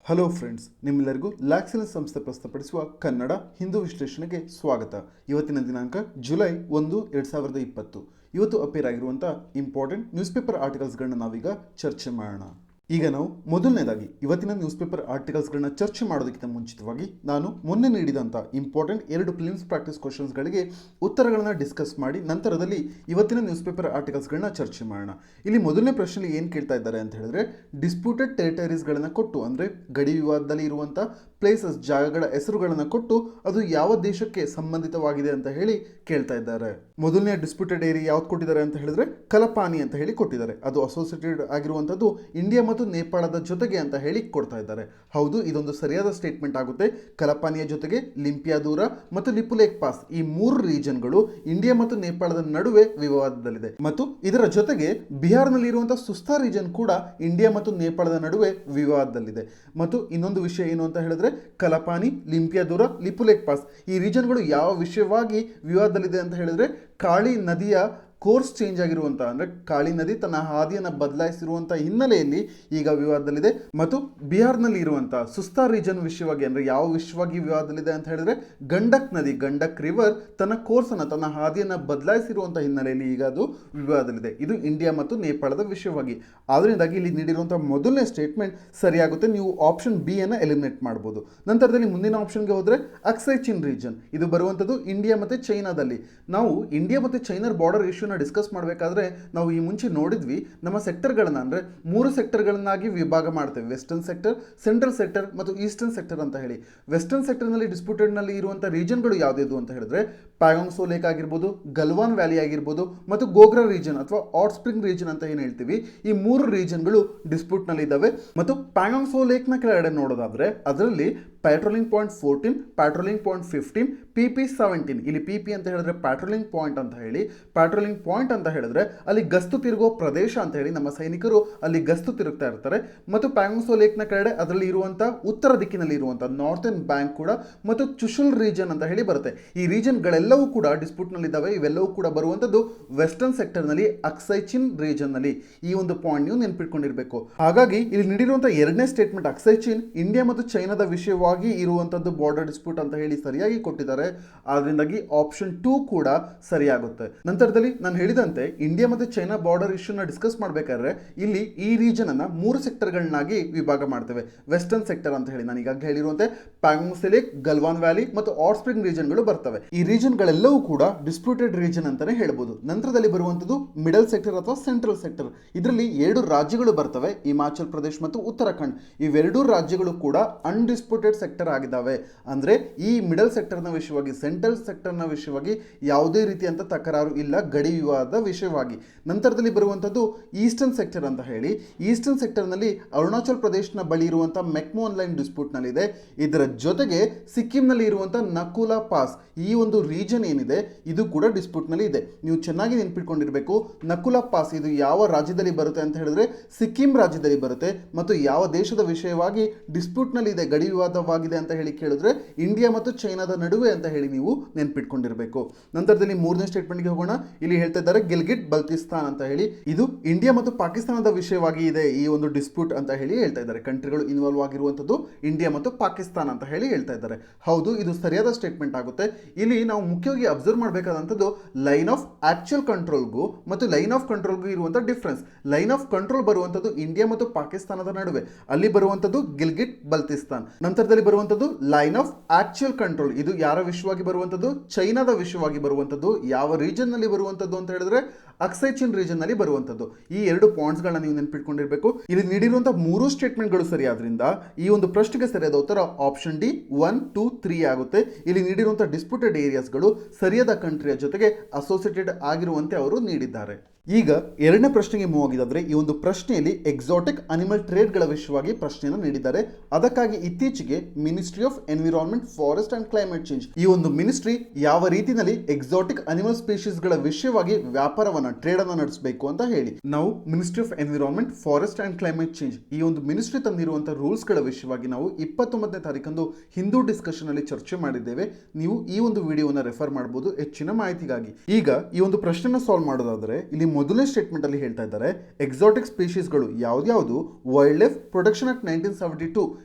Hello friends, ನಿಮ್ಮೆಲ್ಲರಿಗೂ ಲ್ಯಾಕ್ಸೆಲೆನ್ಸ್ ಸಂಸ್ಥೆ ಪ್ರಸ್ತುತಪಡಿಸುವ ಕನ್ನಡ ಹಿಂದೂ ವಿಶ್ಲೇಷಣೆಗೆ ಸ್ವಾಗತ. ಇವತ್ತಿನ ದಿನಾಂಕ ಜುಲೈ 1, 2020. ಇವತ್ತು ಅಪೇರ್ ಆಗಿರುವಂಥ ಇಂಪಾರ್ಟೆಂಟ್ ನ್ಯೂಸ್ ಪೇಪರ್ ಆರ್ಟಿಕಲ್ಸ್ಗಳನ್ನ ನಾವೀಗ ಚರ್ಚೆ ಮಾಡೋಣ. ಈಗ ನಾವು ಮೊದಲನೇದಾಗಿ ಇವತ್ತಿನ ನ್ಯೂಸ್ ಪೇಪರ್ ಆರ್ಟಿಕಲ್ಸ್ಗಳನ್ನ ಚರ್ಚೆ ಮಾಡೋದಕ್ಕಿಂತ ಮುಂಚಿತವಾಗಿ ನಾನು ಮೊನ್ನೆ ನೀಡಿದಂಥ ಇಂಪಾರ್ಟೆಂಟ್ 2 ಫಿಲಿಮ್ಸ್ ಪ್ರಾಕ್ಟೀಸ್ ಕ್ವಶನ್ಸ್ಗಳಿಗೆ ಉತ್ತರಗಳನ್ನು ಡಿಸ್ಕಸ್ ಮಾಡಿ ನಂತರದಲ್ಲಿ ಇವತ್ತಿನ ನ್ಯೂಸ್ ಪೇಪರ್ ಆರ್ಟಿಕಲ್ಸ್ಗಳನ್ನ ಚರ್ಚೆ ಮಾಡೋಣ. ಇಲ್ಲಿ ಮೊದಲನೇ ಪ್ರಶ್ನೆಯಲ್ಲಿ ಏನು ಕೇಳ್ತಾ ಇದ್ದಾರೆ ಅಂತ ಹೇಳಿದ್ರೆ, ಡಿಸ್ಪ್ಯೂಟೆಡ್ ಟೆರಿಟರೀಸ್ಗಳನ್ನು ಕೊಟ್ಟು, ಅಂದರೆ ಗಡಿ ವಿವಾದದಲ್ಲಿ ಇರುವಂಥ ಪ್ಲೇಸಸ್, ಜಾಗಗಳ ಹೆಸರುಗಳನ್ನು ಕೊಟ್ಟು ಅದು ಯಾವ ದೇಶಕ್ಕೆ ಸಂಬಂಧಿತವಾಗಿದೆ ಅಂತ ಹೇಳಿ ಕೇಳ್ತಾ ಇದ್ದಾರೆ. ಮೊದಲನೇ ಡಿಸ್ಪ್ಯೂಟೆಡ್ ಏರಿಯಾ ಯಾವ್ದು ಕೊಟ್ಟಿದ್ದಾರೆ ಅಂತ ಹೇಳಿದ್ರೆ ಕಲಪಾನಿ ಅಂತ ಹೇಳಿ ಕೊಟ್ಟಿದ್ದಾರೆ. ಅದು ಅಸೋಸಿಯೇಟೆಡ್ ಆಗಿರುವಂಥದ್ದು ಇಂಡಿಯಾ ಮತ್ತು ನೇಪಾಳದ ಜೊತೆಗೆ ಅಂತ ಹೇಳಿ ಕೊಡ್ತಾ ಇದ್ದಾರೆ. ಹೌದು, ಇದೊಂದು ಸರಿಯಾದ ಸ್ಟೇಟ್ಮೆಂಟ್ ಆಗುತ್ತೆ. ಕಲಪಾನಿಯ ಜೊತೆಗೆ ಲಿಂಪಿಯಾದೂರ ಮತ್ತು ಲಿಪುಲೇಕ್ ಪಾಸ್, ಈ 3 ರೀಜನ್ಗಳು ಇಂಡಿಯಾ ಮತ್ತು ನೇಪಾಳದ ನಡುವೆ ವಿವಾದದಲ್ಲಿದೆ. ಮತ್ತು ಇದರ ಜೊತೆಗೆ ಬಿಹಾರ್ನಲ್ಲಿ ಇರುವಂತಹ ಸುಸ್ತಾ ರೀಜನ್ ಕೂಡ ಇಂಡಿಯಾ ಮತ್ತು ನೇಪಾಳದ ನಡುವೆ ವಿವಾದದಲ್ಲಿದೆ. ಮತ್ತು ಇನ್ನೊಂದು ವಿಷಯ ಏನು ಅಂತ ಹೇಳಿದ್ರೆ, ಕಲಪಾನಿ, ಲಿಂಪಿಯಾದೂರ, ಲಿಪುಲೇಕ್ ಪಾಸ್ ಈ ರೀಜನ್ಗಳು ಯಾವ ವಿಷಯವಾಗಿ ವಿವಾದದಲ್ಲಿದೆ ಅಂತ ಹೇಳಿದ್ರೆ, ಕಾಳಿ ನದಿಯ ಕೋರ್ಸ್ ಚೇಂಜ್ ಆಗಿರುವಂಥ, ಅಂದರೆ ಕಾಳಿ ನದಿ ತನ್ನ ಹಾದಿಯನ್ನು ಬದಲಾಯಿಸಿರುವಂಥ ಹಿನ್ನೆಲೆಯಲ್ಲಿ ಈಗ ವಿವಾದದಲ್ಲಿದೆ. ಮತ್ತು ಬಿಹಾರ್ನಲ್ಲಿ ಇರುವಂಥ ಸುಸ್ತಾ ರೀಜನ್ ವಿಷಯವಾಗಿ, ಅಂದರೆ ಯಾವ ವಿಷಯವಾಗಿ ವಿವಾದದಲ್ಲಿದೆ ಅಂತ ಹೇಳಿದ್ರೆ, ಗಂಡಕ್ ನದಿ, ಗಂಡಕ್ ರಿವರ್ ತನ್ನ ಕೋರ್ಸನ್ನು, ತನ್ನ ಹಾದಿಯನ್ನು ಬದಲಾಯಿಸಿರುವಂಥ ಹಿನ್ನೆಲೆಯಲ್ಲಿ ಈಗ ಅದು ವಿವಾದದಲ್ಲಿದೆ. ಇದು ಇಂಡಿಯಾ ಮತ್ತು ನೇಪಾಳದ ವಿಷಯವಾಗಿ. ಆದ್ದರಿಂದಾಗಿ ಇಲ್ಲಿ ನೀಡಿರುವಂಥ ಮೊದಲನೇ ಸ್ಟೇಟ್ಮೆಂಟ್ ಸರಿಯಾಗುತ್ತೆ. ನೀವು ಆಪ್ಷನ್ ಬಿ ಅನ್ನು ಎಲಿಮಿನೇಟ್ ಮಾಡ್ಬೋದು. ನಂತರದಲ್ಲಿ ಮುಂದಿನ ಆಪ್ಷನ್ಗೆ ಹೋದರೆ ಅಕ್ಸೈ ಚಿನ್ ರೀಜನ್, ಇದು ಬರುವಂಥದ್ದು ಇಂಡಿಯಾ ಮತ್ತು ಚೈನಾದಲ್ಲಿ. ನಾವು ಇಂಡಿಯಾ ಮತ್ತು ಚೈನಾ ಬಾರ್ಡರ್ ಇಶ್ಯೂ ಡಿಸ್ಕಸ್ ಮಾಡಬೇಕಾದ್ರೆ ನಾವು ಈ ಮುಂಚೆ ನೋಡಿದ್ವಿ, ನಮ್ಮ ಸೆಕ್ಟರ್ಗಳನ್ನು ಅಂದರೆ 3 ಸೆಕ್ಟರ್ಗಳನ್ನಾಗಿ ವಿಭಾಗ ಮಾಡ್ತೇವೆ. ವೆಸ್ಟರ್ನ್ ಸೆಕ್ಟರ್, ಸೆಂಟ್ರಲ್ ಸೆಕ್ಟರ್ ಮತ್ತು ಈಸ್ಟರ್ನ್ ಸೆಕ್ಟರ್ ಅಂತ ಹೇಳಿ. ವೆಸ್ಟರ್ನ್ ಸೆಕ್ಟರ್ನಲ್ಲಿ ಡಿಸ್ಪ್ಯೂಟೆಡ್ನಲ್ಲಿ ಇರುವಂಥ ರೀಜನ್ಗಳು ಯಾವುದಿದು ಅಂತ ಹೇಳಿದ್ರೆ, ಪ್ಯಾಂಗಾಂಗ್ ಸೋ ಲೇಕ್ ಆಗಿರ್ಬೋದು, ಗಲ್ವಾನ್ ವ್ಯಾಲಿ ಆಗಿರ್ಬೋದು ಮತ್ತು ಗೋಗ್ರಾ ರೀಜನ್ ಅಥವಾ ಹಾಟ್ ಸ್ಪ್ರಿಂಗ್ ರೀಜನ್ ಅಂತ ಏನು ಹೇಳ್ತೀವಿ, ಈ 3 ರೀಜನ್ಗಳು ಡಿಸ್ಪ್ಯೂಟ್ನಲ್ಲಿ ಇದ್ದಾವೆ. ಮತ್ತು ಪ್ಯಾಂಗಾಂಗ್ ಸೋ ಲೇಕ್ನ ಕೆಳಗಡೆ ನೋಡೋದಾದ್ರೆ ಅದರಲ್ಲಿ patrolling point 14, patrolling point 15, PP 17. ಇಲ್ಲಿ PP ಅಂತ ಹೇಳಿದ್ರೆ ಪ್ಯಾಟ್ರೋಲಿಂಗ್ ಪಾಯಿಂಟ್ ಅಂತ ಹೇಳಿ, ಪ್ಯಾಟ್ರೋಲಿಂಗ್ ಪಾಯಿಂಟ್ ಅಂತ ಹೇಳಿದ್ರೆ ಅಲ್ಲಿ ಗಸ್ತು ತಿರುಗೋ ಪ್ರದೇಶ ಅಂತ ಹೇಳಿ, ನಮ್ಮ ಸೈನಿಕರು ಅಲ್ಲಿ ಗಸ್ತು ತಿರುಗ್ತಾ ಇರ್ತಾರೆ. ಮತ್ತು ಪ್ಯಾಂಗಾಂಗ್ ಸೋ ಲೇಕ್ನ ಕೆಳಗಡೆ ಅದರಲ್ಲಿ ಇರುವಂಥ ಉತ್ತರ ದಿಕ್ಕಿನಲ್ಲಿ ಇರುವಂಥ ನಾರ್ಥನ್ ಬ್ಯಾಂಕ್ ಕೂಡ ಮತ್ತು ಚುಶುಲ್ ರೀಜನ್ ಅಂತ ಹೇಳಿ ಬರುತ್ತೆ. ಈ ರೀಜನ್ಗಳೆಲ್ಲವೂ ಕೂಡ ಡಿಸ್ಪ್ಯೂಟ್ನಲ್ಲಿ ಇದ್ದಾವೆ. ಇವೆಲ್ಲವೂ ಕೂಡ ಬರುವಂಥದ್ದು ವೆಸ್ಟರ್ನ್ ಸೆಕ್ಟರ್ನಲ್ಲಿ ಅಕ್ಸೈ ಚಿನ್ ರೀಜನ್ನಲ್ಲಿ. ಈ ಒಂದು ಪಾಯಿಂಟ್ ನೀವು ನೆನ್ಪಿಟ್ಕೊಂಡಿರಬೇಕು. ಹಾಗಾಗಿ ಇಲ್ಲಿ ನೀಡಿರುವಂಥ 2ನೇ ಸ್ಟೇಟ್ಮೆಂಟ್ ಅಕ್ಸೈ ಚಿನ್ ಇಂಡಿಯಾ ಮತ್ತು ಚೈನಾದ ವಿಷಯವಾಗಿ ಇರುವಂಥದ್ದು ಬಾರ್ಡರ್ ಡಿಸ್ಪ್ಯೂಟ್ ಅಂತ ಹೇಳಿ ಸರಿಯಾಗಿ ಕೊಟ್ಟಿದ್ದಾರೆ. ಆದ್ರಿಂದಾಗಿ ಆಪ್ಷನ್ 2 ಕೂಡ ಸರಿಯಾಗುತ್ತೆ. ನಂತರದಲ್ಲಿ ನಾನು ಹೇಳಿದಂತೆ ಇಂಡಿಯಾ ಮತ್ತು ಚೈನಾ ಬಾರ್ಡರ್ ಇಶ್ಯೂನ ಡಿಸ್ಕಸ್ ಮಾಡಬೇಕಾದ್ರೆ ಇಲ್ಲಿ ಈ ರೀಜನ್ ಅನ್ನ 3 ಸೆಕ್ಟರ್ಗಳನ್ನಾಗಿ ವಿಭಾಗ ಮಾಡ್ತೇವೆ. ವೆಸ್ಟರ್ನ್ ಸೆಕ್ಟರ್ ಅಂತ ಹೇಳಿ ನಾನು ಈಗಾಗಲೇ ಹೇಳಿರುವಂತೆ Pangong so lake, Galwan valley ಮತ್ತು ಹಾಟ್ ಸ್ಪ್ರಿಂಗ್ ರೀಜನ್ಗಳು ಬರ್ತವೆ. ಈ ರೀಜನ್ಗಳೆಲ್ಲವೂ ಕೂಡ ಡಿಸ್ಪ್ಯೂಟೆಡ್ ರೀಜನ್ ಅಂತಾನೆ ಹೇಳ್ಬೋದು. ನಂತರದಲ್ಲಿ ಬರುವಂಥದ್ದು ಮಿಡಲ್ ಸೆಕ್ಟರ್ ಅಥವಾ ಸೆಂಟ್ರಲ್ ಸೆಕ್ಟರ್. ಇದರಲ್ಲಿ 2 ರಾಜ್ಯಗಳು ಬರ್ತವೆ, ಹಿಮಾಚಲ್ ಪ್ರದೇಶ್ ಮತ್ತು ಉತ್ತರಾಖಂಡ್. ಇವೆರಡೂ ರಾಜ್ಯಗಳು ಕೂಡ ಅನ್ಡಿಸ್ಪ್ಯೂಟೆಡ್ ಸೆಕ್ಟರ್ ಆಗಿದ್ದಾವೆ. ಅಂದ್ರೆ ಈ ಮಿಡಲ್ ಸೆಕ್ಟರ್ನ ವಿಷಯವಾಗಿ, ಸೆಂಟ್ರಲ್ ಸೆಕ್ಟರ್ನ ವಿಷಯವಾಗಿ ಯಾವುದೇ ರೀತಿಯಂತ ತಕರಾರು ಇಲ್ಲ, ಗಡಿ ವಿವಾದದ ವಿಷಯವಾಗಿ. ನಂತರದಲ್ಲಿ ಬರುವಂಥದ್ದು ಈಸ್ಟರ್ನ್ ಸೆಕ್ಟರ್ ಅಂತ ಹೇಳಿ. ಈಸ್ಟರ್ನ್ ಸೆಕ್ಟರ್ನಲ್ಲಿ ಅರುಣಾಚಲ್ ಪ್ರದೇಶನ ಬಳಿ ಇರುವಂಥ ಮೆಕ್ಮೋನ್ ಲೈನ್ ಡಿಸ್ಪ್ಯೂಟ್ನಲ್ಲಿದೆ. ಇದರ ಜೊತೆಗೆ ಸಿಕ್ಕಿಂನಲ್ಲಿ ಇರುವಂಥ ನಕುಲಾ ಪಾಸ್, ಈ ಒಂದು ರೀಜನ್ ಏನಿದೆ ಇದು ಕೂಡ ಡಿಸ್ಪ್ಯೂಟ್ನಲ್ಲಿ ಇದೆ. ನೀವು ಚೆನ್ನಾಗಿ ನೆನ್ಪಿಟ್ಕೊಂಡಿರಬೇಕು. ನಕುಲಾ ಪಾಸ್ ಇದು ಯಾವ ರಾಜ್ಯದಲ್ಲಿ ಬರುತ್ತೆ ಅಂತ ಹೇಳಿದ್ರೆ ಸಿಕ್ಕಿಂ ರಾಜ್ಯದಲ್ಲಿ ಬರುತ್ತೆ. ಮತ್ತು ಯಾವ ದೇಶದ ವಿಷಯವಾಗಿ ಡಿಸ್ಪ್ಯೂಟ್ನಲ್ಲಿ ಇದೆ, ಗಡಿ ವಿವಾದವಾಗಿದೆ ಅಂತ ಹೇಳಿ ಕೇಳಿದ್ರೆ ಇಂಡಿಯಾ ಮತ್ತು ಚೈನಾದ ನಡುವೆ ಅಂತ ಹೇಳಿ ನೀವು ನೆನ್ಪಿಟ್ಕೊಂಡಿರಬೇಕು. ನಂತರದಲ್ಲಿ 3ನೇ ಸ್ಟೇಟ್ಮೆಂಟ್ಗೆ ಹೋಗೋಣ. ಇಲ್ಲಿ ಹೇಳ್ತಾ ಇದ್ದಾರೆ ಗಿಲ್ಗಿಟ್ ಬಲ್ತಿಸ್ತಾನ್ ಅಂತ ಹೇಳಿ. ಇದು ಇಂಡಿಯಾ ಮತ್ತು ಪಾಕಿಸ್ತಾನದ ವಿಷಯವಾಗಿ ಇದೆ ಈ ಒಂದು ಡಿಸ್ಪ್ಯೂಟ್ ಅಂತ ಹೇಳಿ ಹೇಳ್ತಾ ಇದ್ದಾರೆ. ಕಂಟ್ರಿಗಳು ಇನ್ವಾಲ್ವ್ ಆಗಿರುವಂಥದ್ದು ಇಂಡಿಯಾ ಮತ್ತು ಪಾಕಿಸ್ತಾನ ಅಂತ ಹೇಳಿ ಹೇಳ್ತಾ ಇದ್ದಾರೆ. ಹೌದು, ಇದು ಸರಿಯಾದ ಸ್ಟೇಟ್ಮೆಂಟ್ ಆಗುತ್ತೆ. ಇಲ್ಲಿ ನಾವು ಮುಖ್ಯವಾಗಿ ಅಬ್ಸರ್ವ್ ಮಾಡಬೇಕಾದಂಥದ್ದು ಲೈನ್ ಆಫ್ ಆಕ್ಚುಯಲ್ ಕಂಟ್ರೋಲ್ಗೂ ಮತ್ತು ಲೈನ್ ಆಫ್ ಕಂಟ್ರೋಲ್ಗೂ ಇರುವಂಥ ಡಿಫ್ರೆನ್ಸ್. ಲೈನ್ ಆಫ್ ಕಂಟ್ರೋಲ್ ಬರುವಂಥದ್ದು ಇಂಡಿಯಾ ಮತ್ತು ಪಾಕಿಸ್ತಾನದ ನಡುವೆ, ಅಲ್ಲಿ ಬರುವಂಥದ್ದು ಗಿಲ್ಗಿಟ್ ಬಲ್ತಿಸ್ತಾನ್. ನಂತರದಲ್ಲಿ ಬರುವಂಥದ್ದು ಲೈನ್ ಆಫ್ ಆಕ್ಚುಯಲ್ ಕಂಟ್ರೋಲ್, ಇದು ಯಾರ ವಿಷಯವಾಗಿ ಬರುವಂಥದ್ದು, ಚೈನಾದ ವಿಷಯವಾಗಿ ಬರುವಂಥದ್ದು. ಯಾವ ರೀಜನ್ ನಲ್ಲಿ ಬರುವಂಥದ್ದು ಅಂತ ಹೇಳಿದ್ರೆ ಅಕ್ಸೈ ಚಿನ್ ರೀಜನ್ ನಲ್ಲಿ ಬರುವಂಥದ್ದು. ಈ 2 ಪಾಯಿಂಟ್ಸ್ಗಳನ್ನ ನೀವು ನೆನ್ಪಿಟ್ಕೊಂಡಿರಬೇಕು. ಇಲ್ಲಿ ನೀಡಿರುವಂತಹ 3 ಸ್ಟೇಟ್ಮೆಂಟ್ಗಳು ಸರಿಯಾದ್ರಿಂದ ಈ ಒಂದು ಪ್ರಶ್ನೆಗೆ ಸರಿಯಾದ ಉತ್ತರ ಆಪ್ಷನ್ ಡಿ 1, 2, 3 ಆಗುತ್ತೆ. ಇಲ್ಲಿ ನೀಡಿರುವಂತಹ ಡಿಸ್ಪ್ಯೂಟೆಡ್ ಏರಿಯಾಸ್ಗಳು ಸರಿಯಾದ ಕಂಟ್ರಿಯ ಜೊತೆಗೆ ಅಸೋಸಿಯೇಟೆಡ್ ಆಗಿರುವಂತೆ ಅವರು ನೀಡಿದ್ದಾರೆ. ಈಗ 2ನೇ ಪ್ರಶ್ನೆಗೆ ಮೂವ್ ಆಗಿದ್ದಾದ್ರೆ, ಈ ಒಂದು ಪ್ರಶ್ನೆಯಲ್ಲಿ ಎಕ್ಸಾಟಿಕ್ ಅನಿಮಲ್ ಟ್ರೇಡ್ಗಳ ವಿಷಯವಾಗಿ ಪ್ರಶ್ನೆಯನ್ನು ನೀಡಿದ್ದಾರೆ. ಅದಕ್ಕಾಗಿ ಇತ್ತೀಚೆಗೆ ministry of environment, forest and climate change, ಈ ಒಂದು ಮಿನಿಸ್ಟ್ರಿ ಯಾವ ರೀತಿಯಲ್ಲಿ ಎಕ್ಸಾಟಿಕ್ ಅನಿಮಲ್ ಸ್ಪೀಶೀಸ್ಗಳ ವಿಷಯವಾಗಿ ವ್ಯಾಪಾರವನ್ನು ಟ್ರೇಡ್ ಅನ್ನ ನಡೆಸಬೇಕು ಅಂತ ಹೇಳಿ. ನಾವು ministry of environment, forest and climate change ಈ ಒಂದು ಮಿನಿಸ್ಟ್ರಿ ತಂದಿರುವಂತಹ ರೂಲ್ಸ್ ಗಳ ವಿಷಯವಾಗಿ ನಾವು 29ನೇ ತಾರೀಕಂದು ಹಿಂದೂ ಡಿಸ್ಕಷನ್ ಅಲ್ಲಿ ಚರ್ಚೆ ಮಾಡಿದ್ದೇವೆ. ನೀವು ಈ ಒಂದು ವಿಡಿಯೋನ ರೆಫರ್ ಮಾಡಬಹುದು ಹೆಚ್ಚಿನ ಮಾಹಿತಿಗಾಗಿ. ಈಗ ಈ ಒಂದು ಪ್ರಶ್ನೆನ ಸಾಲ್ವ್ ಮಾಡೋದಾದ್ರೆ ಇಲ್ಲಿ ಮೊದಲನೇ ಸ್ಟೇಟ್ಮೆಂಟ್ ಅಲ್ಲಿ ಹೇಳ್ತಾ ಇದ್ದಾರೆ ಎಕ್ಸಾಟಿಕ್ ಸ್ಪೀಶೀಸ್ಗಳು ಯಾವ್ಯಾವುದು ವೈಲ್ಡ್ ಲೈಫ್ ಪ್ರೊಟೆಕ್ಷನ್ ಆಕ್ಟ್ 1972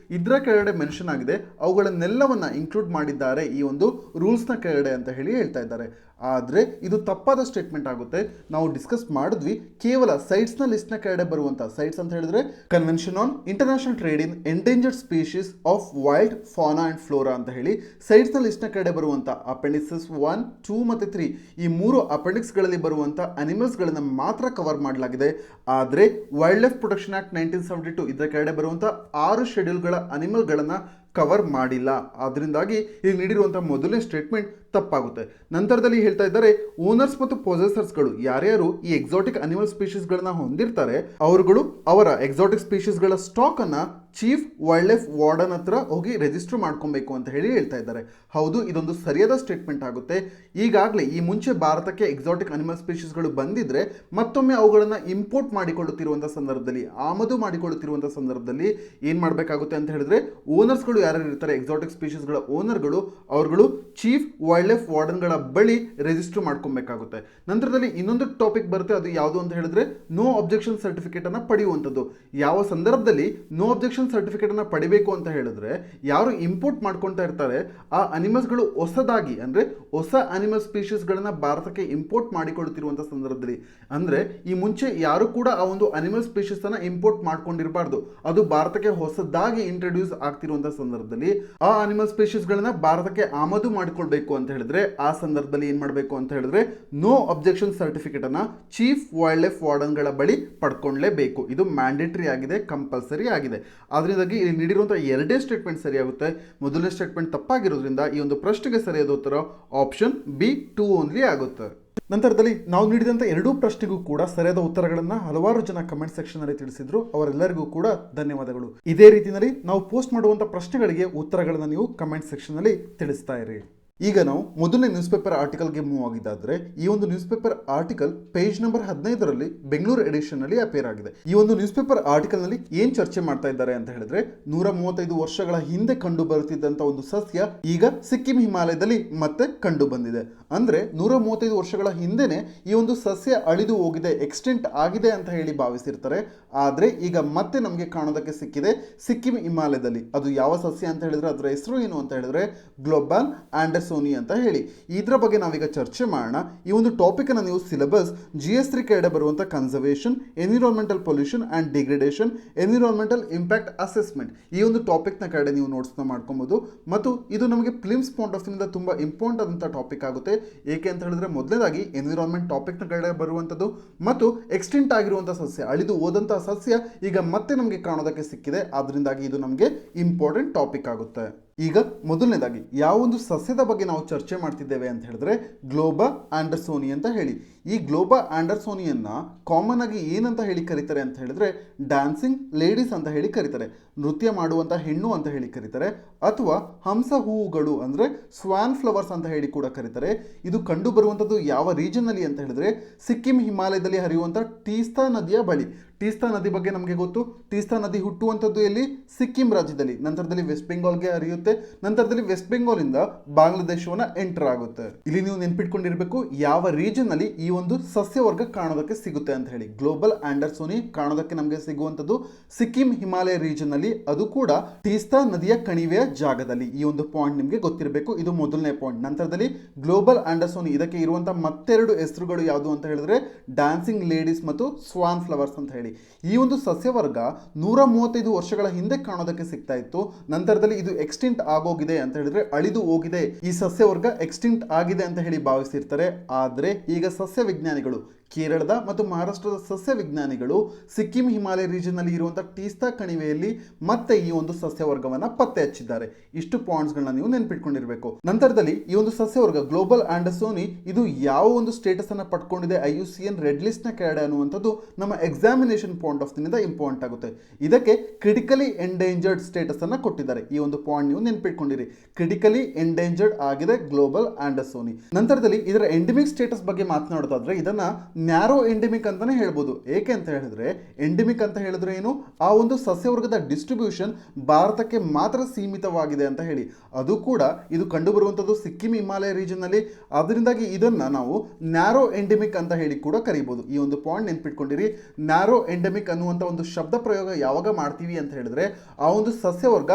ಇದರ ಕೆಳಗಡೆ ಮೆನ್ಷನ್ ಆಗಿದೆ, ಅವುಗಳನ್ನೆಲ್ಲವನ್ನ ಇನ್ಕ್ಲೂಡ್ ಮಾಡಿದ್ದಾರೆ ಈ ಒಂದು ರೂಲ್ಸ್ ನ ಕೆಳಗಡೆ ಅಂತ ಹೇಳಿ ಹೇಳ್ತಾ ಇದ್ದಾರೆ. ಆದರೆ ಇದು ತಪ್ಪಾದ ಸ್ಟೇಟ್ಮೆಂಟ್ ಆಗುತ್ತೆ. ನಾವು ಡಿಸ್ಕಸ್ ಮಾಡಿದ್ವಿ, ಕೇವಲ ಸೈಟ್ಸ್ ನ ಲಿಸ್ಟ್ ನ ಕೆಳಗಡೆ ಬರುವಂತ ಸೈಟ್ಸ್ ಅಂತ ಹೇಳಿದ್ರೆ convention on international trade in endangered species of wild fauna and flora ಅಂತ ಹೇಳಿ ಸೈಟ್ಸ್ ನ ಲಿಸ್ಟ್ ನ ಕೆಳಗಡೆ ಬರುವಂತ ಅಪೆಂಡಿಕ್ಸಸ್ 1, 2 ಮತ್ತು 3 ಈ 3 ಅಪೆಂಡಿಕ್ಸ್ ಗಳಲ್ಲಿ ಬರುವಂತ ಅನಿಮಲ್ಸ್ ಗಳನ್ನ ಮಾತ್ರ ಕವರ್ ಮಾಡಲಾಗಿದೆ. ಆದರೆ ವೈಲ್ಡ್ ಲೈಫ್ ಪ್ರೊಟೆಕ್ಷನ್ ಆಕ್ಟ್ 1972 ಇದರ ಕೆಳಗಡೆ ಬರುವಂತ 6 ಶೆಡ್ಯೂಲ್ಗಳ ಅನಿಮಲ್ ಗಳನ್ನ ಕವರ್ ಮಾಡಿಲ್ಲ. ಅದರಿಂದಾಗಿ ಇಲ್ಲಿ ನೀಡಿರುವಂತಹ ಮೊದಲನೇ ಸ್ಟೇಟ್ಮೆಂಟ್ ತಪ್ಪಾಗುತ್ತೆ. ನಂತರದಲ್ಲಿ ಹೇಳ್ತಾ ಇದ್ದಾರೆ ಓನರ್ಸ್ ಮತ್ತು ಪೊಸೆಸರ್ಸ್ಗಳು ಯಾರ್ಯಾರು ಈ ಎಕ್ಸಾಟಿಕ್ ಅನಿಮಲ್ ಸ್ಪೀಶೀಸ್ಗಳನ್ನ ಹೊಂದಿರ್ತಾರೆ ಅವರುಗಳು ಅವರ ಎಕ್ಸಾಟಿಕ್ ಸ್ಪೀಶೀಸ್ಗಳ ಸ್ಟಾಕ್ ಅನ್ನ ಚೀಫ್ ವೈಲ್ಡ್ ಲೈಫ್ ವಾರ್ಡನ್ ಹತ್ರ ಹೋಗಿ ರಿಜಿಸ್ಟರ್ ಮಾಡ್ಕೊಬೇಕು ಅಂತ ಹೇಳಿ ಹೇಳ್ತಾ ಇದ್ದಾರೆ. ಹೌದು, ಇದೊಂದು ಸರಿಯಾದ ಸ್ಟೇಟ್ಮೆಂಟ್ ಆಗುತ್ತೆ. ಈಗಾಗಲೇ ಈ ಮುಂಚೆ ಭಾರತಕ್ಕೆ ಎಕ್ಸಾಟಿಕ್ ಅನಿಮಲ್ ಸ್ಪೀಶೀಸ್ಗಳು ಬಂದಿದ್ರೆ ಮತ್ತೊಮ್ಮೆ ಅವುಗಳನ್ನ ಇಂಪೋರ್ಟ್ ಮಾಡಿಕೊಳ್ಳುತ್ತಿರುವಂತಹ ಸಂದರ್ಭದಲ್ಲಿ, ಆಮದು ಮಾಡಿಕೊಳ್ಳುತ್ತಿರುವಂತಹ ಸಂದರ್ಭದಲ್ಲಿ ಏನ್ ಮಾಡಬೇಕಾಗುತ್ತೆ ಅಂತ ಹೇಳಿದ್ರೆ ಓನರ್ಸ್ಗಳು ಯಾರು ಇರ್ತಾರೆ ಎಕ್ಸಾಟಿಕ್ ಸ್ಪೀಶೀಸ್ಗಳ ಓನರ್ಗಳು ಅವರುಗಳು ಚೀಫ್ ವೈಲ್ಡ್ ಲೈಫ್ ವಾರ್ಡನ್ಗಳ ಬಳಿ ರಿಜಿಸ್ಟರ್ ಮಾಡ್ಕೊಬೇಕಾಗುತ್ತೆ. ನಂತರದಲ್ಲಿ ಇನ್ನೊಂದು ಟಾಪಿಕ್ ಬರುತ್ತೆ, ಅದು ಯಾವುದು ಅಂತ ಹೇಳಿದ್ರೆ ನೋ ಅಬ್ಜೆಕ್ಷನ್ ಸರ್ಟಿಫಿಕೇಟ್ ಅನ್ನ ಪಡೆಯುವಂಥದ್ದು. ಯಾವ ಸಂದರ್ಭದಲ್ಲಿ ನೋ ಅಬ್ಜೆಕ್ಷನ್ ಸರ್ಟಿಫಿಕೇಟ್ ಅನ್ನ ಪಡಿಬೇಕು ಅಂತ ಹೇಳಿದ್ರೆ ಯಾರು ಇಂಪೋರ್ಟ್ ಮಾಡ್ಕೊಂತಾ ಇರ್ತಾರೆ ಆ ಅನಿಮಲ್ಸ್ಗಳು ಹೊಸದಾಗಿ ಅಂದ್ರೆ ಹೊಸ ಅನಿಮಲ್ ಸ್ಪೀಶೀಸ್ ಗಳನ್ನ ಭಾರತಕ್ಕೆ ಇಂಪೋರ್ಟ್ ಮಾಡಿಕೊಳ್ಳುತ್ತಿರುವಂತಹ ಸಂದರ್ಭದಲ್ಲಿ, ಅಂದ್ರೆ ಈ ಮುಂಚೆ ಯಾರು ಕೂಡ ಆ ಒಂದು ಅನಿಮಲ್ ಸ್ಪೀಶೀಸ್ ಅನ್ನ ಇಂಪೋರ್ಟ್ ಮಾಡ್ಕೊಂಡಿರಬಾರ್ದು, ಅದು ಭಾರತಕ್ಕೆ ಹೊಸದಾಗಿ ಇಂಟ್ರೊಡ್ಯೂಸ್ ಆಗ್ತಿರುವಂತಹ ಸಂದರ್ಭದಲ್ಲಿ ಆ ಅನಿಮಲ್ ಸ್ಪೀಶೀಸ್ ಗಳನ್ನ ಭಾರತಕ್ಕೆ ಆಮದು ಮಾಡಿಕೊಳ್ಬೇಕು ಅಂತ ಹೇಳಿದ್ರೆ ಆ ಸಂದರ್ಭದಲ್ಲಿ ಏನ್ ಮಾಡಬೇಕು ಅಂತ ಹೇಳಿದ್ರೆ ನೋ ಅಬ್ಜೆಕ್ಷನ್ ಸರ್ಟಿಫಿಕೇಟ್ ಅನ್ನ ಚೀಫ್ ವೈಲ್ಡ್ ಲೈಫ್ ವಾರ್ಡನ್ ಗಳ ಬಳಿ ಪಡ್ಕೊಳ್ಳೇಬೇಕು. ಇದು ಮ್ಯಾಂಡೇಟರಿ ಆಗಿದೆ, ಕಂಪಲ್ಸರಿ ಆಗಿದೆ. ಅದರಿಂದಾಗಿ ಇಲ್ಲಿ ನೀಡಿರುವಂತಹ ಎರಡೇ ಸ್ಟೇಟ್ಮೆಂಟ್ ಸರಿಯಾಗುತ್ತೆ. ಮೊದಲನೇ ಸ್ಟೇಟ್ಮೆಂಟ್ ತಪ್ಪಾಗಿರೋದ್ರಿಂದ ಈ ಒಂದು ಪ್ರಶ್ನೆಗೆ ಸರಿಯಾದ ಉತ್ತರ ಆಪ್ಷನ್ ಬಿ 2 ಓನ್ಲಿ ಆಗುತ್ತೆ. ನಂತರದಲ್ಲಿ ನಾವು ನೀಡಿದಂಥ ಎರಡೂ ಪ್ರಶ್ನೆಗೂ ಕೂಡ ಸರಿಯಾದ ಉತ್ತರಗಳನ್ನು ಹಲವಾರು ಜನ ಕಮೆಂಟ್ ಸೆಕ್ಷನ್ ಅಲ್ಲಿ ತಿಳಿಸಿದ್ರು. ಅವರೆಲ್ಲರಿಗೂ ಕೂಡ ಧನ್ಯವಾದಗಳು. ಇದೇ ರೀತಿಯಲ್ಲಿ ನಾವು ಪೋಸ್ಟ್ ಮಾಡುವಂಥ ಪ್ರಶ್ನೆಗಳಿಗೆ ಉತ್ತರಗಳನ್ನು ನೀವು ಕಮೆಂಟ್ ಸೆಕ್ಷನ್ ಅಲ್ಲಿ ತಿಳಿಸ್ತಾ ಇರಿ. ಈಗ ನಾವು ಮೊದಲನೇ ನ್ಯೂಸ್ ಪೇಪರ್ ಆರ್ಟಿಕಲ್ಗೆ ಮೂವ್ ಆಗಿದ್ದಾದ್ರೆ ಈ ಒಂದು news paper article page number 15ರಲ್ಲಿ ಬೆಂಗಳೂರು ಎಡಿಷನ್ ನಲ್ಲಿ ಅಪೇರ್ ಆಗಿದೆ. ಈ ಒಂದು ನ್ಯೂಸ್ ಪೇಪರ್ ಆರ್ಟಿಕಲ್ ನಲ್ಲಿ ಏನ್ ಚರ್ಚೆ ಮಾಡ್ತಾ ಇದ್ದಾರೆ ಅಂತ ಹೇಳಿದ್ರೆ 135 ವರ್ಷಗಳ ಹಿಂದೆ ಕಂಡು ಬರುತ್ತಿದ್ದಂತ ಒಂದು ಸಸ್ಯ ಈಗ ಸಿಕ್ಕಿಂ ಹಿಮಾಲಯದಲ್ಲಿ ಮತ್ತೆ ಕಂಡು ಬಂದಿದೆ. ಅಂದ್ರೆ 135 ವರ್ಷಗಳ ಹಿಂದೆನೆ ಈ ಒಂದು ಸಸ್ಯ ಅಳಿದು ಹೋಗಿದೆ, ಎಕ್ಸ್ಟೆಂಟ್ ಆಗಿದೆ ಅಂತ ಹೇಳಿ ಭಾವಿಸಿರ್ತಾರೆ. ಆದ್ರೆ ಈಗ ಮತ್ತೆ ನಮಗೆ ಕಾಣೋದಕ್ಕೆ ಸಿಕ್ಕಿದೆ ಸಿಕ್ಕಿಂ ಹಿಮಾಲಯದಲ್ಲಿ. ಅದು ಯಾವ ಸಸ್ಯ ಅಂತ ಹೇಳಿದ್ರೆ ಅದರ ಹೆಸರು ಏನು ಅಂತ ಹೇಳಿದ್ರೆ ಗ್ಲೋಬಲ್ ಆಂಡರ್ಸೋನಿ ಅಂತ ಹೇಳಿ. ಇದರ ಬಗ್ಗೆ ನಾವೀಗ ಚರ್ಚೆ ಮಾಡೋಣ. ಈ ಒಂದು ಟಾಪಿಕ್ ಅನ್ನು ನೀವು ಸಿಲೆಬಸ್ GS3 ಕೆಳಗಡೆ ಬರುವಂತ conservation, environmental pollution and degradation, environmental impact assessment ಈ ಒಂದು ಟಾಪಿಕ್ ನ ಕೆಳಗಡೆ ನೀವು ನೋಟ್ಸ್ ನ ಮಾಡ್ಕೊಬಹುದು. ಮತ್ತು ಇದು ನಮಗೆ ಫಿಲ್ಮ್ಸ್ ಪಾಯಿಂಟ್ ಆಫ್ ವ್ಯೂ ತುಂಬಾ ಇಂಪಾರ್ಟೆಂಟ್ ಆದಂತ ಟಾಪಿಕ್ ಆಗುತ್ತೆ. ಏಕೆ ಅಂತ ಹೇಳಿದ್ರೆ ಮೊದಲನೇದಾಗಿ ಎನ್ವಿರಾನ್ಮೆಂಟ್ ಟಾಪಿಕ್ ನ ಕೆಳಗಡೆ ಬರುವಂತದ್ದು ಮತ್ತು ಎಕ್ಸ್ಟೆಂಟ್ ಆಗಿರುವಂತಹ ಸಸ್ಯ, ಅಳಿದು ಹೋದಂತಹ ಸಸ್ಯ ಈಗ ಮತ್ತೆ ನಮಗೆ ಕಾಣೋದಕ್ಕೆ ಸಿಕ್ಕಿದೆ. ಆದ್ರಿಂದಾಗಿ ಇದು ನಮಗೆ ಇಂಪಾರ್ಟೆಂಟ್ ಟಾಪಿಕ್ ಆಗುತ್ತೆ. ಈಗ ಮೊದಲನೇದಾಗಿ ಯಾವ ಒಂದು ಸಸ್ಯದ ಬಗ್ಗೆ ನಾವು ಚರ್ಚೆ ಮಾಡ್ತಿದ್ದೇವೆ ಅಂತ ಹೇಳಿದ್ರೆ ಗ್ಲೋಬಾ ಆಂಡರ್ಸೋನಿ ಅಂತ ಹೇಳಿ. ಈ ಗ್ಲೋಬಾ ಆಂಡರ್ಸೋನಿಯನ್ನ ಕಾಮನ್ ಆಗಿ ಏನಂತ ಹೇಳಿ ಕರೀತಾರೆ ಅಂತ ಹೇಳಿದ್ರೆ ಡ್ಯಾನ್ಸಿಂಗ್ ಲೇಡೀಸ್ ಅಂತ ಹೇಳಿ ಕರೀತಾರೆ, ನೃತ್ಯ ಮಾಡುವಂತ ಹೆಣ್ಣು ಅಂತ ಹೇಳಿ ಕರೀತಾರೆ, ಅಥವಾ ಹಂಸ ಹೂವುಗಳು ಅಂದ್ರೆ ಸ್ವಾನ್ ಫ್ಲವರ್ಸ್ ಅಂತ ಹೇಳಿ ಕೂಡ ಕರೀತಾರೆ. ಇದು ಕಂಡು ಬರುವಂತದ್ದು ಯಾವ ರೀಜನ್ ಅಲ್ಲಿ ಅಂತ ಹೇಳಿದ್ರೆ ಸಿಕ್ಕಿಂ ಹಿಮಾಲಯದಲ್ಲಿ ಹರಿಯುವಂತ ತೀಸ್ತಾ ನದಿಯ ಬಳಿ. ತೀಸ್ತಾ ನದಿ ಬಗ್ಗೆ ನಮಗೆ ಗೊತ್ತು. ತೀಸ್ತಾ ನದಿ ಹುಟ್ಟುವಂಥದ್ದು ಎಲ್ಲಿ? ಸಿಕ್ಕಿಂ ರಾಜ್ಯದಲ್ಲಿ. ನಂತರದಲ್ಲಿ ವೆಸ್ಟ್ ಬೆಂಗಾಲ್ಗೆ ಹರಿಯುತ್ತೆ. ನಂತರದಲ್ಲಿ ವೆಸ್ಟ್ ಬೆಂಗಾಲ್ ಇಂದ ಬಾಂಗ್ಲಾದೇಶವನ್ನ ಎಂಟರ್ ಆಗುತ್ತೆ. ಇಲ್ಲಿ ನೀವು ನೆನ್ಪಿಟ್ಕೊಂಡಿರ್ಬೇಕು ಯಾವ ರೀಜನ್ ಅಲ್ಲಿ ಈ ಒಂದು ಸಸ್ಯವರ್ಗ ಕಾಣೋದಕ್ಕೆ ಸಿಗುತ್ತೆ ಅಂತ ಹೇಳಿ. ಗ್ಲೋಬಲ್ ಆಂಡರ್ಸೋನಿ ಕಾಣೋದಕ್ಕೆ ನಮಗೆ ಸಿಗುವಂತದ್ದು ಸಿಕ್ಕಿಂ ಹಿಮಾಲಯ ರೀಜನ್ ಅಲ್ಲಿ, ಅದು ಕೂಡ ತೀಸ್ತಾ ನದಿಯ ಕಣಿವೆಯ ಜಾಗದಲ್ಲಿ. ಈ ಒಂದು ಪಾಯಿಂಟ್ ನಿಮಗೆ ಗೊತ್ತಿರಬೇಕು. ಇದು ಮೊದಲನೇ ಪಾಯಿಂಟ್. ನಂತರದಲ್ಲಿ ಗ್ಲೋಬಲ್ ಆಂಡರ್ಸೋನಿ ಇದಕ್ಕೆ ಇರುವಂತಹ ಮತ್ತೆರಡು ಹೆಸರುಗಳು ಯಾವುದು ಅಂತ ಹೇಳಿದ್ರೆ ಡ್ಯಾನ್ಸಿಂಗ್ ಲೇಡೀಸ್ ಮತ್ತು ಸ್ವಾನ್ ಫ್ಲವರ್ಸ್ ಅಂತ ಹೇಳಿ. ಈ ಒಂದು ಸಸ್ಯವರ್ಗ 135 ವರ್ಷಗಳ ಹಿಂದೆ ಕಾಣೋದಕ್ಕೆ ಸಿಗ್ತಾ ಇತ್ತು. ನಂತರದಲ್ಲಿ ಇದು ಎಕ್ಸ್ಟಿಂಕ್ಟ್ ಆಗೋಗಿದೆ ಅಂತ ಹೇಳಿದ್ರೆ ಅಳಿದು ಹೋಗಿದೆ, ಈ ಸಸ್ಯವರ್ಗ ಎಕ್ಸ್ಟಿಂಕ್ಟ್ ಆಗಿದೆ ಅಂತ ಹೇಳಿ ಭಾವಿಸಿರ್ತಾರೆ. ಆದ್ರೆ ಈಗ ಸಸ್ಯ ವಿಜ್ಞಾನಿಗಳು ಕೇರಳದ ಮತ್ತು ಮಹಾರಾಷ್ಟ್ರದ ಸಸ್ಯ ವಿಜ್ಞಾನಿಗಳು ಸಿಕ್ಕಿಂ ಹಿಮಾಲಯ ರೀಜನ್ ನಲ್ಲಿ ಇರುವಂತಹ ತೀಸ್ತಾ ಕಣಿವೆಯಲ್ಲಿ ಮತ್ತೆ ಈ ಒಂದು ಸಸ್ಯವರ್ಗವನ್ನ ಪತ್ತೆ ಹಚ್ಚಿದ್ದಾರೆ. ಇಷ್ಟು ಪಾಯಿಂಟ್ಸ್ ಗಳನ್ನ ನೀವು ನೆನ್ಪಿಟ್ಕೊಂಡಿರ್ಬೇಕು. ನಂತರದಲ್ಲಿ ಈ ಒಂದು ಸಸ್ಯವರ್ಗ ಗ್ಲೋಬಲ್ ಆಂಡರ್ಸೋನಿ ಇದು ಯಾವ ಒಂದು ಸ್ಟೇಟಸ್ ಅನ್ನ ಪಡ್ಕೊಂಡಿದೆ IUCN ರೆಡ್ ಲಿಸ್ಟ್ ನ ಕೆಳಗಡೆ ಅನ್ನುವಂಥದ್ದು ನಮ್ಮ ಎಕ್ಸಾಮಿನೇಷನ್ ಪಾಯಿಂಟ್ ಆಫ್ ವ್ಯೂನಿಂದ ಇಂಪಾರ್ಟೆಂಟ್ ಆಗುತ್ತೆ. ಇದಕ್ಕೆ ಕ್ರಿಟಿಕಲಿ ಎಂಡೇಂಜರ್ಡ್ ಸ್ಟೇಟಸ್ ಅನ್ನ ಕೊಟ್ಟಿದ್ದಾರೆ. ಈ ಒಂದು ಪಾಯಿಂಟ್ ನೀವು ನೆನ್ಪಿಟ್ಕೊಂಡಿರಿ. ಕ್ರಿಟಿಕಲಿ ಎಂಡೇಂಜರ್ಡ್ ಆಗಿದೆ ಗ್ಲೋಬಲ್ ಆಂಡರ್ಸೋನಿ. ನಂತರದಲ್ಲಿ ಇದರ ಎಂಡೆಮಿಕ್ ಸ್ಟೇಟಸ್ ಬಗ್ಗೆ ಮಾತನಾಡೋದಾದ್ರೆ ಇದನ್ನ ನ್ಯಾರೋ ಎಂಡೆಮಿಕ್ ಅಂತಾನೆ ಹೇಳ್ಬೋದು. ಏಕೆ ಅಂತ ಹೇಳಿದ್ರೆ ಎಂಡೆಮಿಕ್ ಅಂತ ಹೇಳಿದ್ರೆ ಏನು, ಆ ಒಂದು ಸಸ್ಯವರ್ಗದ ಡಿಸ್ಟ್ರಿಬ್ಯೂಷನ್ ಭಾರತಕ್ಕೆ ಮಾತ್ರ ಸೀಮಿತವಾಗಿದೆ ಅಂತ ಹೇಳಿ. ಅದು ಕೂಡ ಇದು ಕಂಡುಬರುವಂಥದ್ದು ಸಿಕ್ಕಿಂ ಹಿಮಾಲಯ ರೀಜನ್ ಅಲ್ಲಿ. ಅದರಿಂದಾಗಿ ಇದನ್ನ ನಾವು ನ್ಯಾರೋ ಎಂಡೆಮಿಕ್ ಅಂತ ಹೇಳಿ ಕೂಡ ಕರೀಬಹುದು. ಈ ಒಂದು ಪಾಯಿಂಟ್ ನೆನ್ಪಿಟ್ಕೊಂಡಿರಿ. ನ್ಯಾರೋ ಎಂಡೆಮಿಕ್ ಅನ್ನುವಂಥ ಒಂದು ಶಬ್ದ ಪ್ರಯೋಗ ಯಾವಾಗ ಮಾಡ್ತೀವಿ ಅಂತ ಹೇಳಿದ್ರೆ ಆ ಒಂದು ಸಸ್ಯವರ್ಗ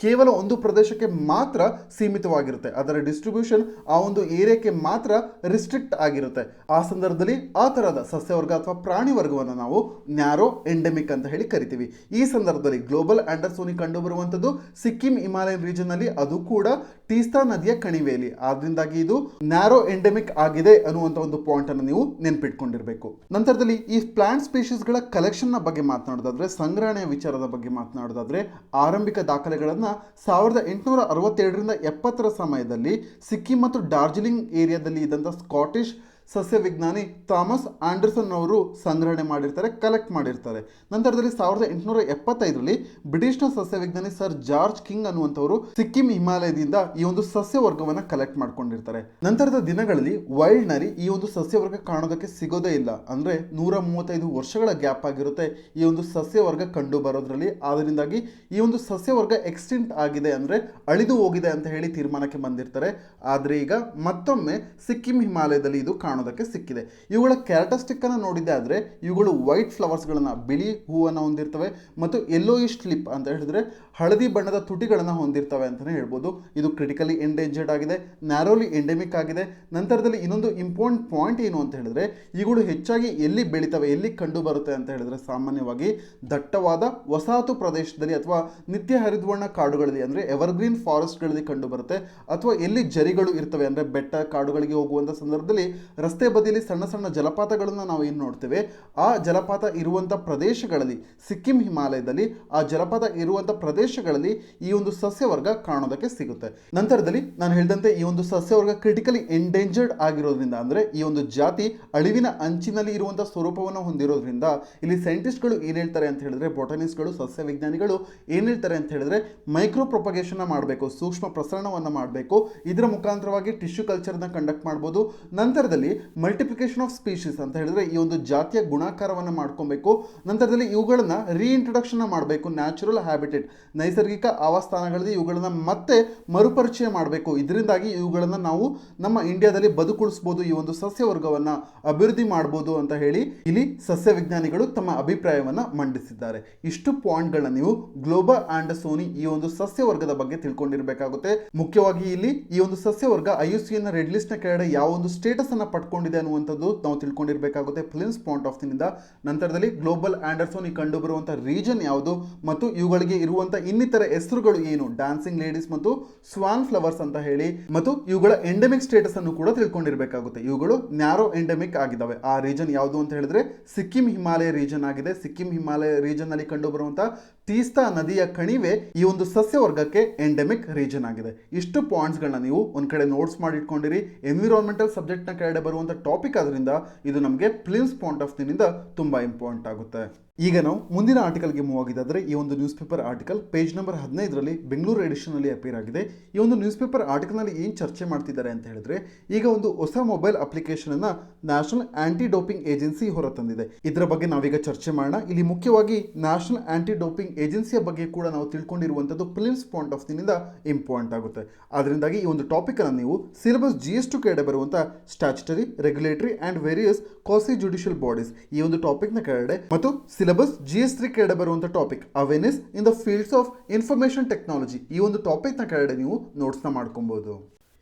ಕೇವಲ ಒಂದು ಪ್ರದೇಶಕ್ಕೆ ಮಾತ್ರ ಸೀಮಿತವಾಗಿರುತ್ತೆ, ಅದರ ಡಿಸ್ಟ್ರಿಬ್ಯೂಷನ್ ಆ ಒಂದು ಏರಿಯಾಕ್ಕೆ ಮಾತ್ರ ರಿಸ್ಟ್ರಿಕ್ಟ್ ಆಗಿರುತ್ತೆ. ಆ ಸಂದರ್ಭದಲ್ಲಿ ಆ ತರಹದ ಸಸ್ಯವರ್ಗ ಅಥವಾ ಪ್ರಾಣಿ ವರ್ಗವನ್ನು ನಾವು ನ್ಯಾರೋ ಎಂಡೆಮಿಕ್ ಅಂತ ಹೇಳಿ ಕರಿತೀವಿ. ಈ ಸಂದರ್ಭದಲ್ಲಿ ಗ್ಲೋಬಲ್ ಆಂಡರ್ಸೋನಿ ಕಂಡು ಬರುವಂತದ್ದು ಸಿಕ್ಕಿಂ ಹಿಮಾಲಯನ್ ರೀಜನ್ ಅಲ್ಲಿ, ಅದು ಕೂಡ ತೀಸ್ತಾ ನದಿಯ ಕಣಿವೆಯಲ್ಲಿ. ಆದ್ರಿಂದಾಗಿ ಇದು ನ್ಯಾರೋ ಎಂಡೆಮಿಕ್ ಆಗಿದೆ ಅನ್ನುವಂಥ ಒಂದು ಪಾಯಿಂಟ್ ಅನ್ನು ನೀವು ನೆನ್ಪಿಟ್ಕೊಂಡಿರ್ಬೇಕು. ನಂತರದಲ್ಲಿ ಈ ಪ್ಲಾಂಟ್ ಸ್ಪೀಶೀಸ್ ಗಳ ಕಲೆಕ್ಷನ್ ನ ಬಗ್ಗೆ ಮಾತನಾಡೋದಾದ್ರೆ, ಸಂಗ್ರಹಣೆಯ ವಿಚಾರದ ಬಗ್ಗೆ ಮಾತನಾಡೋದಾದ್ರೆ, ಆರಂಭಿಕ ದಾಖಲೆಗಳನ್ನ 1862ರಿಂದ 70ರ ಸಮಯದಲ್ಲಿ ಸಿಕ್ಕಿಂ ಮತ್ತು ಡಾರ್ಜಿಲಿಂಗ್ ಏರಿಯಾದಲ್ಲಿ ಇದ್ದಂಥ ಸ್ಕಾಟಿಷ್ ಸಸ್ಯವಿಜ್ಞಾನಿ ಥಾಮಸ್ ಆಂಡರ್ಸನ್ ಅವರು ಸಂಗ್ರಹಣೆ ಮಾಡಿರ್ತಾರೆ, ಕಲೆಕ್ಟ್ ಮಾಡಿರ್ತಾರೆ. ನಂತರದಲ್ಲಿ 1875ರಲ್ಲಿ ಬ್ರಿಟಿಷ್ನ ಸಸ್ಯವಿಜ್ಞಾನಿ ಸರ್ ಜಾರ್ಜ್ ಕಿಂಗ್ ಅನ್ನುವಂಥವರು ಸಿಕ್ಕಿಂ ಹಿಮಾಲಯದಿಂದ ಈ ಒಂದು ಸಸ್ಯವರ್ಗವನ್ನು ಕಲೆಕ್ಟ್ ಮಾಡ್ಕೊಂಡಿರ್ತಾರೆ. ನಂತರದ ದಿನಗಳಲ್ಲಿ ವೈಲ್ಡ್ ನಲ್ಲಿ ಈ ಒಂದು ಸಸ್ಯವರ್ಗ ಕಾಣೋದಕ್ಕೆ ಸಿಗೋದೇ ಇಲ್ಲ. ಅಂದ್ರೆ 135 ವರ್ಷಗಳ ಗ್ಯಾಪ್ ಆಗಿರುತ್ತೆ ಈ ಒಂದು ಸಸ್ಯವರ್ಗ ಕಂಡು ಬರೋದ್ರಲ್ಲಿ. ಆದ್ದರಿಂದಾಗಿ ಈ ಒಂದು ಸಸ್ಯವರ್ಗ ಎಕ್ಸ್ಟಿಂಕ್ಟ್ ಆಗಿದೆ, ಅಂದ್ರೆ ಅಳಿದು ಹೋಗಿದೆ ಅಂತ ಹೇಳಿ ತೀರ್ಮಾನಕ್ಕೆ ಬಂದಿರ್ತಾರೆ. ಆದ್ರೆ ಈಗ ಮತ್ತೊಮ್ಮೆ ಸಿಕ್ಕಿಂ ಹಿಮಾಲಯದಲ್ಲಿ ಇದು ಕಾಣೋದಕ್ಕೆ ಸಿಕ್ಕಿದೆ. ಇವುಗಳ ಕ್ಯಾರೆಕ್ಟರಿಸ್ಟಿಕ್ ಅನ್ನು ನೋಡಿದ್ದೆ ಆದ್ರೆ ಇವುಗಳು ವೈಟ್ ಫ್ಲವರ್ಸ್ ಗಳನ್ನ, ಬಿಳಿ ಹೂವನ್ನು ಹೊಂದಿರ್ತವೆ ಮತ್ತು ಯೆಲ್ಲೋಯಿಶ್ ಲಿಪ್ ಅಂತ ಹೇಳಿದ್ರೆ ಹಳದಿ ಬಣ್ಣದ ತುಟಿಗಳನ್ನು ಹೊಂದಿರ್ತವೆ ಅಂತಾನೆ ಹೇಳ್ಬೋದು. ಇದು ಕ್ರಿಟಿಕಲಿ ಎಂಡೇಂಜರ್ಡ್ ಆಗಿದೆ, ನ್ಯಾರೋಲಿ ಎಂಡೆಮಿಕ್ ಆಗಿದೆ. ನಂತರದಲ್ಲಿ ಇನ್ನೊಂದು ಇಂಪಾರ್ಟೆಂಟ್ ಪಾಯಿಂಟ್ ಏನು ಅಂತ ಹೇಳಿದ್ರೆ ಇವುಗಳು ಹೆಚ್ಚಾಗಿ ಎಲ್ಲಿ ಬೆಳಿತವೆ, ಎಲ್ಲಿ ಕಂಡು ಬರುತ್ತೆ ಅಂತ ಹೇಳಿದ್ರೆ ಸಾಮಾನ್ಯವಾಗಿ ದಟ್ಟವಾದ ವಸಾಹತು ಪ್ರದೇಶದಲ್ಲಿ ಅಥವಾ ನಿತ್ಯ ಹರಿದ್ವರ್ಣ ಕಾಡುಗಳಲ್ಲಿ ಅಂದ್ರೆ ಎವರ್ಗ್ರೀನ್ ಫಾರೆಸ್ಟ್ಗಳಲ್ಲಿ ಕಂಡು ಬರುತ್ತೆ. ಅಥವಾ ಎಲ್ಲಿ ಜರಿಗಳು ಇರ್ತವೆ ಅಂದ್ರೆ ಬೆಟ್ಟ ಕಾಡುಗಳಿಗೆ ಹೋಗುವಂತ ಸಂದರ್ಭದಲ್ಲಿ ರಸ್ತೆ ಬದಿಯಲ್ಲಿ ಸಣ್ಣ ಸಣ್ಣ ಜಲಪಾತಗಳನ್ನು ನಾವು ಏನು ನೋಡ್ತೇವೆ, ಆ ಜಲಪಾತ ಇರುವಂಥ ಪ್ರದೇಶಗಳಲ್ಲಿ ಸಿಕ್ಕಿಂ ಹಿಮಾಲಯದಲ್ಲಿ ಆ ಜಲಪಾತ ಇರುವಂಥ ಪ್ರದೇಶಗಳಲ್ಲಿ ಈ ಒಂದು ಸಸ್ಯವರ್ಗ ಕಾಣೋದಕ್ಕೆ ಸಿಗುತ್ತೆ. ನಂತರದಲ್ಲಿ ನಾನು ಹೇಳಿದಂತೆ ಈ ಒಂದು ಸಸ್ಯವರ್ಗ ಕ್ರಿಟಿಕಲಿ ಎಂಡೇಂಜರ್ಡ್ ಆಗಿರೋದ್ರಿಂದ, ಅಂದ್ರೆ ಈ ಒಂದು ಜಾತಿ ಅಳಿವಿನ ಅಂಚಿನಲ್ಲಿ ಇರುವಂಥ ಸ್ವರೂಪವನ್ನು ಹೊಂದಿರೋದ್ರಿಂದ ಇಲ್ಲಿ ಸೈಂಟಿಸ್ಟ್ಗಳು ಏನು ಹೇಳ್ತಾರೆ ಅಂತ ಹೇಳಿದ್ರೆ, ಬೊಟನಿಸ್ಟ್ಗಳು, ಸಸ್ಯ ವಿಜ್ಞಾನಿಗಳು ಏನು ಹೇಳ್ತಾರೆ ಅಂತ ಹೇಳಿದ್ರೆ ಮೈಕ್ರೋ ಪ್ರೊಪಗೇಷನ್ ಮಾಡಬೇಕು, ಸೂಕ್ಷ್ಮ ಪ್ರಸರಣವನ್ನು ಮಾಡಬೇಕು. ಇದರ ಮುಖಾಂತರವಾಗಿ ಟಿಶ್ಯೂ ಕಲ್ಚರ್ನ ಕಂಡಕ್ಟ್ ಮಾಡ್ಬೋದು. ನಂತರದಲ್ಲಿ ಮಲ್ಟಿಪ್ಲಿಕೇಶನ್ ಆಫ್ ಸ್ಪೀಶೀಸ್ ಅಂತ ಹೇಳಿದ್ರೆ ಈ ಒಂದು ಜಾತಿಯ ಗುಣಾಕಾರವನ್ನು ಮಾಡ್ಕೊಬೇಕು. ನಂತರದಲ್ಲಿ ಇವುಗಳನ್ನ ರೀಇಂಟ್ರೊಡಕ್ಷನ್ ಮಾಡಬೇಕು, ನ್ಯಾಚುರಲ್ ಹ್ಯಾಬಿಟೇಟ್, ನೈಸರ್ಗಿಕ ಆವಾಸ್ಥಾನಗಳಲ್ಲಿ ಇವುಗಳನ್ನ ಮತ್ತೆ ಮರುಪರಿಚಯ ಮಾಡಬೇಕು. ಇದರಿಂದಾಗಿ ಇವುಗಳನ್ನ ನಾವು ನಮ್ಮ ಇಂಡಿಯಾದಲ್ಲಿ ಬದುಕುಳಿಸಬಹುದು, ಈ ಒಂದು ಸಸ್ಯವರ್ಗವನ್ನ ಅಭಿವೃದ್ಧಿ ಮಾಡಬಹುದು ಅಂತ ಹೇಳಿ ಇಲ್ಲಿ ಸಸ್ಯ ವಿಜ್ಞಾನಿಗಳು ತಮ್ಮ ಅಭಿಪ್ರಾಯವನ್ನ ಮಂಡಿಸಿದ್ದಾರೆ. ಇಷ್ಟು ಪಾಯಿಂಟ್ಗಳನ್ನ ನೀವು ಗ್ಲೋಬಲ್ ಆಂಡರ್ಸೋನಿ ಈ ಒಂದು ಸಸ್ಯವರ್ಗದ ಬಗ್ಗೆ ತಿಳ್ಕೊಂಡಿರಬೇಕಾಗುತ್ತೆ. ಮುಖ್ಯವಾಗಿ ಇಲ್ಲಿ ಈ ಒಂದು ಸಸ್ಯವರ್ಗ IUCN ರೆಡ್ ಲಿಸ್ಟ್ ನ ಕೆಳಗಡೆ ಯಾವ ಒಂದು ಸ್ಟೇಟಸ್ ಅನ್ನ ಪಡ್ಕೊಂಡಿದೆ ಅನ್ನುವಂಥದ್ದು ನಾವು ತಿಳ್ಕೊಂಡಿರಬೇಕಾಗುತ್ತೆ ಫಿಲಿಮ್ಸ್ ಪಾಯಿಂಟ್ ಆಫ್ ವ್ಯೂನಿಂದ. ನಂತರದಲ್ಲಿ ಗ್ಲೋಬಲ್ ಆಂಡರ್ಸೋನಿ ಕಂಡು ಬರುವಂತಹ ರೀಜನ್ ಯಾವುದು ಮತ್ತು ಇವುಗಳಿಗೆ ಇರುವಂತಹ ಇನ್ನಿತರ ಹೆಸರುಗಳು ಏನು, ಡ್ಯಾನ್ಸಿಂಗ್ ಲೇಡೀಸ್ ಮತ್ತು ಸ್ವಾನ್ ಫ್ಲವರ್ಸ್ ಅಂತ ಹೇಳಿ, ಮತ್ತು ಇವುಗಳ ಎಂಡೆಮಿಕ್ ಸ್ಟೇಟಸ್ ಅನ್ನು ಕೂಡ ತಿಳ್ಕೊಂಡಿರಬೇಕಾಗುತ್ತೆ. ಇವುಗಳು ನ್ಯಾರೋ ಎಂಡೆಮಿಕ್ ಆಗಿದ್ದಾವೆ. ಆ ರೀಜನ್ ಯಾವುದು ಅಂತ ಹೇಳಿದ್ರೆ ಸಿಕ್ಕಿಂ ಹಿಮಾಲಯ ರೀಜನ್ ಆಗಿದೆ. ಸಿಕ್ಕಿಂ ಹಿಮಾಲಯ ರೀಜನ್ ನಲ್ಲಿ ಕಂಡು ಬರುವಂತಹ ತೀಸ್ತಾ ನದಿಯ ಕಣಿವೆ ಈ ಒಂದು ಸಸ್ಯವರ್ಗಕ್ಕೆ ಎಂಡೆಮಿಕ್ ರೀಜನ್ ಆಗಿದೆ. ಇಷ್ಟು ಪಾಯಿಂಟ್ಸ್ ಗಳನ್ನ ನೀವು ಒಂದ್ ಕಡೆ ನೋಟ್ಸ್ ಮಾಡಿ ಇಟ್ಕೊಂಡಿರಿ. ಎನ್ವಿರಾನ್ಮೆಂಟಲ್ ಸಬ್ಜೆಕ್ಟ್ ನ ಕೆಳಗಡೆ ಬರುವಂತ ಟಾಪಿಕ್ ಆದ್ರಿಂದ ಇದು ನಮಗೆ ಫಿಲಿಮ್ಸ್ ಪಾಯಿಂಟ್ ಆಫ್ ವ್ಯೂನಿಂದ ತುಂಬಾ ಇಂಪಾರ್ಟೆಂಟ್ ಆಗುತ್ತೆ. ಈಗ ನಾವು ಮುಂದಿನ ಆರ್ಟಿಕಲ್ಗೆ ಮೂವ್ ಆಗಿದ್ದಾದ್ರೆ, ಈ ಒಂದು news paper article page number 15ರಲ್ಲಿ ಬೆಂಗಳೂರು ಎಡಿಷನ್ ಅಲ್ಲಿ ಅಪೇರ್ ಆಗಿದೆ. ಈ ಒಂದು ನ್ಯೂಸ್ ಪೇಪರ್ ಆರ್ಟಿಕಲ್ ನಲ್ಲಿ ಏನು ಚರ್ಚೆ ಮಾಡ್ತಿದ್ದಾರೆ ಅಂತ ಹೇಳಿದ್ರೆ, ಈಗ ಒಂದು ಹೊಸ ಮೊಬೈಲ್ ಅಪ್ಲಿಕೇಶನ್ ಅನ್ನ ನ್ಯಾಷನಲ್ ಆಂಟಿ ಡೋಪಿಂಗ್ ಏಜೆನ್ಸಿ ಹೊರತಂದಿದೆ. ಇದರ ಬಗ್ಗೆ ನಾವೀಗ ಚರ್ಚೆ ಮಾಡೋಣ. ಇಲ್ಲಿ ಮುಖ್ಯವಾಗಿ ನ್ಯಾಷನಲ್ ಆಂಟಿ ಡೋಪಿಂಗ್ ಏಜೆನ್ಸಿಯ ಬಗ್ಗೆ ಕೂಡ ನಾವು ತಿಳ್ಕೊಂಡಿರುವಂತದ್ದು ಫಿಲಿಮ್ಸ್ ಪಾಯಿಂಟ್ ಆಫ್ ವ್ಯೂನಿಂದ ಇಂಪಾರ್ಟೆಂಟ್ ಆಗುತ್ತೆ. ಅದರಿಂದಾಗಿ ಈ ಒಂದು ಟಾಪಿಕ್ ಅನ್ನು ನೀವು ಸಿಲೆಬಸ್ GS2 ಕೆಳಗಡೆ ಬರುವಂತ statutory, regulatory and various quasi judicial bodies ಈ ಒಂದು ಟಾಪಿಕ್ ನ ಕೆಳಗಡೆ ಮತ್ತು ಸಿಲೆಬಸ್ GS3 ಕೆಳಗಡೆ ಬರುವಂತ topic awareness in the fields of information technology ಈ ಒಂದು ಟಾಪಿಕ್ ನ ಕೆಳಗಡೆ ನೀವು ನೋಟ್ಸ್ ನ ಮಾಡ್ಕೊಬಹುದು.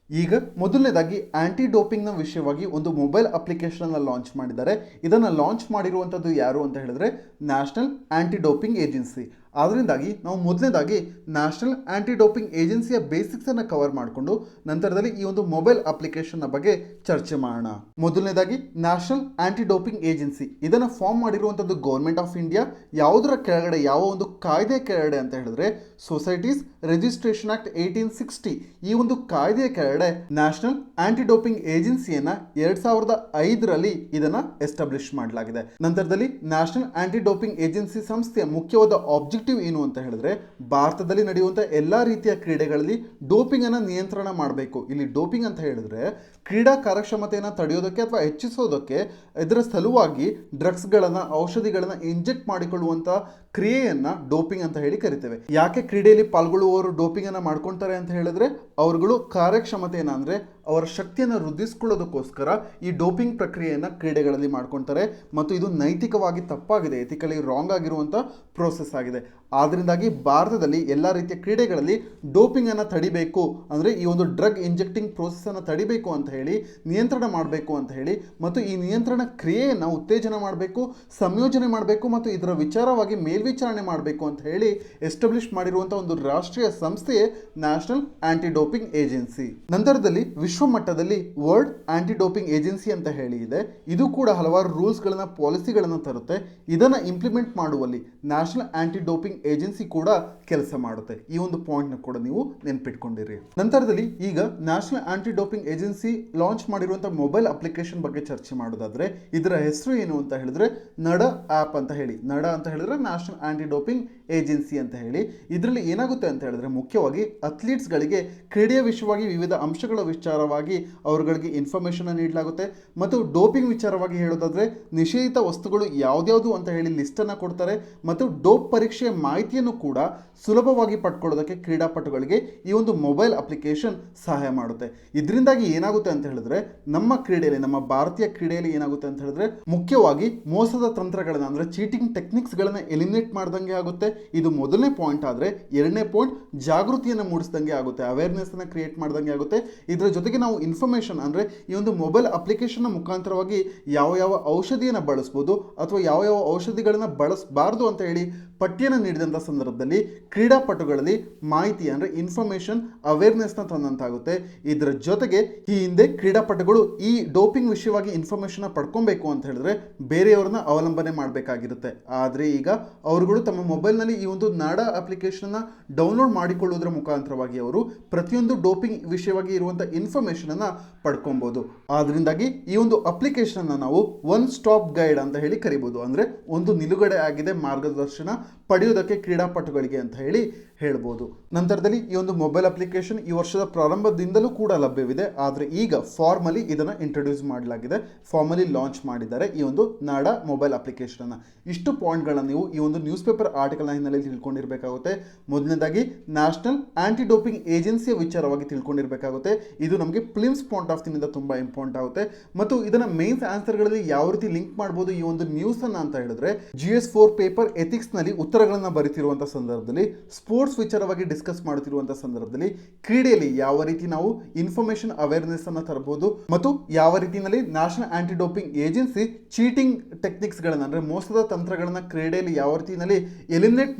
ಈಗ ಮೊದಲನೇದಾಗಿ ಆಂಟಿ ಡೋಪಿಂಗ್ ನ ವಿಷಯವಾಗಿ ಒಂದು ಮೊಬೈಲ್ ಅಪ್ಲಿಕೇಶನ್ ಅನ್ನು ಲಾಂಚ್ ಮಾಡಿದ್ದಾರೆ. ಇದನ್ನ ಲಾಂಚ್ ಮಾಡಿರುವಂತದ್ದು ಯಾರು ಅಂತ ಹೇಳಿದ್ರೆ ನ್ಯಾಷನಲ್ ಆಂಟಿ ಡೋಪಿಂಗ್ ಏಜೆನ್ಸಿ. ಅದರಿಂದಾಗಿ ನಾವು ಮೊದಲನೇದಾಗಿ ನ್ಯಾಷನಲ್ ಆಂಟಿ ಡೋಪಿಂಗ್ ಏಜೆನ್ಸಿಯ ಬೇಸಿಕ್ಸ್ ಅನ್ನು ಕವರ್ ಮಾಡಿಕೊಂಡು ನಂತರದಲ್ಲಿ ಈ ಒಂದು ಮೊಬೈಲ್ ಅಪ್ಲಿಕೇಶನ್ ಬಗ್ಗೆ ಚರ್ಚೆ ಮಾಡೋಣ. ಮೊದಲನೇದಾಗಿ ನ್ಯಾಷನಲ್ ಆಂಟಿ ಡೋಪಿಂಗ್ ಏಜೆನ್ಸಿ ಇದನ್ನ ಫಾರ್ಮ್ ಮಾಡಿರುವಂತದ್ದು ಗೌರ್ಮೆಂಟ್ ಆಫ್ ಇಂಡಿಯಾ. ಯಾವುದರ ಕೆಳಗಡೆ, ಯಾವ ಒಂದು ಕಾಯ್ದೆ ಕೆಳಗಡೆ ಅಂತ ಹೇಳಿದ್ರೆ ಸೊಸೈಟೀಸ್ ರಿಜಿಸ್ಟ್ರೇಷನ್ ಆಕ್ಟ್ 1860 ಈ ಒಂದು ಕಾಯ್ದೆಯ ಕೆಳಗಡೆ ನ್ಯಾಷನಲ್ ಆಂಟಿ ಡೋಪಿಂಗ್ ಏಜೆನ್ಸಿಯನ್ನ 2005ರಲ್ಲಿ ಇದನ್ನ ಎಸ್ಟಾಬ್ಲಿಷ್ ಮಾಡಲಾಗಿದೆ. ನಂತರದಲ್ಲಿ ನ್ಯಾಷನಲ್ ಆಂಟಿ ಡೋಪಿಂಗ್ ಏಜೆನ್ಸಿ ಸಂಸ್ಥೆಯ ಮುಖ್ಯವಾದ ಆಬ್ಜೆಕ್ಟ್ ಆಬ್ಜೆಕ್ಟಿವ್ ಏನು ಅಂತ ಹೇಳಿದ್ರೆ ಭಾರತದಲ್ಲಿ ನಡೆಯುವಂಥ ಎಲ್ಲ ರೀತಿಯ ಕ್ರೀಡೆಗಳಲ್ಲಿ ಡೋಪಿಂಗ್ ಅನ್ನು ನಿಯಂತ್ರಣ ಮಾಡಬೇಕು. ಇಲ್ಲಿ ಡೋಪಿಂಗ್ ಅಂತ ಹೇಳಿದ್ರೆ ಕ್ರೀಡಾ ಕಾರ್ಯಕ್ಷಮತೆಯನ್ನು ತಡೆಯೋದಕ್ಕೆ ಅಥವಾ ಹೆಚ್ಚಿಸೋದಕ್ಕೆ ಇದರ ಸಲುವಾಗಿ ಡ್ರಗ್ಸ್ಗಳನ್ನು, ಔಷಧಿಗಳನ್ನು ಇಂಜೆಕ್ಟ್ ಮಾಡಿಕೊಳ್ಳುವಂಥ ಕ್ರಿಯೆಯನ್ನು ಡೋಪಿಂಗ್ ಅಂತ ಹೇಳಿ ಕರಿತೇವೆ. ಯಾಕೆ ಕ್ರೀಡೆಯಲ್ಲಿ ಪಾಲ್ಗೊಳ್ಳುವವರು ಡೋಪಿಂಗ್ ಅನ್ನು ಮಾಡ್ಕೊಳ್ತಾರೆ ಅಂತ ಹೇಳಿದ್ರೆ ಅವರುಗಳು ಕಾರ್ಯಕ್ಷಮತೆಯನ್ನು ಅಂದರೆ ಅವರ ಶಕ್ತಿಯನ್ನು ವೃದ್ಧಿಸಿಕೊಳ್ಳೋದಕ್ಕೋಸ್ಕರ ಈ ಡೋಪಿಂಗ್ ಪ್ರಕ್ರಿಯೆಯನ್ನು ಕ್ರೀಡೆಗಳಲ್ಲಿ ಮಾಡ್ಕೊಳ್ತಾರೆ ಮತ್ತು ಇದು ನೈತಿಕವಾಗಿ ತಪ್ಪಾಗಿದೆ, ಎಥಿಕಲಿ ರಾಂಗ್ ಆಗಿರುವಂಥ ಪ್ರೋಸೆಸ್ ಆಗಿದೆ. ಆದ್ದರಿಂದಾಗಿ ಭಾರತದಲ್ಲಿ ಎಲ್ಲ ರೀತಿಯ ಕ್ರೀಡೆಗಳಲ್ಲಿ ಡೋಪಿಂಗ್ ಅನ್ನು ತಡಿಬೇಕು, ಅಂದರೆ ಈ ಒಂದು ಡ್ರಗ್ ಇಂಜೆಕ್ಟಿಂಗ್ ಪ್ರೋಸೆಸ್ ಅನ್ನು ತಡಿಬೇಕು ಅಂತ ಹೇಳಿ, ನಿಯಂತ್ರಣ ಮಾಡಬೇಕು ಅಂತ ಹೇಳಿ ಮತ್ತು ಈ ನಿಯಂತ್ರಣ ಕ್ರಿಯೆಯನ್ನು ಉತ್ತೇಜನ ಮಾಡಬೇಕು, ಸಂಯೋಜನೆ ಮಾಡಬೇಕು ಮತ್ತು ಇದರ ವಿಚಾರವಾಗಿ ಮೇಲ್ವಿಚಾರಣೆ ಮಾಡಬೇಕು ಅಂತ ಹೇಳಿ ಎಸ್ಟಾಬ್ಲಿಷ್ ಮಾಡಿರುವಂಥ ಒಂದು ರಾಷ್ಟ್ರೀಯ ಸಂಸ್ಥೆಯೇ ನ್ಯಾಷನಲ್ ಆಂಟಿ ಡೋಪಿಂಗ್ ಏಜೆನ್ಸಿ. ನಂತರದಲ್ಲಿ ವಿಶ್ವ ಮಟ್ಟದಲ್ಲಿ ವರ್ಲ್ಡ್ ಆಂಟಿ ಡೋಪಿಂಗ್ ಏಜೆನ್ಸಿ ಅಂತ ಹೇಳಿ ಇದೆ. ಇದು ಕೂಡ ಹಲವಾರು ರೂಲ್ಸ್ಗಳನ್ನು, ಪಾಲಿಸಿಗಳನ್ನು ತರುತ್ತೆ. ಇದನ್ನು ಇಂಪ್ಲಿಮೆಂಟ್ ಮಾಡುವಲ್ಲಿ ನ್ಯಾಷನಲ್ ಆಂಟಿ ಡೋಪಿಂಗ್ ಏಜೆನ್ಸಿ ಕೂಡ ಕೆಲಸ ಮಾಡುತ್ತೆ. ಈ ಒಂದು ಪಾಯಿಂಟ್ನ ಕೂಡ ನೀವು ನೆನ್ಪಿಟ್ಕೊಂಡಿರಿ. ನಂತರದಲ್ಲಿ ಈಗ national anti doping agency launch ಮಾಡಿರುವಂಥ ಮೊಬೈಲ್ ಅಪ್ಲಿಕೇಶನ್ ಬಗ್ಗೆ ಚರ್ಚೆ ಮಾಡೋದಾದ್ರೆ ಇದರ ಹೆಸರು ಏನು ಅಂತ ಹೇಳಿದ್ರೆ ನಡ ಆ್ಯಪ್ ಅಂತ ಹೇಳಿ. ನಡ ಅಂತ ಹೇಳಿದ್ರೆ ನ್ಯಾಷನಲ್ ಆಂಟಿ ಡೋಪಿಂಗ್ ಏಜೆನ್ಸಿ ಅಂತ ಹೇಳಿ. ಇದರಲ್ಲಿ ಏನಾಗುತ್ತೆ ಅಂತ ಹೇಳಿದ್ರೆ ಮುಖ್ಯವಾಗಿ ಅಥ್ಲೀಟ್ಸ್ಗಳಿಗೆ ಕ್ರೀಡೆಯ ವಿಷಯವಾಗಿ ವಿವಿಧ ಅಂಶಗಳ ವಿಚಾರವಾಗಿ ಅವರುಗಳಿಗೆ ಇನ್ಫಾರ್ಮೇಷನ್ ನೀಡಲಾಗುತ್ತೆ ಮತ್ತು ಡೋಪಿಂಗ್ ವಿಚಾರವಾಗಿ ಹೇಳೋದಾದ್ರೆ ನಿಷೇಧಿತ ವಸ್ತುಗಳು ಯಾವ್ದ್ಯಾವುದು ಅಂತ ಹೇಳಿ ಲಿಸ್ಟನ್ನು ಕೊಡ್ತಾರೆ ಮತ್ತು ಡೋಪ್ ಪರೀಕ್ಷೆಯ ಮಾಹಿತಿಯನ್ನು ಕೂಡ ಸುಲಭವಾಗಿ ಪಡ್ಕೊಳ್ಳೋದಕ್ಕೆ ಕ್ರೀಡಾಪಟುಗಳಿಗೆ ಈ ಒಂದು ಮೊಬೈಲ್ ಅಪ್ಲಿಕೇಶನ್ ಸಹಾಯ ಮಾಡುತ್ತೆ. ಇದರಿಂದಾಗಿ ಏನಾಗುತ್ತೆ ಅಂತ ಹೇಳಿದ್ರೆ ನಮ್ಮ ಕ್ರೀಡೆಯಲ್ಲಿ, ನಮ್ಮ ಭಾರತೀಯ ಕ್ರೀಡೆಯಲ್ಲಿ ಏನಾಗುತ್ತೆ ಅಂತ ಹೇಳಿದ್ರೆ ಮುಖ್ಯವಾಗಿ ಮೋಸದ ತಂತ್ರಗಳನ್ನು ಅಂದರೆ ಚೀಟಿಂಗ್ ಟೆಕ್ನಿಕ್ಸ್ಗಳನ್ನು ಎಲಿಮಿನೇಟ್ ಮಾಡ್ದಂಗೆ ಆಗುತ್ತೆ. ಇದು ಮೊದಲನೇ ಪಾಯಿಂಟ್. ಆದರೆ ಎರಡನೇ ಪಾಯಿಂಟ್ ಜಾಗೃತಿಯನ್ನು ಮೂಡಿಸಿದಂಗೆ ಆಗುತ್ತೆ, ಅವೇರ್ನೆಸ್ ಅನ್ನು ಕ್ರಿಯೇಟ್ ಮಾಡ್ದಂಗೆ ಆಗುತ್ತೆ. ಇದರ ಜೊತೆಗೆ ನಾವು ಇನ್ಫಾರ್ಮೇಷನ್ ಅಂದರೆ ಈ ಒಂದು ಮೊಬೈಲ್ ಅಪ್ಲಿಕೇಶನ್ನ ಮುಖಾಂತರವಾಗಿ ಯಾವ ಯಾವ ಔಷಧಿಯನ್ನು ಬಳಸ್ಬೋದು ಅಥವಾ ಯಾವ ಯಾವ ಔಷಧಿಗಳನ್ನು ಬಳಸಬಾರ್ದು ಅಂತ ಹೇಳಿ ಪಟ್ಟಿಯನ್ನು ನೀಡಿದಂಥ ಸಂದರ್ಭದಲ್ಲಿ ಕ್ರೀಡಾಪಟುಗಳಲ್ಲಿ ಮಾಹಿತಿ ಅಂದರೆ ಇನ್ಫಾರ್ಮೇಷನ್, ಅವೇರ್ನೆಸ್ನ ತಂದಂತಾಗುತ್ತೆ. ಇದರ ಜೊತೆಗೆ ಈ ಹಿಂದೆ ಕ್ರೀಡಾಪಟುಗಳು ಈ ಡೋಪಿಂಗ್ ವಿಷಯವಾಗಿ ಇನ್ಫಾರ್ಮೇಷನ್ ಪಡ್ಕೊಬೇಕು ಅಂತ ಹೇಳಿದ್ರೆ ಬೇರೆಯವ್ರನ್ನ ಅವಲಂಬನೆ ಮಾಡಬೇಕಾಗಿರುತ್ತೆ. ಆದರೆ ಈಗ ಅವರುಗಳು ತಮ್ಮ ಮೊಬೈಲ್ನಲ್ಲಿ ಈ ಒಂದು ನಾಡಾ ಅಪ್ಲಿಕೇಶನ್ನ ಡೌನ್ಲೋಡ್ ಮಾಡಿಕೊಳ್ಳುವುದರ ಮುಖಾಂತರವಾಗಿ ಅವರು ಪ್ರತಿಯೊಂದು ಡೋಪಿಂಗ್ ವಿಷಯವಾಗಿ ಇರುವಂಥ ಇನ್ಫಾರ್ಮೇಷನನ್ನು ಪಡ್ಕೊಬೋದು. ಆದ್ದರಿಂದಾಗಿ ಈ ಒಂದು ಅಪ್ಲಿಕೇಶನ್ನ ನಾವು ಒನ್ ಸ್ಟಾಪ್ ಗೈಡ್ ಅಂತ ಹೇಳಿ ಕರಿಬೋದು. ಅಂದರೆ ಒಂದು ನಿಲುಗಡೆ ಆಗಿದೆ ಮಾರ್ಗದರ್ಶನ ಪಡೆಯುವುದಕ್ಕೆ ಕ್ರೀಡಾಪಟುಗಳಿಗೆ ಅಂತ ಹೇಳಿ ಹೇಳ್ಬೋದು. ನಂತರದಲ್ಲಿ ಈ ಒಂದು ಮೊಬೈಲ್ ಅಪ್ಲಿಕೇಶನ್ ಈ ವರ್ಷದ ಪ್ರಾರಂಭದಿಂದಲೂ ಕೂಡ ಲಭ್ಯವಿದೆ. ಆದರೆ ಈಗ ಫಾರ್ಮಲಿ ಇದನ್ನು ಇಂಟ್ರೊಡ್ಯೂಸ್ ಮಾಡಲಾಗಿದೆ, ಫಾರ್ಮಲಿ ಲಾಂಚ್ ಮಾಡಿದ್ದಾರೆ ಈ ಒಂದು ನಾಡಾ ಮೊಬೈಲ್ ಅಪ್ಲಿಕೇಶನ್. ಇಷ್ಟು ಪಾಯಿಂಟ್ಗಳನ್ನು ನೀವು ಈ ಒಂದು ನ್ಯೂಸ್ ಪೇಪರ್ ಆರ್ಟಿಕಲ್ನ ಹಿನ್ನೆಲೆಯಲ್ಲಿ ತಿಳ್ಕೊಂಡಿರಬೇಕಾಗುತ್ತೆ. ಮೊದಲನೇದಾಗಿ ನ್ಯಾಷನಲ್ ಆಂಟಿ ಡೋಪಿಂಗ್ ಏಜೆನ್ಸಿಯ ವಿಚಾರವಾಗಿ ತಿಳ್ಕೊಂಡಿರಬೇಕಾಗುತ್ತೆ. ಇದು ನಮಗೆ ಪ್ಲಿಮ್ಸ್ ಪಾಯಿಂಟ್ ಆಫ್ ವ್ಯೂನಿಂದ ತುಂಬ ಇಂಪಾರ್ಟೆಂಟ್ ಆಗುತ್ತೆ ಮತ್ತು ಇದನ್ನು ಮೇನ್ಸ್ ಆನ್ಸರ್ಗಳಲ್ಲಿ ಯಾವ ರೀತಿ ಲಿಂಕ್ ಮಾಡ್ಬೋದು ಈ ಒಂದು ನ್ಯೂಸನ್ನು ಅಂತ ಹೇಳಿದ್ರೆ GS4 ಪೇಪರ್ ಎಥಿಕ್ಸ್ನಲ್ಲಿ ಉತ್ತರಗಳನ್ನು ಬರೀತಿರುವಂಥ ಸಂದರ್ಭದಲ್ಲಿ, ಸ್ಪೋರ್ಟ್ಸ್ ವಿಚಾರವಾಗಿ ಡಿಸ್ಕಸ್ ಮಾಡುತ್ತಿರುವಂಥ ಸಂದರ್ಭದಲ್ಲಿ ಕ್ರೀಡೆಯಲ್ಲಿ ಯಾವ ರೀತಿ ನಾವು ಇನ್ಫಾರ್ಮೇಷನ್ ಅವೇರ್ನೆಸ್ ಅನ್ನು ತರಬಹುದು ಮತ್ತು ಯಾವ ರೀತಿಯಲ್ಲಿ national anti doping agency cheating ಟೆಕ್ನಿಕ್ಸ್ಗಳನ್ನು ಅಂದರೆ ಮೋಸದ ತಂತ್ರಗಳನ್ನು ಕ್ರೀಡೆಯಲ್ಲಿ ಯಾವ ರೀತಿಯಲ್ಲಿ ಎಲಿಮಿನೇಟ್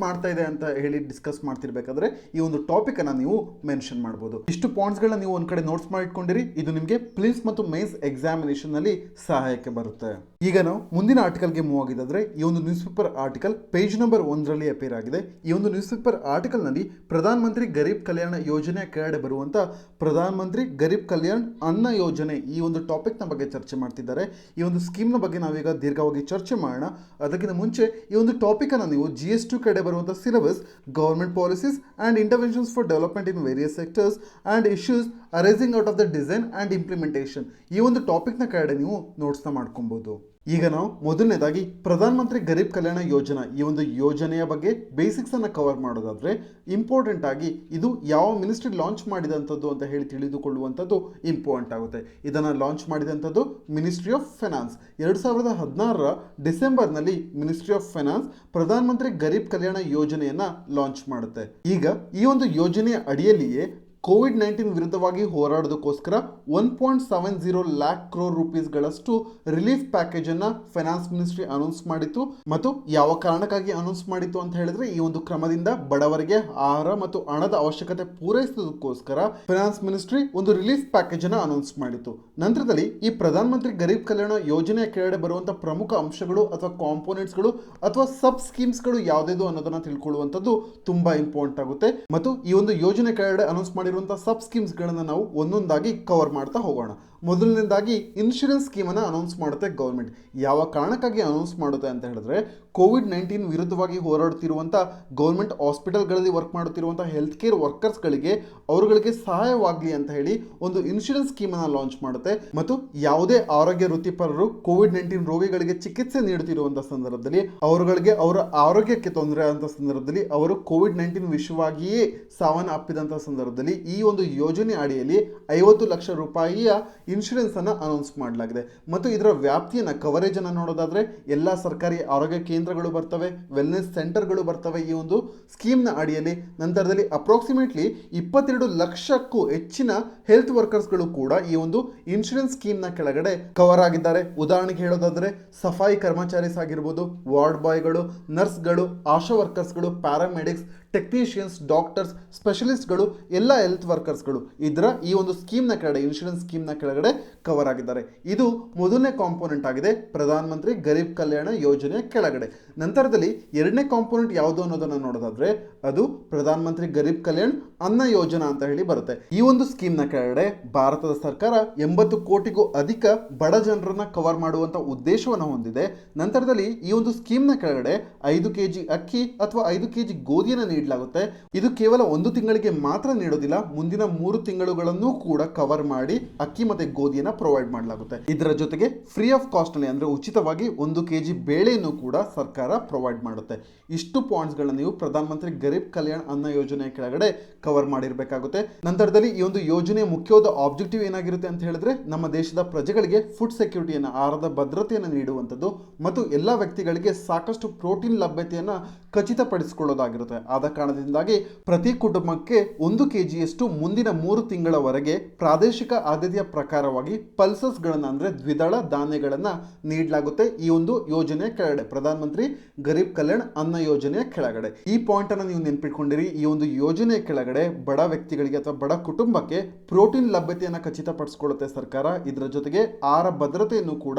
ಮಾಡ್ತಾ ಇದೆ ಅಂತ ಹೇಳಿ ಡಿಸ್ಕಸ್ ಮಾಡ್ತಿರ್ಬೇಕಾದ್ರೆ ಈ ಒಂದು ಟಾಪಿಕ್ ಅನ್ನು ನೀವು ಮೆನ್ಷನ್ ಮಾಡಬಹುದು. ಇಷ್ಟು ಪಾಯಿಂಟ್ಸ್ಗಳನ್ನ ನೀವು ಒಂದ್ ಕಡೆ ನೋಟ್ಸ್ ಮಾಡಿಟ್ಕೊಂಡಿರಿ. ಇದು ನಿಮಗೆ ಪ್ಲಿಮ್ಸ್ ಮತ್ತು ಮೇನ್ಸ್ ಎಕ್ಸಾಮಿನೇಷನ್ ನಲ್ಲಿ ಸಹಾಯಕ್ಕೆ ಬರುತ್ತೆ. ಈಗ ನಾವು ಮುಂದಿನ ಆರ್ಟಿಕಲ್ಗೆ ಮೂವ್ ಆಗಿದ್ದಾದ್ರೆ ಈ ಒಂದು news paper article page number 1ರಲ್ಲಿ ಅಪೇರ್ ಆಗಿದೆ. ಈ ಒಂದು ನ್ಯೂಸ್ ಪೇಪರ್ ಆರ್ಟಿಕಲ್ ನಲ್ಲಿ ಪ್ರಧಾನ ಮಂತ್ರಿ ಗರೀಬ್ ಕಲ್ಯಾಣ ಯೋಜನೆ ಕೆಳಗಡೆ ಬರುವಂತ ಪ್ರಧಾನ ಮಂತ್ರಿ ಗರೀಬ್ ಕಲ್ಯಾಣ್ ಅನ್ನ ಯೋಜನೆ ಈ ಒಂದು ಟಾಪಿಕ್ ನ ಬಗ್ಗೆ ಚರ್ಚೆ ಮಾಡ್ತಿದ್ದಾರೆ. ಈ ಒಂದು ಸ್ಕೀಮ್ ನ ಬಗ್ಗೆ ನಾವೀಗ ದೀರ್ಘವಾಗಿ ಚರ್ಚೆ ಮಾಡೋಣ. ಅದಕ್ಕಿಂತ ಮುಂಚೆ ಈ ಒಂದು ಟಾಪಿಕ್ ಅನ್ನು ನೀವು GS2 ಕಡೆ ಬರುವಂತ syllabus government policies and interventions for development in various sectors and issues arising out of the design and implementation ಈ ಒಂದು ಟಾಪಿಕ್ ನ ಕೆಳಗಡೆ ನೀವು ನೋಟ್ಸ್ ನ ಮಾಡ್ಕೊಬಹುದು. ಈಗ ನಾವು ಮೊದಲನೇದಾಗಿ ಪ್ರಧಾನ ಮಂತ್ರಿ ಗರೀಬ್ ಕಲ್ಯಾಣ ಯೋಜನಾ ಈ ಒಂದು ಯೋಜನೆಯ ಬಗ್ಗೆ ಬೇಸಿಕ್ಸ್ ಅನ್ನು ಕವರ್ ಮಾಡೋದಾದ್ರೆ ಇಂಪಾರ್ಟೆಂಟ್ ಆಗಿ ಇದು ಯಾವ ಮಿನಿಸ್ಟ್ರಿ ಲಾಂಚ್ ಮಾಡಿದಂಥದ್ದು ಅಂತ ಹೇಳಿ ತಿಳಿದುಕೊಳ್ಳುವಂಥದ್ದು ಇಂಪಾರ್ಟೆಂಟ್ ಆಗುತ್ತೆ. ಇದನ್ನು ಲಾಂಚ್ ಮಾಡಿದಂಥದ್ದು ಮಿನಿಸ್ಟ್ರಿ ಆಫ್ ಫೈನಾನ್ಸ್. 2016ರ ಡಿಸೆಂಬರ್ನಲ್ಲಿ ministry of finance Pradhan Mantri Garib Kalyan ಯೋಜನೆಯನ್ನ ಲಾಂಚ್ ಮಾಡುತ್ತೆ. ಈಗ ಈ ಒಂದು ಯೋಜನೆಯ ಅಡಿಯಲ್ಲಿಯೇ ಕೋವಿಡ್-19 ವಿರುದ್ಧವಾಗಿ ಹೋರಾಡೋದಕ್ಕೋಸ್ಕರ 1.70 ಲ್ಯಾಕ್ ಕ್ರೋರ್ ರೂಪೀಸ್ಗಳಷ್ಟು ರಿಲೀಫ್ ಪ್ಯಾಕೇಜ್ ಅನ್ನ ಫೈನಾನ್ಸ್ ಮಿನಿಸ್ಟ್ರಿ ಅನೌನ್ಸ್ ಮಾಡಿತ್ತು. ಮತ್ತು ಯಾವ ಕಾರಣಕ್ಕಾಗಿ ಅನೌನ್ಸ್ ಮಾಡಿತ್ತು ಅಂತ ಹೇಳಿದ್ರೆ ಈ ಒಂದು ಕ್ರಮದಿಂದ ಬಡವರಿಗೆ ಆಹಾರ ಮತ್ತು ಹಣದ ಅವಶ್ಯಕತೆ ಪೂರೈಸೋದಕ್ಕೋಸ್ಕರ ಫೈನಾನ್ಸ್ ಮಿನಿಸ್ಟ್ರಿ ಒಂದು ರಿಲೀಫ್ ಪ್ಯಾಕೇಜ್ ಅನ್ನ ಅನೌನ್ಸ್ ಮಾಡಿತ್ತು. ನಂತರದಲ್ಲಿ ಈ ಪ್ರಧಾನ ಮಂತ್ರಿ ಗರೀಬ್ ಕಲ್ಯಾಣ ಯೋಜನೆಯ ಕೆಳಗಡೆ ಬರುವಂತಹ ಪ್ರಮುಖ ಅಂಶಗಳು ಅಥವಾ ಕಾಂಪೋನೆಂಟ್ಸ್ಗಳು ಅಥವಾ ಸಬ್ ಸ್ಕೀಮ್ಸ್ಗಳು ಯಾವುದೇದು ಅನ್ನೋದನ್ನ ತಿಳ್ಕೊಳ್ಳುವಂಥದ್ದು ತುಂಬಾ ಇಂಪಾರ್ಟೆಂಟ್ ಆಗುತ್ತೆ. ಮತ್ತು ಈ ಒಂದು ಯೋಜನೆ ಕೆಳಗಡೆ ಅನೌನ್ಸ್ ಮಾಡಿರುವಂತಹ ಸಬ್ ಸ್ಕೀಮ್ಸ್ ಗಳನ್ನ ನಾವು ಒಂದೊಂದಾಗಿ ಕವರ್ ಮಾಡ್ತಾ ಹೋಗೋಣ. ಮೊದಲನೇದಾಗಿ ಇನ್ಶೂರೆನ್ಸ್ ಸ್ಕೀಮನ್ನು ಅನೌನ್ಸ್ ಮಾಡುತ್ತೆ ಗೌರ್ಮೆಂಟ್. ಯಾವ ಕಾರಣಕ್ಕಾಗಿ ಅನೌನ್ಸ್ ಮಾಡುತ್ತೆ ಅಂತ ಹೇಳಿದ್ರೆ, ಕೋವಿಡ್-19 ವಿರುದ್ಧವಾಗಿ ಹೋರಾಡುತ್ತಿರುವಂಥ ಗೌರ್ಮೆಂಟ್ ಹಾಸ್ಪಿಟಲ್ಗಳಲ್ಲಿ ವರ್ಕ್ ಮಾಡುತ್ತಿರುವಂಥ ಹೆಲ್ತ್ ಕೇರ್ ವರ್ಕರ್ಸ್ಗಳಿಗೆ ಅವರುಗಳಿಗೆ ಸಹಾಯವಾಗಲಿ ಅಂತ ಹೇಳಿ ಒಂದು ಇನ್ಶೂರೆನ್ಸ್ ಸ್ಕೀಮನ್ನು ಲಾಂಚ್ ಮಾಡುತ್ತೆ. ಮತ್ತು ಯಾವುದೇ ಆರೋಗ್ಯ ವೃತ್ತಿಪರರು ಕೋವಿಡ್-19 ರೋಗಿಗಳಿಗೆ ಚಿಕಿತ್ಸೆ ನೀಡುತ್ತಿರುವಂಥ ಸಂದರ್ಭದಲ್ಲಿ ಅವರುಗಳಿಗೆ ಅವರ ಆರೋಗ್ಯಕ್ಕೆ ತೊಂದರೆ ಆದಂಥ ಸಂದರ್ಭದಲ್ಲಿ ಅವರು ಕೋವಿಡ್-19 ವಿಷಯವಾಗಿಯೇ ಸಾವನ್ನಪ್ಪಿದಂಥ ಸಂದರ್ಭದಲ್ಲಿ ಈ ಒಂದು ಯೋಜನೆ ಅಡಿಯಲ್ಲಿ 50 ಲಕ್ಷ ರೂಪಾಯಿಯ ಇನ್ಶೂರೆನ್ಸ್ ಅನ್ನು ಅನೌನ್ಸ್ ಮಾಡಲಾಗಿದೆ. ಮತ್ತು ಇದರ ವ್ಯಾಪ್ತಿಯನ್ನು ಕವರೇಜ್ ಅನ್ನು ನೋಡೋದಾದ್ರೆ ಎಲ್ಲ ಸರ್ಕಾರಿ ಆರೋಗ್ಯ ಕೇಂದ್ರಗಳು ಬರ್ತವೆ, ವೆಲ್ನೆಸ್ ಸೆಂಟರ್ಗಳು ಬರ್ತವೆ ಈ ಒಂದು ಸ್ಕೀಮ್ನ ಅಡಿಯಲ್ಲಿ. ನಂತರದಲ್ಲಿ ಅಪ್ರಾಕ್ಸಿಮೇಟ್ಲಿ 22 ಲಕ್ಷಕ್ಕೂ ಹೆಚ್ಚಿನ ಹೆಲ್ತ್ ವರ್ಕರ್ಸ್ಗಳು ಕೂಡ ಈ ಒಂದು ಇನ್ಶೂರೆನ್ಸ್ ಸ್ಕೀಮ್ನ ಕೆಳಗಡೆ ಕವರ್ ಆಗಿದ್ದಾರೆ. ಉದಾಹರಣೆಗೆ ಹೇಳೋದಾದ್ರೆ ಸಫಾಯಿ ಕರ್ಮಚಾರೀಸ್ ಆಗಿರ್ಬೋದು, ವಾರ್ಡ್ ಬಾಯ್ಗಳು, ನರ್ಸ್ಗಳು, ಆಶಾ ವರ್ಕರ್ಸ್ಗಳು, ಪ್ಯಾರಾಮೆಡಿಕ್ಸ್, ಟೆಕ್ನಿಷಿಯನ್ಸ್, ಡಾಕ್ಟರ್ಸ್, ಸ್ಪೆಷಲಿಸ್ಟ್ಗಳು, ಎಲ್ಲ ಹೆಲ್ತ್ ವರ್ಕರ್ಸ್ಗಳು ಇದರ ಈ ಒಂದು ಸ್ಕೀಮ್ನ ಕೆಳಗಡೆ ಇನ್ಶೂರೆನ್ಸ್ ಸ್ಕೀಮ್ನ ಕೆಳಗಡೆ ಕವರ್ ಆಗಿದ್ದಾರೆ. ಇದು ಮೊದಲನೇ ಕಾಂಪೋನೆಂಟ್ ಆಗಿದೆ ಪ್ರಧಾನ ಮಂತ್ರಿ ಗರೀಬ್ ಕಲ್ಯಾಣ ಯೋಜನೆಯ ಕೆಳಗಡೆ. ನಂತರದಲ್ಲಿ ಎರಡನೇ ಕಾಂಪೋನೆಂಟ್ ಯಾವುದು ಅನ್ನೋದನ್ನು ನೋಡೋದಾದ್ರೆ ಅದು ಪ್ರಧಾನ ಮಂತ್ರಿ ಗರೀಬ್ ಕಲ್ಯಾಣ್ ಅನ್ನ ಯೋಜನಾ ಅಂತ ಹೇಳಿ ಬರುತ್ತೆ. ಈ ಒಂದು ಸ್ಕೀಮ್ನ ಕೆಳಗಡೆ ಭಾರತದ ಸರ್ಕಾರ 80 ಕೋಟಿಗೂ ಅಧಿಕ ಬಡ ಜನರನ್ನ ಕವರ್ ಮಾಡುವಂತ ಉದ್ದೇಶವನ್ನು ಹೊಂದಿದೆ. ನಂತರದಲ್ಲಿ ಈ ಒಂದು ಸ್ಕೀಮ್ನ ಕೆಳಗಡೆ 5 ಕೆಜಿ ಅಕ್ಕಿ ಅಥವಾ 5 ಕೆಜಿ ಗೋಧಿಯನ್ನು ನೀಡಲಾಗುತ್ತೆ. ಇದು ಕೇವಲ 1 ತಿಂಗಳಿಗೆ ಮಾತ್ರ ನೀಡೋದಿಲ್ಲ, ಮುಂದಿನ 3 ತಿಂಗಳುಗಳನ್ನು ಕೂಡ ಕವರ್ ಮಾಡಿ ಅಕ್ಕಿ ಮತ್ತೆ ಗೋಧಿಯನ್ನು ಪ್ರೊವೈಡ್ ಮಾಡಲಾಗುತ್ತೆ. ಇದರ ಜೊತೆಗೆ ಫ್ರೀ ಆಫ್ ಕಾಸ್ಟ್ ಅಲ್ಲಿ ಅಂದ್ರೆ ಉಚಿತವಾಗಿ 1 ಕೆಜಿ ಬೇಳೆಯನ್ನು ಕೂಡ ಸರ್ಕಾರ ಪ್ರೊವೈಡ್ ಮಾಡುತ್ತೆ. ಇಷ್ಟು ಪಾಯಿಂಟ್ಸ್ ಗಳನ್ನ ನೀವು ಪ್ರಧಾನ ಮಂತ್ರಿ ಗರೀಬ್ ಕಲ್ಯಾಣ್ ಅನ್ನ ಯೋಜನೆಯ ಕೆಳಗಡೆ ಕವರ್ ಮಾಡಿರಬೇಕಾಗುತ್ತೆ. ನಂತರದಲ್ಲಿ ಈ ಒಂದು ಯೋಜನೆಯ ಮುಖ್ಯವಾದ ಆಬ್ಜೆಕ್ಟಿವ್ ಏನಾಗಿರುತ್ತೆ ಅಂತ ಹೇಳಿದ್ರೆ ನಮ್ಮ ದೇಶದ ಪ್ರಜೆಗಳಿಗೆ ಫುಡ್ ಸೆಕ್ಯೂರಿಟಿಯನ್ನು, ಆಹಾರದ ಭದ್ರತೆಯನ್ನು ನೀಡುವಂಥದ್ದು ಮತ್ತು ಎಲ್ಲ ವ್ಯಕ್ತಿಗಳಿಗೆ ಸಾಕಷ್ಟು ಪ್ರೋಟೀನ್ ಲಭ್ಯತೆಯನ್ನು ಖಚಿತಪಡಿಸಿಕೊಳ್ಳೋದಾಗಿರುತ್ತೆ. ಆದ ಕಾರಣದಿಂದಾಗಿ ಪ್ರತಿ ಕುಟುಂಬಕ್ಕೆ 1 ಕೆಜಿಯಷ್ಟು ಮುಂದಿನ 3 ತಿಂಗಳವರೆಗೆ ಪ್ರಾದೇಶಿಕ ಆದ್ಯತೆಯ ಪ್ರಕಾರವಾಗಿ ಪಲ್ಸಸ್ಗಳನ್ನು ಅಂದ್ರೆ ದ್ವಿದಳ ಧಾನ್ಯಗಳನ್ನು ನೀಡಲಾಗುತ್ತೆ ಈ ಒಂದು ಯೋಜನೆಯ ಕೆಳಗಡೆ, ಪ್ರಧಾನ ಮಂತ್ರಿ ಗರೀಬ್ ಕಲ್ಯಾಣ್ ಅನ್ನ ಯೋಜನೆಯ ಕೆಳಗಡೆ. ಈ ಪಾಯಿಂಟ್ ಅನ್ನು ನೀವು ನೆನಪಿಟ್ಕೊಂಡಿರಿ. ಈ ಒಂದು ಯೋಜನೆಯ ಕೆಳಗಡೆ ಬಡ ವ್ಯಕ್ತಿಗಳಿಗೆ ಅಥವಾ ಬಡ ಕುಟುಂಬಕ್ಕೆ ಪ್ರೋಟೀನ್ ಲಭ್ಯತೆಯನ್ನು ಖಚಿತಪಡಿಸಿಕೊಳ್ಳುತ್ತೆ ಸರ್ಕಾರ. ಇದರ ಜೊತೆಗೆ ಆಹಾರ ಭದ್ರತೆಯನ್ನು ಕೂಡ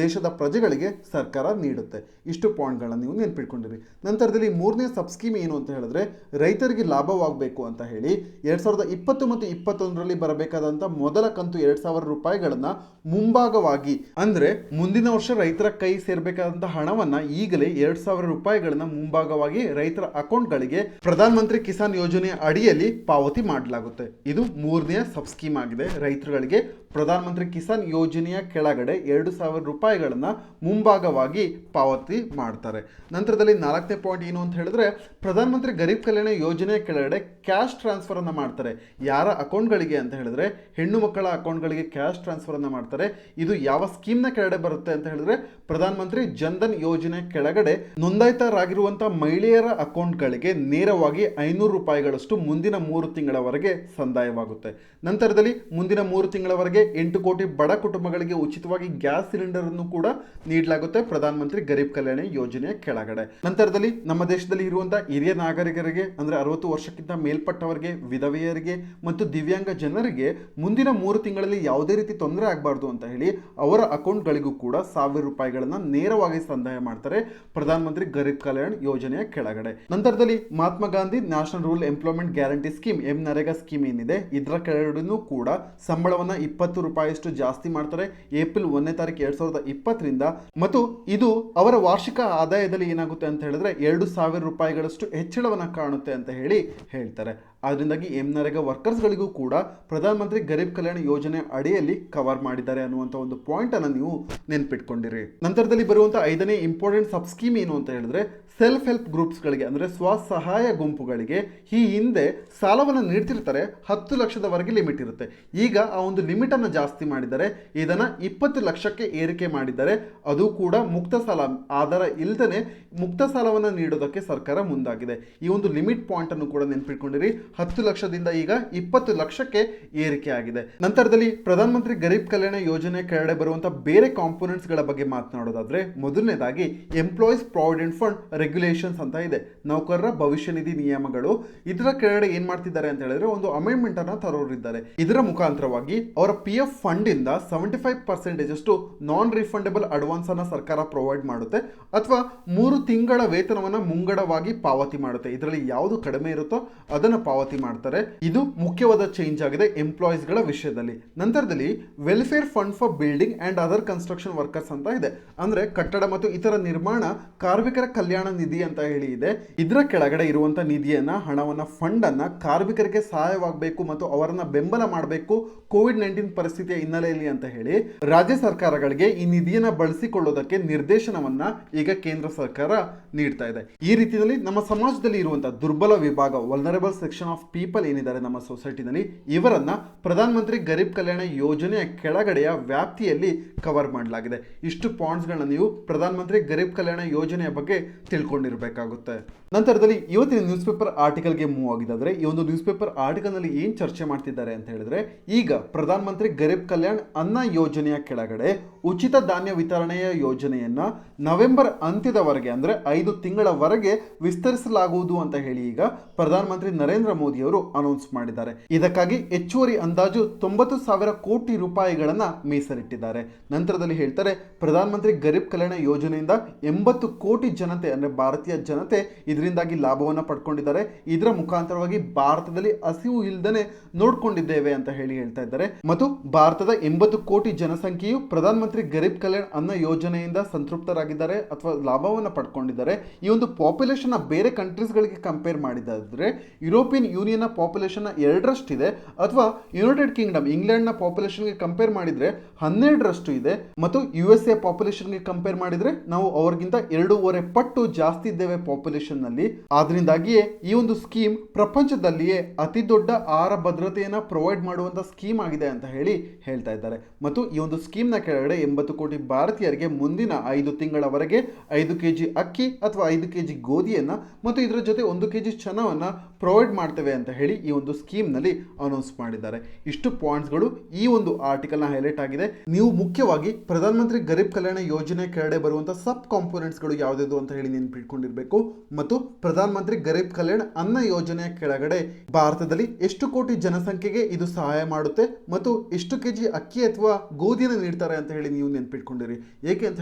ದೇಶದ ಪ್ರಜೆಗಳಿಗೆ ಸರ್ಕಾರ ನೀಡುತ್ತೆ. ಇಷ್ಟು ಪಾಯಿಂಟ್ಗಳನ್ನ ನೀವು ನೆನಪಿಟ್ಕೊಂಡಿರಿ. ನಂತರದಲ್ಲಿ ಮೂರನೇ ಸಬ್ ಸ್ಕೀಮ್ ಏನು ಅಂತ ಹೇಳಿದ್ರೆ ರೈತರಿಗೆ ಲಾಭವಾಗಬೇಕು ಅಂತ ಹೇಳಿ 2020 ಮತ್ತು 2021ರಲ್ಲಿ ಬರಬೇಕಾದಂತ ಮೊದಲ ಕಂತು 2,000 ರೂಪಾಯಿಗಳನ್ನ ಮುಂಭಾಗವಾಗಿ ಅಂದ್ರೆ ಮುಂದಿನ ವರ್ಷ ರೈತರ ಕೈ ಸೇರ್ಬೇಕಾದಂತ ಹಣವನ್ನ ಈಗಲೇ 2,000 ರೂಪಾಯಿಗಳನ್ನ ಮುಂಭಾಗವಾಗಿ ರೈತರ ಅಕೌಂಟ್ಗಳಿಗೆ ಪ್ರಧಾನ ಮಂತ್ರಿ ಕಿಸಾನ್ ಯೋಜನೆ ಅಡಿಯಲ್ಲಿ ಪಾವತಿ ಮಾಡಲಾಗುತ್ತೆ. ಇದು ಮೂರನೆಯ ಸಬ್ ಸ್ಕೀಮ್ ಆಗಿದೆ. ರೈತರುಗಳಿಗೆ ಪ್ರಧಾನ ಮಂತ್ರಿ ಕಿಸಾನ್ ಯೋಜನೆಯ ಕೆಳಗಡೆ 2,000 ರೂಪಾಯಿಗಳನ್ನ ಮುಂಭಾಗವಾಗಿ ಪಾವತಿ ಮಾಡ್ತಾರೆ. ನಂತರದಲ್ಲಿ 4ನೇ ಪಾಯಿಂಟ್ ಏನು ಅಂತ ಹೇಳಿದ್ರೆ ಪ್ರಧಾನ ಮಂತ್ರಿ ಗರೀಬ್ ಕಲ್ಯಾಣ ಯೋಜನೆಯ ಕೆಳಗಡೆ ಕ್ಯಾಶ್ ಟ್ರಾನ್ಸ್ಫರ್ ಅನ್ನ ಮಾಡ್ತಾರೆ. ಯಾರ ಅಕೌಂಟ್ಗಳಿಗೆ ಅಂತ ಹೇಳಿದ್ರೆ ಹೆಣ್ಣು ಮಕ್ಕಳ ಅಕೌಂಟ್ಗಳಿಗೆ ಕ್ಯಾಶ್ ಟ್ರಾನ್ಸ್ಫರ್ ಅನ್ನ ಮಾಡ್ತಾರೆ. ಇದು ಯಾವ ಸ್ಕೀಮ್ನ ಕೆಳಗಡೆ ಬರುತ್ತೆ ಅಂತ ಹೇಳಿದ್ರೆ ಪ್ರಧಾನ ಮಂತ್ರಿ ಜನ್ಧನ್ ಯೋಜನೆ ಕೆಳಗಡೆ ನೋಂದಾಯಿತರಾಗಿರುವಂತಹ ಮಹಿಳೆಯರ ಅಕೌಂಟ್ಗಳಿಗೆ ನೇರವಾಗಿ 500 ರೂಪಾಯಿಗಳಷ್ಟು ಮುಂದಿನ 3 ತಿಂಗಳವರೆಗೆ ಸಂದಾಯವಾಗುತ್ತೆ. ನಂತರದಲ್ಲಿ ಮುಂದಿನ 3 ತಿಂಗಳವರೆಗೆ 8 ಕೋಟಿ ಬಡ ಕುಟುಂಬಗಳಿಗೆ ಉಚಿತವಾಗಿ ಗ್ಯಾಸ್ ಸಿಲಿಂಡರ್ ಅನ್ನು ಕೂಡ ನೀಡಲಾಗುತ್ತೆ ಪ್ರಧಾನ ಮಂತ್ರಿ ಗರೀಬ್ ಕಲ್ಯಾಣ ಯೋಜನೆಯ ಕೆಳಗಡೆ. ನಂತರದಲ್ಲಿ ನಮ್ಮ ದೇಶದಲ್ಲಿ ಇರುವಂತಹ ಹಿರಿಯ ನಾಗರಿಕರಿಗೆ ಅಂದ್ರೆ 60 ವರ್ಷಕ್ಕಿಂತ ಮೇಲ್ಪಟ್ಟವರಿಗೆ, ವಿಧವೆಯರಿಗೆ ಮತ್ತು ದಿವ್ಯಾಂಗ ಜನರಿಗೆ ಮುಂದಿನ 3 ತಿಂಗಳಲ್ಲಿ ಯಾವುದೇ ರೀತಿ ತೊಂದರೆ ಆಗಬಾರ್ದು ಅಂತ ಹೇಳಿ ಅವರ ಅಕೌಂಟ್ಗಳಿಗೂ ಕೂಡ 1,000 ರೂಪಾಯಿಗಳನ್ನ ನೇರವಾಗಿ ಸಂದಾಯ ಮಾಡ್ತಾರೆ ಪ್ರಧಾನ ಮಂತ್ರಿ ಗರೀಬ್ ಕಲ್ಯಾಣ್ ಯೋಜನೆಯ ಕೆಳಗಡೆ. ನಂತರದಲ್ಲಿ Mahatma Gandhi national rural employment guarantee scheme NREGA scheme ಏನಿದೆ ಇದರ ಕೆಳಗಡೆನೂ ಕೂಡ ಸಂಬಳವನ್ನ 20 ರೂಪಾಯಿಯಷ್ಟು ಜಾಸ್ತಿ ಮಾಡ್ತಾರೆ ಏಪ್ರಿಲ್ 1ನೇ ತಾರೀಕು 2020ರಿಂದ. ಮತ್ತು ಇದು ಅವರ ವಾರ್ಷಿಕ ಆದಾಯದಲ್ಲಿ ಏನಾಗುತ್ತೆ ಅಂತ ಹೇಳಿದ್ರೆ 2,000 ರೂಪಾಯಿಗಳಷ್ಟು ಹೆಚ್ಚಳವನ್ನ ಕಾಣುತ್ತೆ ಅಂತ ಹೇಳಿ ಹೇಳ್ತಾರೆ. ಅದರಿಂದಾಗಿ ನರೇಗಾ ವರ್ಕರ್ಸ್ಗಳಿಗೂ ಕೂಡ ಪ್ರಧಾನ ಮಂತ್ರಿ ಗರೀಬ್ ಕಲ್ಯಾಣ ಯೋಜನೆ ಅಡಿಯಲ್ಲಿ ಕವರ್ ಮಾಡಿದ್ದಾರೆ ಅನ್ನುವಂಥ ಒಂದು ಪಾಯಿಂಟ್ ಅನ್ನು ನೀವು ನೆನ್ಪಿಟ್ಕೊಂಡಿರಿ. ನಂತರದಲ್ಲಿ ಬರುವಂತಹ 5ನೇ ಇಂಪಾರ್ಟೆಂಟ್ ಸಬ್ ಸ್ಕೀಮ್ ಏನು ಅಂತ ಹೇಳಿದ್ರೆ ಸೆಲ್ಫ್ ಹೆಲ್ಪ್ ಗ್ರೂಪ್ಸ್ಗಳಿಗೆ ಅಂದರೆ ಸ್ವಸಹಾಯ ಗುಂಪುಗಳಿಗೆ ಈ ಹಿಂದೆ ಸಾಲವನ್ನು ನೀಡ್ತಿರ್ತಾರೆ. 10 ಲಕ್ಷದವರೆಗೆ ಲಿಮಿಟ್ ಇರುತ್ತೆ. ಈಗ ಆ ಒಂದು ಲಿಮಿಟ್ ಅನ್ನು ಜಾಸ್ತಿ ಮಾಡಿದ್ದಾರೆ. ಇದನ್ನ 20 ಲಕ್ಷಕ್ಕೆ ಏರಿಕೆ ಮಾಡಿದ್ದಾರೆ. ಅದು ಕೂಡ ಮುಕ್ತ ಸಾಲ, ಆಧಾರ ಇಲ್ಲದೇ ಮುಕ್ತ ಸಾಲವನ್ನು ನೀಡೋದಕ್ಕೆ ಸರ್ಕಾರ ಮುಂದಾಗಿದೆ. ಈ ಒಂದು ಲಿಮಿಟ್ ಪಾಯಿಂಟ್ ಅನ್ನು ಕೂಡ ನೆನಪಿಟ್ಕೊಂಡಿರಿ. 10 ಲಕ್ಷದಿಂದ ಈಗ 20 ಲಕ್ಷಕ್ಕೆ ಏರಿಕೆ ಆಗಿದೆ. ನಂತರದಲ್ಲಿ ಪ್ರಧಾನ ಮಂತ್ರಿ ಗರೀಬ್ ಕಲ್ಯಾಣ ಯೋಜನೆ ಕೆಳಗಡೆ ಬರುವಂತಹ ಬೇರೆ ಕಾಂಪೋನೆಂಟ್ಸ್ ಗಳ ಬಗ್ಗೆ ಮಾತನಾಡೋದಾದ್ರೆ ಮೊದಲನೇದಾಗಿ ಎಂಪ್ಲಾಯೀಸ್ ಪ್ರಾವಿಡೆಂಟ್ ಫಂಡ್ ರೆಗ್ಯುಲೇಷನ್ಸ್ ಅಂತ ಇದೆ, ನೌಕರರ ಭವಿಷ್ಯ ನಿಧಿ ನಿಯಮಗಳು. ಇದರ ಕೆಳಗಡೆ ಏನ್ ಮಾಡ್ತಿದ್ದಾರೆ ಅಂತ ಹೇಳಿದ್ರೆ ಒಂದು ಅಮೆಂಡ್ಮೆಂಟ್ ಅನ್ನ ತರೋರಿದ್ದಾರೆ. ಇದರ ಮುಖಾಂತರವಾಗಿ ಅವರ PF ಫಂಡ್ ಇಂದ 75% ಅಷ್ಟು ನಾನ್ ರಿಫಂಡಬಲ್ ಅಡ್ವಾನ್ಸ್ ಅನ್ನ ಸರ್ಕಾರ ಪ್ರೊವೈಡ್ ಮಾಡುತ್ತೆ ಅಥವಾ 3 ತಿಂಗಳ ವೇತನವನ್ನ ಮುಂಗಡವಾಗಿ ಪಾವತಿ ಮಾಡುತ್ತೆ. ಇದರಲ್ಲಿ ಯಾವುದು ಕಡಿಮೆ ಇರುತ್ತೋ ಅದನ್ನು ಪಾವತಿ ಮಾಡ್ತಾರೆ. ಇದು ಮುಖ್ಯವಾದ ಚೇಂಜ್ ಆಗಿದೆ ಎಂಪ್ಲಾಯೀಸ್ ಗಳ ವಿಷಯದಲ್ಲಿ. ನಂತರದಲ್ಲಿ welfare fund for building and other construction workers ಅಂತ ಇದೆ. ಅಂದ್ರೆ ಕಟ್ಟಡ ಮತ್ತು ಇತರ ನಿರ್ಮಾಣ ಕಾರ್ಮಿಕರ ಕಲ್ಯಾಣ ನಿಧಿ ಅಂತ ಹೇಳಿ ಇದೆ. ಇದರ ಕೆಳಗಡೆ ಇರುವಂತಹ ನಿಧಿಯನ್ನ, ಹಣವನ್ನ, ಫಂಡ್ ಅನ್ನ ಕಾರ್ಮಿಕರಿಗೆ ಸಹಾಯವಾಗಬೇಕು ಮತ್ತು ಅವರನ್ನ ಬೆಂಬಲ ಮಾಡಬೇಕು ಕೋವಿಡ್-19 ಪರಿಸ್ಥಿತಿಯ ಹಿನ್ನೆಲೆಯಲ್ಲಿ ಅಂತ ಹೇಳಿ ರಾಜ್ಯ ಸರ್ಕಾರಗಳಿಗೆ ಈ ನಿಧಿಯನ್ನ ಬಳಸಿಕೊಳ್ಳೋದಕ್ಕೆ ನಿರ್ದೇಶನವನ್ನ ಈಗ ಕೇಂದ್ರ ಸರ್ಕಾರ ನೀಡ್ತಾ ಇದೆ. ಈ ರೀತಿಯಲ್ಲಿ ನಮ್ಮ ಸಮಾಜದಲ್ಲಿ ಇರುವಂತಹ ದುರ್ಬಲ ವಿಭಾಗ, ವಲ್ನರಬಲ್ ಸೆಕ್ಷನ್ ಆಫ್ ಪೀಪಲ್ ಏನಿದ್ದಾರೆ ನಮ್ಮ ಸೊಸೈಟಿನಲ್ಲಿ, ಇವರನ್ನ ಪ್ರಧಾನ ಮಂತ್ರಿ ಗರೀಬ್ ಕಲ್ಯಾಣ ಯೋಜನೆಯ ಕೆಳಗಡೆಯ ವ್ಯಾಪ್ತಿಯಲ್ಲಿ ಕವರ್ ಮಾಡಲಾಗಿದೆ. ಇಷ್ಟು ಪಾಯಿಂಟ್ಸ್ ಗಳನ್ನ ನೀವು ಪ್ರಧಾನ ಮಂತ್ರಿ ಗರೀಬ್ ಕಲ್ಯಾಣ ಯೋಜನೆಯ ಬಗ್ಗೆ ತಿಳ್ಕೊಂಡಿರ್ಬೇಕಾಗುತ್ತೆ. ನಂತರದಲ್ಲಿ ಇವತ್ತಿನ ನ್ಯೂಸ್ ಪೇಪರ್ ಆರ್ಟಿಕಲ್ಗೆ ಮೂವ್ ಆಗಿದ್ದಾದ್ರೆ, ಈ ಒಂದು ನ್ಯೂಸ್ ಪೇಪರ್ ಆರ್ಟಿಕಲ್ ನಲ್ಲಿ ಏನ್ ಚರ್ಚೆ ಮಾಡ್ತಿದ್ದಾರೆ ಅಂತ ಹೇಳಿದ್ರೆ, ಈಗ ಪ್ರಧಾನ ಮಂತ್ರಿ ಗರೀಬ್ ಕಲ್ಯಾಣ್ ಅನ್ನ ಯೋಜನೆಯ ಕೆಳಗಡೆ ಉಚಿತ ಧಾನ್ಯ ವಿತರಣೆಯ ಯೋಜನೆಯನ್ನ ನವೆಂಬರ್ ಅಂತ್ಯದವರೆಗೆ ಅಂದ್ರೆ 5 ತಿಂಗಳವರೆಗೆ ವಿಸ್ತರಿಸಲಾಗುವುದು ಅಂತ ಹೇಳಿ ಈಗ ಪ್ರಧಾನ ಮಂತ್ರಿ ನರೇಂದ್ರ ಮೋದಿ ಅವರು ಅನೌನ್ಸ್ ಮಾಡಿದ್ದಾರೆ. ಇದಕ್ಕಾಗಿ ಹೆಚ್ಚುವರಿ ಅಂದಾಜು 90,000 ಕೋಟಿ ರೂಪಾಯಿಗಳನ್ನ ಮೀಸಲಿಟ್ಟಿದ್ದಾರೆ. ನಂತರದಲ್ಲಿ ಹೇಳ್ತಾರೆ, ಪ್ರಧಾನ ಮಂತ್ರಿ ಗರೀಬ್ ಕಲ್ಯಾಣ ಯೋಜನೆಯಿಂದ 80 ಕೋಟಿ ಜನತೆ ಅಂದ್ರೆ ಭಾರತೀಯ ಜನತೆ ಇದರಿಂದಾಗಿ ಲಾಭವನ್ನ ಪಡ್ಕೊಂಡಿದ್ದಾರೆ. ಇದರ ಮುಖಾಂತರವಾಗಿ ಭಾರತದಲ್ಲಿ ಹಸಿವು ಇಲ್ದನೆ ನೋಡ್ಕೊಂಡಿದ್ದೇವೆ ಅಂತ ಹೇಳಿ ಹೇಳ್ತಾ ಇದ್ದಾರೆ. ಮತ್ತು ಭಾರತದ 80 ಕೋಟಿ ಜನಸಂಖ್ಯೆಯು ಪ್ರಧಾನ ಮಂತ್ರಿ ಗರೀಬ್ ಕಲ್ಯಾಣ್ ಅನ್ನ ಯೋಜನೆಯಿಂದ ಸಂತೃಪ್ತರಾಗಿದ್ದಾರೆ ಅಥವಾ ಲಾಭವನ್ನ ಪಡ್ಕೊಂಡಿದ್ದಾರೆ. ಈ ಒಂದು ಪಾಪ್ಯುಲೇಷನ್ ಬೇರೆ ಕಂಟ್ರೀಸ್ ಗಳಿಗೆ ಕಂಪೇರ್ ಮಾಡಿದ್ರೆ ಯುರೋಪಿಯನ್ ಯೂನಿಯನ್ ನ ಪಾಪ್ಯುಲೇಷನ್ 2ರಷ್ಟು ಇದೆ, ಅಥವಾ ಯುನೈಟೆಡ್ ಕಿಂಗ್ಡಮ್ ಇಂಗ್ಲೆಂಡ್ ನ ಪಾಪ್ಯುಲೇಷನ್ ಗೆ ಕಂಪೇರ್ ಮಾಡಿದ್ರೆ 12ರಷ್ಟು ಇದೆ, ಮತ್ತು USA ಪಾಪ್ಯುಲೇಷನ್ ಗೆ ಕಂಪೇರ್ ಮಾಡಿದ್ರೆ ನಾವು ಅವ್ರಿಗಿಂತ 2.5 ಪಟ್ಟು ಜಾಸ್ತಿ ಇದ್ದೇವೆ ಪಾಪ್ಯುಲೇಷನ್ ನಲ್ಲಿ. ಆದ್ರಿಂದಾಗಿಯೇ ಈ ಒಂದು ಸ್ಕೀಮ್ ಪ್ರಪಂಚದಲ್ಲಿಯೇ ಅತಿ ದೊಡ್ಡ ಆಹಾರ ಭದ್ರತೆಯನ್ನ ಪ್ರೊವೈಡ್ ಮಾಡುವಂತ ಸ್ಕೀಮ್ ಆಗಿದೆ ಅಂತ ಹೇಳಿ ಹೇಳ್ತಾ ಇದ್ದಾರೆ. ಮತ್ತು ಈ ಒಂದು ಸ್ಕೀಮ್ ನ ಕೆಳಗಡೆ 80 ಕೋಟಿ ಭಾರತೀಯರಿಗೆ ಮುಂದಿನ 5 ತಿಂಗಳವರೆಗೆ 5 kg ಅಕ್ಕಿ ಅಥವಾ 5 kg ಗೋಧಿಯನ್ನ ಮತ್ತು ಇದರ ಜೊತೆ 1 kg ಚನ್ನವನ್ನ ಪ್ರೊವೈಡ್ ಮಾಡ್ತೇವೆ ಅಂತ ಹೇಳಿ ಈ ಒಂದು ಸ್ಕೀಮ್ ನಲ್ಲಿ ಅನೌನ್ಸ್ ಮಾಡಿದ್ದಾರೆ. ಇಷ್ಟು ಪಾಯಿಂಟ್ಸ್ ಗಳು ಈ ಒಂದು ಆರ್ಟಿಕಲ್ ನ ಹೈಲೈಟ್ ಆಗಿದೆ. ನೀವು ಮುಖ್ಯವಾಗಿ ಪ್ರಧಾನ ಮಂತ್ರಿ ಗರೀಬ್ ಕಲ್ಯಾಣ ಯೋಜನೆ ಕೆಳಗಡೆ ಬರುವಂತಹ ಸಬ್ ಕಾಂಪೋನೆಂಟ್ಸ್ ಗಳು ಯಾವ್ದು ಅಂತ ಹೇಳಿ ನೆನಪಿಟ್ಕೊಂಡಿರ್ಬೇಕು. ಮತ್ತು ಪ್ರಧಾನ ಮಂತ್ರಿ ಗರೀಬ್ ಕಲ್ಯಾಣ ಅನ್ನ ಯೋಜನೆಯ ಕೆಳಗಡೆ ಭಾರತದಲ್ಲಿ ಎಷ್ಟು ಕೋಟಿ ಜನಸಂಖ್ಯೆಗೆ ಇದು ಸಹಾಯ ಮಾಡುತ್ತೆ ಮತ್ತು ಎಷ್ಟು ಕೆಜಿ ಅಕ್ಕಿ ಅಥವಾ ಗೋಧಿಯನ್ನು ನೀಡ್ತಾರೆ ಅಂತ ಹೇಳಿ ನೀವು ನೆನಪಿಟ್ಕೊಂಡಿರಿ. ಏಕೆ ಅಂತ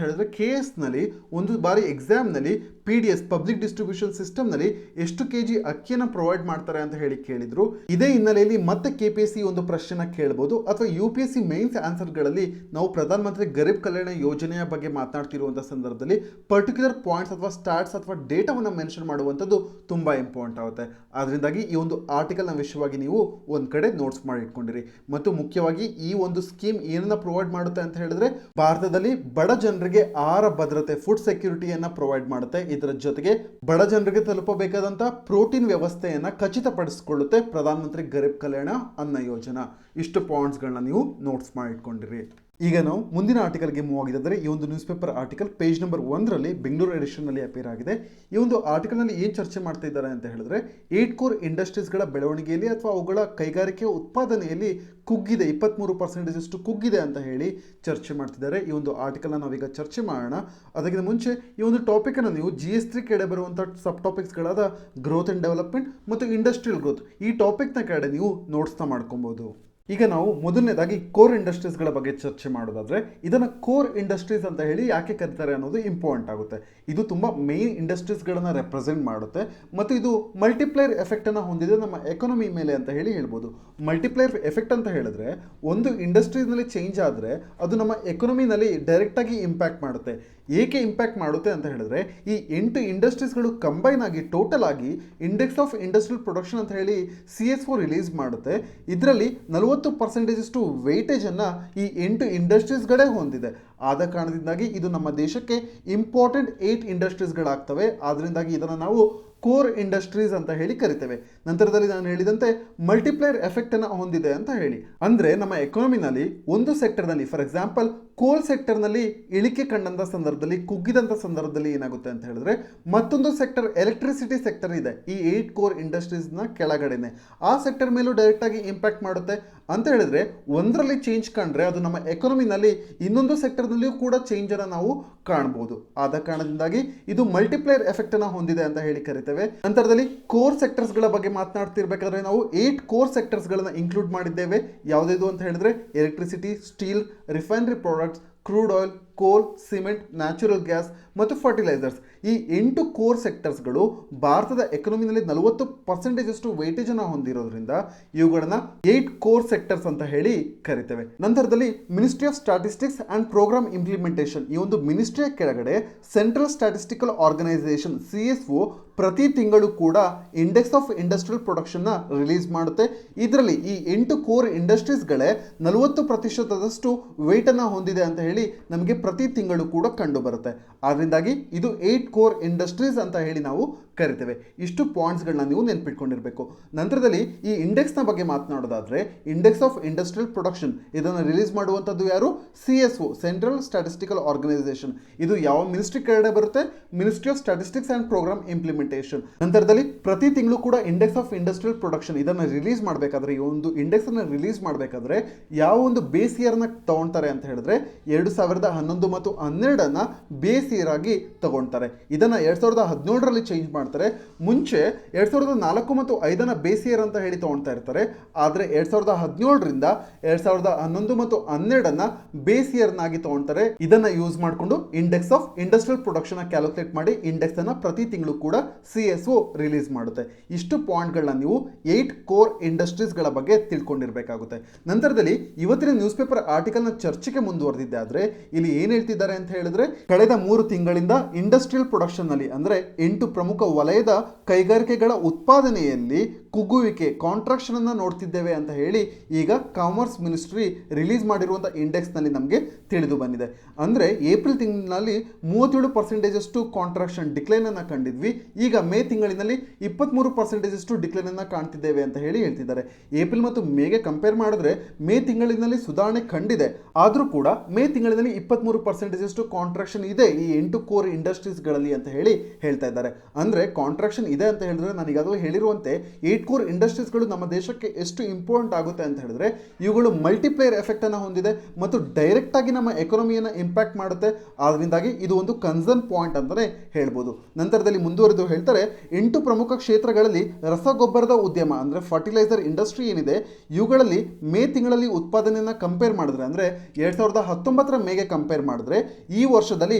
ಹೇಳಿದ್ರೆ KS ನಲ್ಲಿ ಒಂದು ಬಾರಿ ಎಕ್ಸಾಮ್ ನಲ್ಲಿ PDS ಪಬ್ಲಿಕ್ ಡಿಸ್ಟ್ರಿಬ್ಯೂಷನ್ ಸಿಸ್ಟಮ್ ನಲ್ಲಿ ಎಷ್ಟು ಕೆಜಿ ಅಕ್ಕಿಯನ್ನು ಪ್ರೊವೈಡ್ ಮಾಡ್ತಾರೆ ಅಂತ ಹೇಳಿ ಕೇಳಿದ್ರು. ಇದೇ ಹಿನ್ನೆಲೆಯಲ್ಲಿ ಮತ್ತೆ KPSC ಒಂದು ಪ್ರಶ್ನೆನ ಕೇಳಬಹುದು, ಅಥವಾ UPSC ಮೇನ್ಸ್ ಆನ್ಸರ್ ಗಳಲ್ಲಿ ನಾವು ಪ್ರಧಾನ ಮಂತ್ರಿ ಗರೀಬ್ ಕಲ್ಯಾಣ ಯೋಜನೆಯ ಬಗ್ಗೆ ಮಾತನಾಡ್ತಿರುವಂತಹ ಸಂದರ್ಭದಲ್ಲಿ ಪರ್ಟಿಕ್ಯುಲರ್ ಪಾಯಿಂಟ್ಸ್ ಅಥವಾ ಸ್ಟಾಟ್ಸ್ ಅಥವಾ ಡೇಟಾವನ್ನು ಮೆನ್ಷನ್ ಮಾಡುವಂಥದ್ದು ತುಂಬಾ ಇಂಪಾರ್ಟೆಂಟ್ ಆಗುತ್ತೆ. ಆದ್ರಿಂದಾಗಿ ಈ ಒಂದು ಆರ್ಟಿಕಲ್ ನ ವಿಷಯವಾಗಿ ನೀವು ಒಂದ್ ಕಡೆ ನೋಟ್ಸ್ ಮಾಡಿ ಇಟ್ಕೊಂಡಿರಿ. ಮತ್ತು ಮುಖ್ಯವಾಗಿ ಈ ಒಂದು ಸ್ಕೀಮ್ ಏನನ್ನ ಪ್ರೊವೈಡ್ ಮಾಡುತ್ತೆ ಅಂತ ಹೇಳಿದ್ರೆ, ಭಾರತದಲ್ಲಿ ಬಡ ಜನರಿಗೆ ಆಹಾರ ಭದ್ರತೆ, ಫುಡ್ ಸೆಕ್ಯೂರಿಟಿಯನ್ನ ಪ್ರೊವೈಡ್ ಮಾಡುತ್ತೆ. ಇದರ ಜೊತೆಗೆ ಬಡ ಜನರಿಗೆ ತಲುಪಬೇಕಾದಂತಹ ಪ್ರೋಟೀನ್ ವ್ಯವಸ್ಥೆಯನ್ನ ಖಚಿತಪಡಿಸಿಕೊಳ್ಳುತ್ತೆ ಪ್ರಧಾನ ಮಂತ್ರಿ ಗರೀಬ್ ಕಲ್ಯಾಣ ಅನ್ನ ಯೋಜನಾ. ಇಷ್ಟು ಪಾಯಿಂಟ್ಸ್ ಗಳನ್ನ ನೀವು ನೋಟ್ಸ್ ಮಾಡಿ ಇಟ್ಕೊಂಡಿರಿ. ಈಗ ನಾವು ಮುಂದಿನ ಆರ್ಟಿಕಲ್ಗೆ ಮೂವ್ ಆಗಿದ್ದಾರೆ. ಈ ಒಂದು news paper article page number 1ರಲ್ಲಿ ಬೆಂಗಳೂರು ಎಡಿಷನ್ ನಲ್ಲಿ ಅಪೇರ್ ಆಗಿದೆ. ಈ ಒಂದು ಆರ್ಟಿಕಲ್ ನಲ್ಲಿ ಏನ್ ಚರ್ಚೆ ಮಾಡ್ತಾ ಇದ್ದಾರೆ ಅಂತ ಹೇಳಿದ್ರೆ, 8 ಕೋರ್ ಇಂಡಸ್ಟ್ರೀಸ್ ಗಳ ಬೆಳವಣಿಗೆಯಲ್ಲಿ ಅಥವಾ ಅವುಗಳ ಕೈಗಾರಿಕೆ ಉತ್ಪಾದನೆಯಲ್ಲಿ ಕುಗ್ಗಿದೆ, 23% ಅಷ್ಟು ಕುಗ್ಗಿದೆ ಅಂತ ಹೇಳಿ ಚರ್ಚೆ ಮಾಡ್ತಿದ್ದಾರೆ. ಈ ಒಂದು ಆರ್ಟಿಕಲ್ ನಾವೀಗ ಚರ್ಚೆ ಮಾಡೋಣ. ಅದಕ್ಕಿಂತ ಮುಂಚೆ ಈ ಒಂದು ಟಾಪಿಕ್ ಅನ್ನು ನೀವು GS3 ಕೆಳಗಡೆ ಬರುವಂತಹ ಸಬ್ ಟಾಪಿಕ್ಸ್ ಗಳಾದ ಗ್ರೋತ್ ಅಂಡ್ ಡೆವಲಪ್ಮೆಂಟ್ ಮತ್ತು ಇಂಡಸ್ಟ್ರಿಯಲ್ ಗ್ರೋತ್ ಈ ಟಾಪಿಕ್ ನ ಕೆಳಗಡೆ ನೀವು ನೋಟ್ಸ್ ಮಾಡ್ಕೊಬಹುದು. ಈಗ ನಾವು ಮೊದಲನೇದಾಗಿ ಕೋರ್ ಇಂಡಸ್ಟ್ರೀಸ್ ಗಳ ಬಗ್ಗೆ ಚರ್ಚೆ ಮಾಡೋದಾದ್ರೆ, ಇದನ್ನ ಕೋರ್ ಇಂಡಸ್ಟ್ರೀಸ್ ಅಂತ ಹೇಳಿ ಯಾಕೆ ಕರೀತಾರೆ ಅನ್ನೋದು ಇಂಪಾರ್ಟೆಂಟ್ ಆಗುತ್ತೆ. ಇದು ತುಂಬಾ ಮೇನ್ ಇಂಡಸ್ಟ್ರೀಸ್ ಗಳನ್ನ ರೆಪ್ರೆಸೆಂಟ್ ಮಾಡುತ್ತೆ ಮತ್ತು ಇದು ಮಲ್ಟಿಪ್ಲೈರ್ ಎಫೆಕ್ಟ್ ಅನ್ನ ಹೊಂದಿದೆ ನಮ್ಮ ಎಕಾನಮಿ ಮೇಲೆ ಅಂತ ಹೇಳಿ ಹೇಳ್ಬೋದು. ಮಲ್ಟಿಪ್ಲೈರ್ ಎಫೆಕ್ಟ್ ಅಂತ ಹೇಳಿದ್ರೆ, ಒಂದು ಇಂಡಸ್ಟ್ರೀಸ್ ನಲ್ಲಿ ಚೇಂಜ್ ಆದ್ರೆ ಅದು ನಮ್ಮ ಎಕಾನಮಿನಲ್ಲಿ ಡೈರೆಕ್ಟ್ ಆಗಿ ಇಂಪ್ಯಾಕ್ಟ್ ಮಾಡುತ್ತೆ. ಏಕೆ ಇಂಪ್ಯಾಕ್ಟ್ ಮಾಡುತ್ತೆ ಅಂತ ಹೇಳಿದ್ರೆ, ಈ 8 ಇಂಡಸ್ಟ್ರೀಸ್ಗಳು ಕಂಬೈನ್ ಆಗಿ ಟೋಟಲ್ ಆಗಿ ಇಂಡೆಕ್ಸ್ ಆಫ್ ಇಂಡಸ್ಟ್ರಿಯಲ್ ಪ್ರೊಡಕ್ಷನ್ ಅಂತ ಹೇಳಿ CS4 ರಿಲೀಸ್ ಮಾಡುತ್ತೆ. ಇದರಲ್ಲಿ 40% ವೇಟೇಜ್ ಅನ್ನ ಈ 8 ಇಂಡಸ್ಟ್ರೀಸ್ಗಳೇ ಹೊಂದಿದೆ. ಆದ ಕಾರಣದಿಂದಾಗಿ ಇದು ನಮ್ಮ ದೇಶಕ್ಕೆ ಇಂಪಾರ್ಟೆಂಟ್ 8 ಇಂಡಸ್ಟ್ರೀಸ್ಗಳಾಗ್ತವೆ. ಆದ್ರಿಂದಾಗಿ ಇದನ್ನು ನಾವು ಕೋರ್ ಇಂಡಸ್ಟ್ರೀಸ್ ಅಂತ ಹೇಳಿ ಕರಿತೇವೆ. ನಂತರದಲ್ಲಿ ನಾನು ಹೇಳಿದಂತೆ ಮಲ್ಟಿಪ್ಲೈರ್ ಎಫೆಕ್ಟ್ ಅನ್ನು ಹೊಂದಿದೆ ಅಂತ ಹೇಳಿ, ಅಂದ್ರೆ ನಮ್ಮ ಎಕಾನಮಿನಲ್ಲಿ ಒಂದು ಸೆಕ್ಟರ್ ನಲ್ಲಿ, ಫಾರ್ ಎಕ್ಸಾಂಪಲ್ ಕೋಲ್ ಸೆಕ್ಟರ್ ನಲ್ಲಿ ಇಳಿಕೆ ಕಂಡಂತ ಸಂದರ್ಭದಲ್ಲಿ, ಕುಗ್ಗಿದಂತ ಸಂದರ್ಭದಲ್ಲಿ ಏನಾಗುತ್ತೆ ಅಂತ ಹೇಳಿದ್ರೆ, ಮತ್ತೊಂದು ಸೆಕ್ಟರ್ ಎಲೆಕ್ಟ್ರಿಸಿಟಿ ಸೆಕ್ಟರ್ ಇದೆ ಈ 8 ಕೋರ್ ಇಂಡಸ್ಟ್ರೀಸ್ ನ ಕೆಳಗಡೆನೆ, ಆ ಸೆಕ್ಟರ್ ಮೇಲೂ ಡೈರೆಕ್ಟ್ ಆಗಿ ಇಂಪ್ಯಾಕ್ಟ್ ಮಾಡುತ್ತೆ. ಅಂತ ಹೇಳಿದ್ರೆ ಒಂದರಲ್ಲಿ ಚೇಂಜ್ ಕಂಡ್ರೆ ಅದು ನಮ್ಮ ಎಕಾನಮಿನಲ್ಲಿ ಇನ್ನೊಂದು ಸೆಕ್ಟರ್ ನಲ್ಲಿಯೂ ಕೂಡ ಚೇಂಜ್ ಅನ್ನು ನಾವು ಕಾಣಬಹುದು. ಆದ ಕಾರಣದಿಂದಾಗಿ ಇದು ಮಲ್ಟಿಪ್ಲೈರ್ ಎಫೆಕ್ಟ್ ಅನ್ನ ಹೊಂದಿದೆ ಅಂತ ಹೇಳಿ ಕರಿತೇವೆ. ನಂತರದಲ್ಲಿ ಕೋರ್ ಸೆಕ್ಟರ್ಸ್ ಗಳ ಬಗ್ಗೆ ಮಾತನಾಡ್ತಿರ್ಬೇಕಾದ್ರೆ ನಾವು 8 ಕೋರ್ ಸೆಕ್ಟರ್ಸ್ ಗಳನ್ನ ಇನ್ಕ್ಲೂಡ್ ಮಾಡಿದ್ದೇವೆ. ಯಾವುದೇದು ಅಂತ ಹೇಳಿದ್ರೆ electricity, steel, refinery products, crude oil, ಕೋಲ್, ಸಿಮೆಂಟ್, ನ್ಯಾಚುರಲ್ ಗ್ಯಾಸ್ ಮತ್ತು ಫರ್ಟಿಲೈಸರ್ಸ್. ಈ 8 ಕೋರ್ ಸೆಕ್ಟರ್ಸ್ಗಳು ಭಾರತದ ಎಕಾನಮಿನಲ್ಲಿ 40% ಅಷ್ಟು ವೇಟೇಜ್ ಅನ್ನು ಹೊಂದಿರೋದ್ರಿಂದ ಇವುಗಳನ್ನ 8 ಕೋರ್ ಸೆಕ್ಟರ್ಸ್ ಅಂತ ಹೇಳಿ ಕರಿತೇವೆ. ನಂತರದಲ್ಲಿ ministry of statistics and programme implementation, ಈ ಒಂದು ಮಿನಿಸ್ಟ್ರಿಯ ಕೆಳಗಡೆ ಸೆಂಟ್ರಲ್ ಸ್ಟಾಟಿಸ್ಟಿಕಲ್ ಆರ್ಗನೈಸೇಷನ್ CSO ಪ್ರತಿ ತಿಂಗಳು ಕೂಡ ಇಂಡೆಕ್ಸ್ ಆಫ್ ಇಂಡಸ್ಟ್ರಿಯಲ್ ಪ್ರೊಡಕ್ಷನ್ ನ ರಿಲೀಸ್ ಮಾಡುತ್ತೆ. ಇದರಲ್ಲಿ ಈ 8 ಕೋರ್ ಇಂಡಸ್ಟ್ರೀಸ್ಗಳೇ 40% ವೇಟ್ ಅನ್ನ ಹೊಂದಿದೆ ಅಂತ ಹೇಳಿ ನಮಗೆ ಪ್ರತಿ ತಿಂಗಳು ಕೂಡ ಕಂಡು ಬರುತ್ತೆ. ಆದ್ರಿಂದಾಗಿ ಇದು 8 ಕೋರ್ ಇಂಡಸ್ಟ್ರೀಸ್ ಅಂತ ಹೇಳಿ ನಾವು ಕರಿತೇವೆ. ಇಷ್ಟು ಪಾಯಿಂಟ್ಸ್ಗಳನ್ನ ನೀವು ನೆನ್ಪಿಟ್ಕೊಂಡಿರ್ಬೇಕು. ನಂತರದಲ್ಲಿ ಈ ಇಂಡೆಕ್ಸ್ನ ಬಗ್ಗೆ ಮಾತನಾಡೋದಾದ್ರೆ ಇಂಡೆಕ್ಸ್ ಆಫ್ ಇಂಡಸ್ಟ್ರಿಯಲ್ ಪ್ರೊಡಕ್ಷನ್ ಇದನ್ನು ರಿಲೀಸ್ ಮಾಡುವಂಥದ್ದು ಯಾರು? CSO, central statistical organisation. ಇದು ಯಾವ ಮಿನಿಸ್ಟ್ರಿ ಕೆಳಗಡೆ ಬರುತ್ತೆ? Ministry of statistics and programme implementation. ನಂತರದಲ್ಲಿ ಪ್ರತಿ ತಿಂಗಳು ಕೂಡ ಇಂಡೆಕ್ಸ್ ಆಫ್ ಇಂಡಸ್ಟ್ರಿಯಲ್ ಪ್ರೊಡಕ್ಷನ್ ಇದನ್ನು ರಿಲೀಸ್ ಮಾಡಬೇಕಾದ್ರೆ, ಈ ಒಂದು ಇಂಡೆಕ್ಸ್ ಅನ್ನು ರಿಲೀಸ್ ಮಾಡಬೇಕಾದ್ರೆ ಯಾವ ಒಂದು ಬೇಸ್ ಇಯರ್ ನ ತಗೊಳ್ತಾರೆ ಅಂತ ಹೇಳಿದ್ರೆ 2011 ಮತ್ತು 12 ಬೇಸ್ ಇಯರ್ ಆಗಿ ತಗೊಳ್ತಾರೆ. ಇದನ್ನ 2017ರಲ್ಲಿ ಚೇಂಜ್ ಮಾಡ್ತಾರೆ. ಮುಂಚೆ 2004 ಮತ್ತು 5 ಬೇಸ್ ಇಯರ್ ಅಂತ ಹೇಳಿ ತಗೊಳ್ತಾ ಇರ್ತಾರೆ. ಆದರೆ 2017ರಿಂದ 2011 ಮತ್ತು 12 ಬೇಸ್ ಇಯರ್ ನಾಗಿ ತಗೊಳ್ತಾರೆ. ಇದನ್ನ ಯೂಸ್ ಮಾಡಿಕೊಂಡು index of industrial production calculate ಮಾಡಿ ಇಂಡೆಕ್ಸ್ ಅನ್ನ ಪ್ರತಿ ತಿಂಗಳು ಕೂಡ CSO ರಿಲೀಸ್ ಮಾಡುತ್ತೆ. ಇಷ್ಟು ಪಾಯಿಂಟ್ಗಳನ್ನ ನೀವು 8 ಕೋರ್ ಇಂಡಸ್ಟ್ರೀಸ್ಗಳ ಬಗ್ಗೆ ತಿಳ್ಕೊಂಡಿರ್ಬೇಕಾಗುತ್ತೆ. ನಂತರದಲ್ಲಿ ಇವತ್ತಿನ ನ್ಯೂಸ್ ಪೇಪರ್ ಆರ್ಟಿಕಲ್ನ ಚರ್ಚೆಗೆ ಮುಂದುವರೆದಿದ್ದೆ ಆದ್ರೆ ಇಲ್ಲಿ ಏನ್ ಹೇಳ್ತಿದ್ದಾರೆ ಅಂತ ಹೇಳಿದ್ರೆ, ಕಳೆದ 3 ತಿಂಗಳಿಂದ ಇಂಡಸ್ಟ್ರಿಯಲ್ ಪ್ರೊಡಕ್ಷನ್ ನಲ್ಲಿ ಅಂದ್ರೆ 8 ಪ್ರಮುಖ ವಲಯದ ಕೈಗಾರಿಕೆಗಳ ಉತ್ಪಾದನೆಯಲ್ಲಿ ಕುಗ್ಗುವಿಕೆ, ಕಾಂಟ್ರಾಕ್ಷನ್ ಅನ್ನ ನೋಡ್ತಿದ್ದೇವೆ ಅಂತ ಹೇಳಿ ಈಗ ಕಾಮರ್ಸ್ ಮಿನಿಸ್ಟ್ರಿ ರಿಲೀಸ್ ಮಾಡಿರುವಂತಹ ಇಂಡೆಕ್ಸ್ ನಲ್ಲಿ ನಮಗೆ ತಿಳಿದು ಬಂದಿದೆ. ಅಂದ್ರೆ ಏಪ್ರಿಲ್ ತಿಂಗಳಿನಲ್ಲಿ 37% ಅಷ್ಟು ಕಾಂಟ್ರಾಕ್ಷನ್ ಡಿಕ್ಲೈನ್ ಅನ್ನ ಕಂಡಿದ್ವಿ. ಈಗ ಮೇ ತಿಂಗಳಿನಲ್ಲಿ 23% ಅಷ್ಟು ಡಿಕ್ಲೈನ್ ಅನ್ನ ಕಾಣ್ತಿದ್ದೇವೆ ಅಂತ ಹೇಳಿ ಹೇಳ್ತಿದ್ದಾರೆ. ಏಪ್ರಿಲ್ ಮತ್ತು ಮೇಗೆ ಕಂಪೇರ್ ಮಾಡಿದ್ರೆ ಮೇ ತಿಂಗಳಿನಲ್ಲಿ ಸುಧಾರಣೆ ಕಂಡಿದೆ. ಆದ್ರೂ ಕೂಡ ಮೇ ತಿಂಗಳಿನಲ್ಲಿ 23% ಅಷ್ಟು ಕಾಂಟ್ರಾಕ್ಷನ್ ಇದೆ ಈ 8 ಕೋರ್ ಇಂಡಸ್ಟ್ರೀಸ್ಗಳಲ್ಲಿ ಅಂತ ಹೇಳಿ ಹೇಳ್ತಾ ಇದ್ದಾರೆ. ಅಂದ್ರೆ ಕಾಂಟ್ರಾಕ್ಷನ್ ಇದೆ ಅಂತ ಹೇಳಿದ್ರೆ ನಾನು ಈಗಾಗಲೇ ಹೇಳಿರುವಂತೆ 8 ಕೋರ್ ಇಂಡಸ್ಟ್ರೀಸ್ಗಳು ನಮ್ಮ ದೇಶಕ್ಕೆ ಎಷ್ಟು ಇಂಪಾರ್ಟೆಂಟ್ ಆಗುತ್ತೆ ಅಂತ ಹೇಳಿದ್ರೆ ಇವುಗಳು ಮಲ್ಟಿಪ್ಲೇಯರ್ ಎಫೆಕ್ಟ್ ಅನ್ನು ಹೊಂದಿದೆ ಮತ್ತು ಡೈರೆಕ್ಟ್ ಆಗಿ ನಮ್ಮ ಎಕಾನಮಿಯನ್ನು ಇಂಪ್ಯಾಕ್ಟ್ ಮಾಡುತ್ತೆ. ಆದ್ರಿಂದಾಗಿ ಇದು ಒಂದು ಕನ್ಸರ್ನ್ ಪಾಯಿಂಟ್ ಅಂತಾನೆ ಹೇಳ್ಬೋದು. ನಂತರದಲ್ಲಿ ಮುಂದುವರೆದು ಹೇಳ್ತಾರೆ, 8 ಪ್ರಮುಖ ಕ್ಷೇತ್ರಗಳಲ್ಲಿ ರಸಗೊಬ್ಬರದ ಉದ್ಯಮ ಅಂದ್ರೆ ಫರ್ಟಿಲೈಸರ್ ಇಂಡಸ್ಟ್ರಿ ಏನಿದೆ ಇವುಗಳಲ್ಲಿ ಮೇ ತಿಂಗಳಲ್ಲಿ ಉತ್ಪಾದನೆಯನ್ನ ಕಂಪೇರ್ ಮಾಡಿದ್ರೆ ಅಂದ್ರೆ 2019 ಮೇಗೆ ಕಂಪೇರ್ ಮಾಡಿದ್ರೆ ಈ ವರ್ಷದಲ್ಲಿ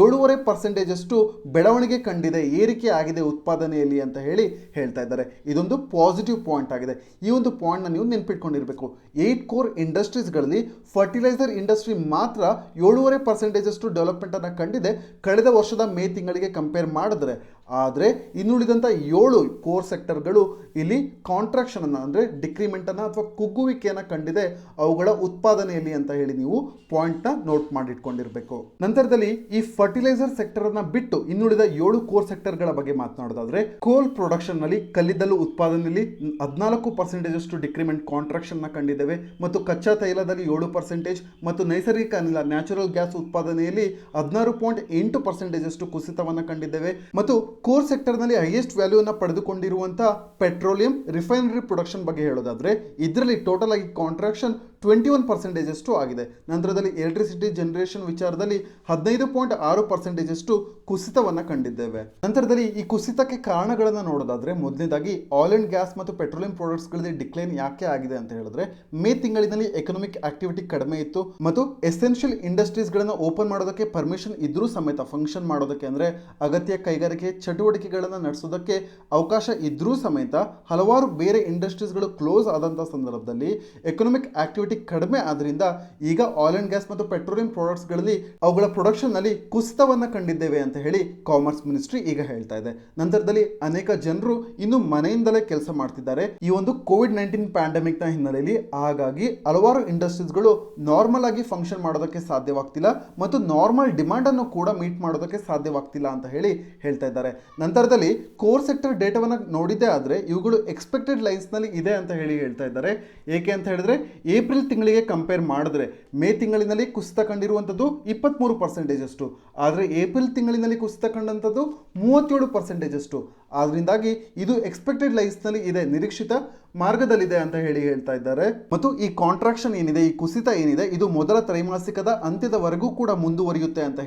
7.5% ಅಷ್ಟು ಬೆಳವಣಿಗೆ ಕಂಡಿದೆ, ಏರಿಕೆ ಆಗಿದೆ ಉತ್ಪಾದನೆಯಲ್ಲಿ ಅಂತ ಹೇಳಿ ಹೇಳ್ತಾ ಇದ್ದಾರೆ. ಇದೊಂದು ಪಾಸಿಟಿವ್ ಪಾಯಿಂಟ್ ಆಗಿದೆ. ಈ ಒಂದು ಪಾಯಿಂಟ್ ನ ನೀವು ನೆನ್ಪಿಟ್ಕೊಂಡಿರ್ಬೇಕು. 8 ಕೋರ್ ಇಂಡಸ್ಟ್ರೀಸ್ಗಳಲ್ಲಿ ಫರ್ಟಿಲೈಸರ್ ಇಂಡಸ್ಟ್ರಿ ಮಾತ್ರ 7.5% ಅಷ್ಟು ಡೆವಲಪ್ಮೆಂಟ್ ಅನ್ನ ಕಂಡಿದೆ ಕಳೆದ ವರ್ಷದ ಮೇ ತಿಂಗಳಿಗೆ ಕಂಪೇರ್ ಮಾಡಿದ್ರೆ. ಆದರೆ ಇನ್ನುಳಿದಂಥ 7 ಕೋರ್ ಸೆಕ್ಟರ್ಗಳು ಇಲ್ಲಿ ಕಾಂಟ್ರಾಕ್ಷನ್ ಅನ್ನ ಅಂದ್ರೆ ಡಿಕ್ರಿಮೆಂಟ್ ಅನ್ನ ಅಥವಾ ಕುಗ್ಗುವಿಕೆಯನ್ನು ಕಂಡಿದೆ ಅವುಗಳ ಉತ್ಪಾದನೆಯಲ್ಲಿ ಅಂತ ಹೇಳಿ ನೀವು ಪಾಯಿಂಟ್ ನ ನೋಟ್ ಮಾಡಿಟ್ಕೊಂಡಿರ್ಬೇಕು. ನಂತರದಲ್ಲಿ ಈ ಫರ್ಟಿಲೈಸರ್ ಸೆಕ್ಟರ್ ಅನ್ನ ಬಿಟ್ಟು ಇನ್ನುಳಿದ 7 ಕೋರ್ ಸೆಕ್ಟರ್ಗಳ ಬಗ್ಗೆ ಮಾತನಾಡೋದಾದ್ರೆ ಕೋಲ್ ಪ್ರೊಡಕ್ಷನ್ ನಲ್ಲಿ ಕಲ್ಲಿದ್ದಲು ಉತ್ಪಾದನೆಯಲ್ಲಿ 14% ಅಷ್ಟು ಡಿಕ್ರಿಮೆಂಟ್ ಕಾಂಟ್ರಾಕ್ಷನ್ ನ ಕಂಡಿದ್ದೇವೆ ಮತ್ತು ಕಚ್ಚಾ ತೈಲದಲ್ಲಿ 7% ಮತ್ತು ನೈಸರ್ಗಿಕ ಅನಿಲ ನ್ಯಾಚುರಲ್ ಗ್ಯಾಸ್ ಉತ್ಪಾದನೆಯಲ್ಲಿ 16.8% ಅಷ್ಟು ಕುಸಿತವನ್ನು ಕಂಡಿದ್ದೇವೆ. ಮತ್ತು ಕೋರ್ ಸೆಕ್ಟರ್ ನಲ್ಲಿ ಹೈಯೆಸ್ಟ್ ವ್ಯಾಲ್ಯೂ ಅನ್ನು ಪಡೆದುಕೊಂಡಿರುವಂತಹ ಪೆಟ್ರೋಲಿಯಂ ರಿಫೈನರಿ ಪ್ರೊಡಕ್ಷನ್ ಬಗ್ಗೆ ಹೇಳೋದಾದ್ರೆ ಇದರಲ್ಲಿ ಟೋಟಲ್ ಆಗಿ ಕಾಂಟ್ರಾಕ್ಷನ್ 21% ಅಷ್ಟು ಆಗಿದೆ. ನಂತರದಲ್ಲಿ ಎಲೆಕ್ಟ್ರಿಸಿಟಿ ಜನರೇಷನ್ ವಿಚಾರದಲ್ಲಿ 15.6% ಅಷ್ಟು ಕುಸಿತವನ್ನ ಕಂಡಿದ್ದೇವೆ. ನಂತರದಲ್ಲಿ ಈ ಕುಸಿತಕ್ಕೆ ಕಾರಣಗಳನ್ನ ನೋಡೋದಾದ್ರೆ ಮೊದಲನೇದಾಗಿ ಆಯಿಲ್ ಅಂಡ್ ಗ್ಯಾಸ್ ಮತ್ತು ಪೆಟ್ರೋಲಿಯಂ ಪ್ರಾಡಕ್ಟ್ಸ್ ಗಳಲ್ಲಿ ಡಿಕ್ಲೈನ್ ಯಾಕೆ ಆಗಿದೆ ಅಂತ ಹೇಳಿದ್ರೆ ಮೇ ತಿಂಗಳಿನಲ್ಲಿ ಎಕನಾಮಿಕ್ ಆಕ್ಟಿವಿಟಿ ಕಡಿಮೆ ಇತ್ತು ಮತ್ತು ಎಸೆನ್ಷಿಯಲ್ ಇಂಡಸ್ಟ್ರೀಸ್ ಗಳನ್ನ ಓಪನ್ ಮಾಡೋದಕ್ಕೆ ಪರ್ಮಿಷನ್ ಇದ್ರೂ ಸಮೇತ ಫಂಕ್ಷನ್ ಮಾಡೋದಕ್ಕೆ ಅಂದ್ರೆ ಅಗತ್ಯ ಕೈಗಾರಿಕೆ ಚಟುವಟಿಕೆಗಳನ್ನು ನಡೆಸೋದಕ್ಕೆ ಅವಕಾಶ ಇದ್ರೂ ಸಮೇತ ಹಲವಾರು ಬೇರೆ ಇಂಡಸ್ಟ್ರೀಸ್ಗಳು ಕ್ಲೋಸ್ ಆದಂತಹ ಸಂದರ್ಭದಲ್ಲಿ ಎಕನಾಮಿಕ್ ಆಕ್ಟಿವಿಟಿ ಕಡಿಮೆ ಆದ್ರಿಂದ ಈಗ ಆಯಿಲ್ ಅಂಡ್ ಗ್ಯಾಸ್ ಮತ್ತು ಪೆಟ್ರೋಲಿಯಂ ಪ್ರಾಡಕ್ಟ್ಸ್ಗಳಲ್ಲಿ ಅವುಗಳ ಪ್ರೊಡಕ್ಷನ್ ನಲ್ಲಿ ಕುಸಿತವನ್ನ ಕಂಡಿದ್ದೇವೆ ಅಂತ ಹೇಳಿ ಕಾಮರ್ಸ್ ಮಿನಿಸ್ಟ್ರಿ ಈಗ ಹೇಳ್ತಾ ಇದೆ. ನಂತರದಲ್ಲಿ ಅನೇಕ ಜನರು ಇನ್ನು ಮನೆಯಿಂದಲೇ ಕೆಲಸ ಮಾಡ್ತಿದ್ದಾರೆ ಈ ಒಂದು ಕೋವಿಡ್-19 ಪ್ಯಾಂಡಮಿಕ್ ನ ಹಿನ್ನೆಲೆಯಲ್ಲಿ. ಹಾಗಾಗಿ ಹಲವಾರು ಇಂಡಸ್ಟ್ರೀಸ್ಗಳು ನಾರ್ಮಲ್ ಆಗಿ ಫಂಕ್ಷನ್ ಮಾಡೋದಕ್ಕೆ ಸಾಧ್ಯವಾಗ್ತಿಲ್ಲ ಮತ್ತು ನಾರ್ಮಲ್ ಡಿಮಾಂಡ್ ಅನ್ನು ಕೂಡ ಮೀಟ್ ಮಾಡೋದಕ್ಕೆ ಸಾಧ್ಯವಾಗ್ತಿಲ್ಲ ಅಂತ ಹೇಳಿ ಹೇಳ್ತಾ ಇದ್ದಾರೆ. ನಂತರದಲ್ಲಿ ಕೋರ್ ಸೆಕ್ಟರ್ ಡೇಟಾವನ್ನು ನೋಡಿದ್ದೇ ಆದ್ರೆ ಇವುಗಳು ಎಕ್ಸ್ಪೆಕ್ಟೆಡ್ ಲೈನ್ಸ್ ನಲ್ಲಿ ಇದೆ ಅಂತ ಹೇಳಿ ಹೇಳ್ತಾ ಇದ್ದಾರೆ. ಏಕೆ ಅಂತ ಹೇಳಿದ್ರೆ ಏಪ್ರಿಲ್ ತಿಂಗಳಿಗೆ ಕಂಪೇರ್ ಮಾಡಿದ್ರೆ ಮೇ ತಿಂಗಳಿನಲ್ಲಿ ಕುಸಿತ ಕಂಡಿರುವಂಥದ್ದು 23% ಅಷ್ಟು, ಆದರೆ ಏಪ್ರಿಲ್ ತಿಂಗಳಿನಲ್ಲಿ ಕುಸಿತ ಕಂಡಂಥದ್ದು 37% ಅಷ್ಟು. ಆದ್ರಿಂದಾಗಿ ಇದು ಎಕ್ಸ್ಪೆಕ್ಟೆಡ್ ಲೈನ್ಸ್ನಲ್ಲಿ ಇದೆ, ನಿರೀಕ್ಷಿತ ಮಾರ್ಗದಲ್ಲಿದೆ ಅಂತ ಹೇಳ್ತಾ ಇದ್ದಾರೆ. ಮತ್ತು ಈ ಕಾಂಟ್ರಾಕ್ಷನ್ ಏನಿದೆ, ಈ ಕುಸಿತ ಏನಿದೆ, ಇದು ಮೊದಲ ತ್ರೈಮಾಸಿಕದ ಅಂತ್ಯದವರೆಗೂ ಕೂಡ ಮುಂದುವರಿಯುತ್ತೆ ಅಂತ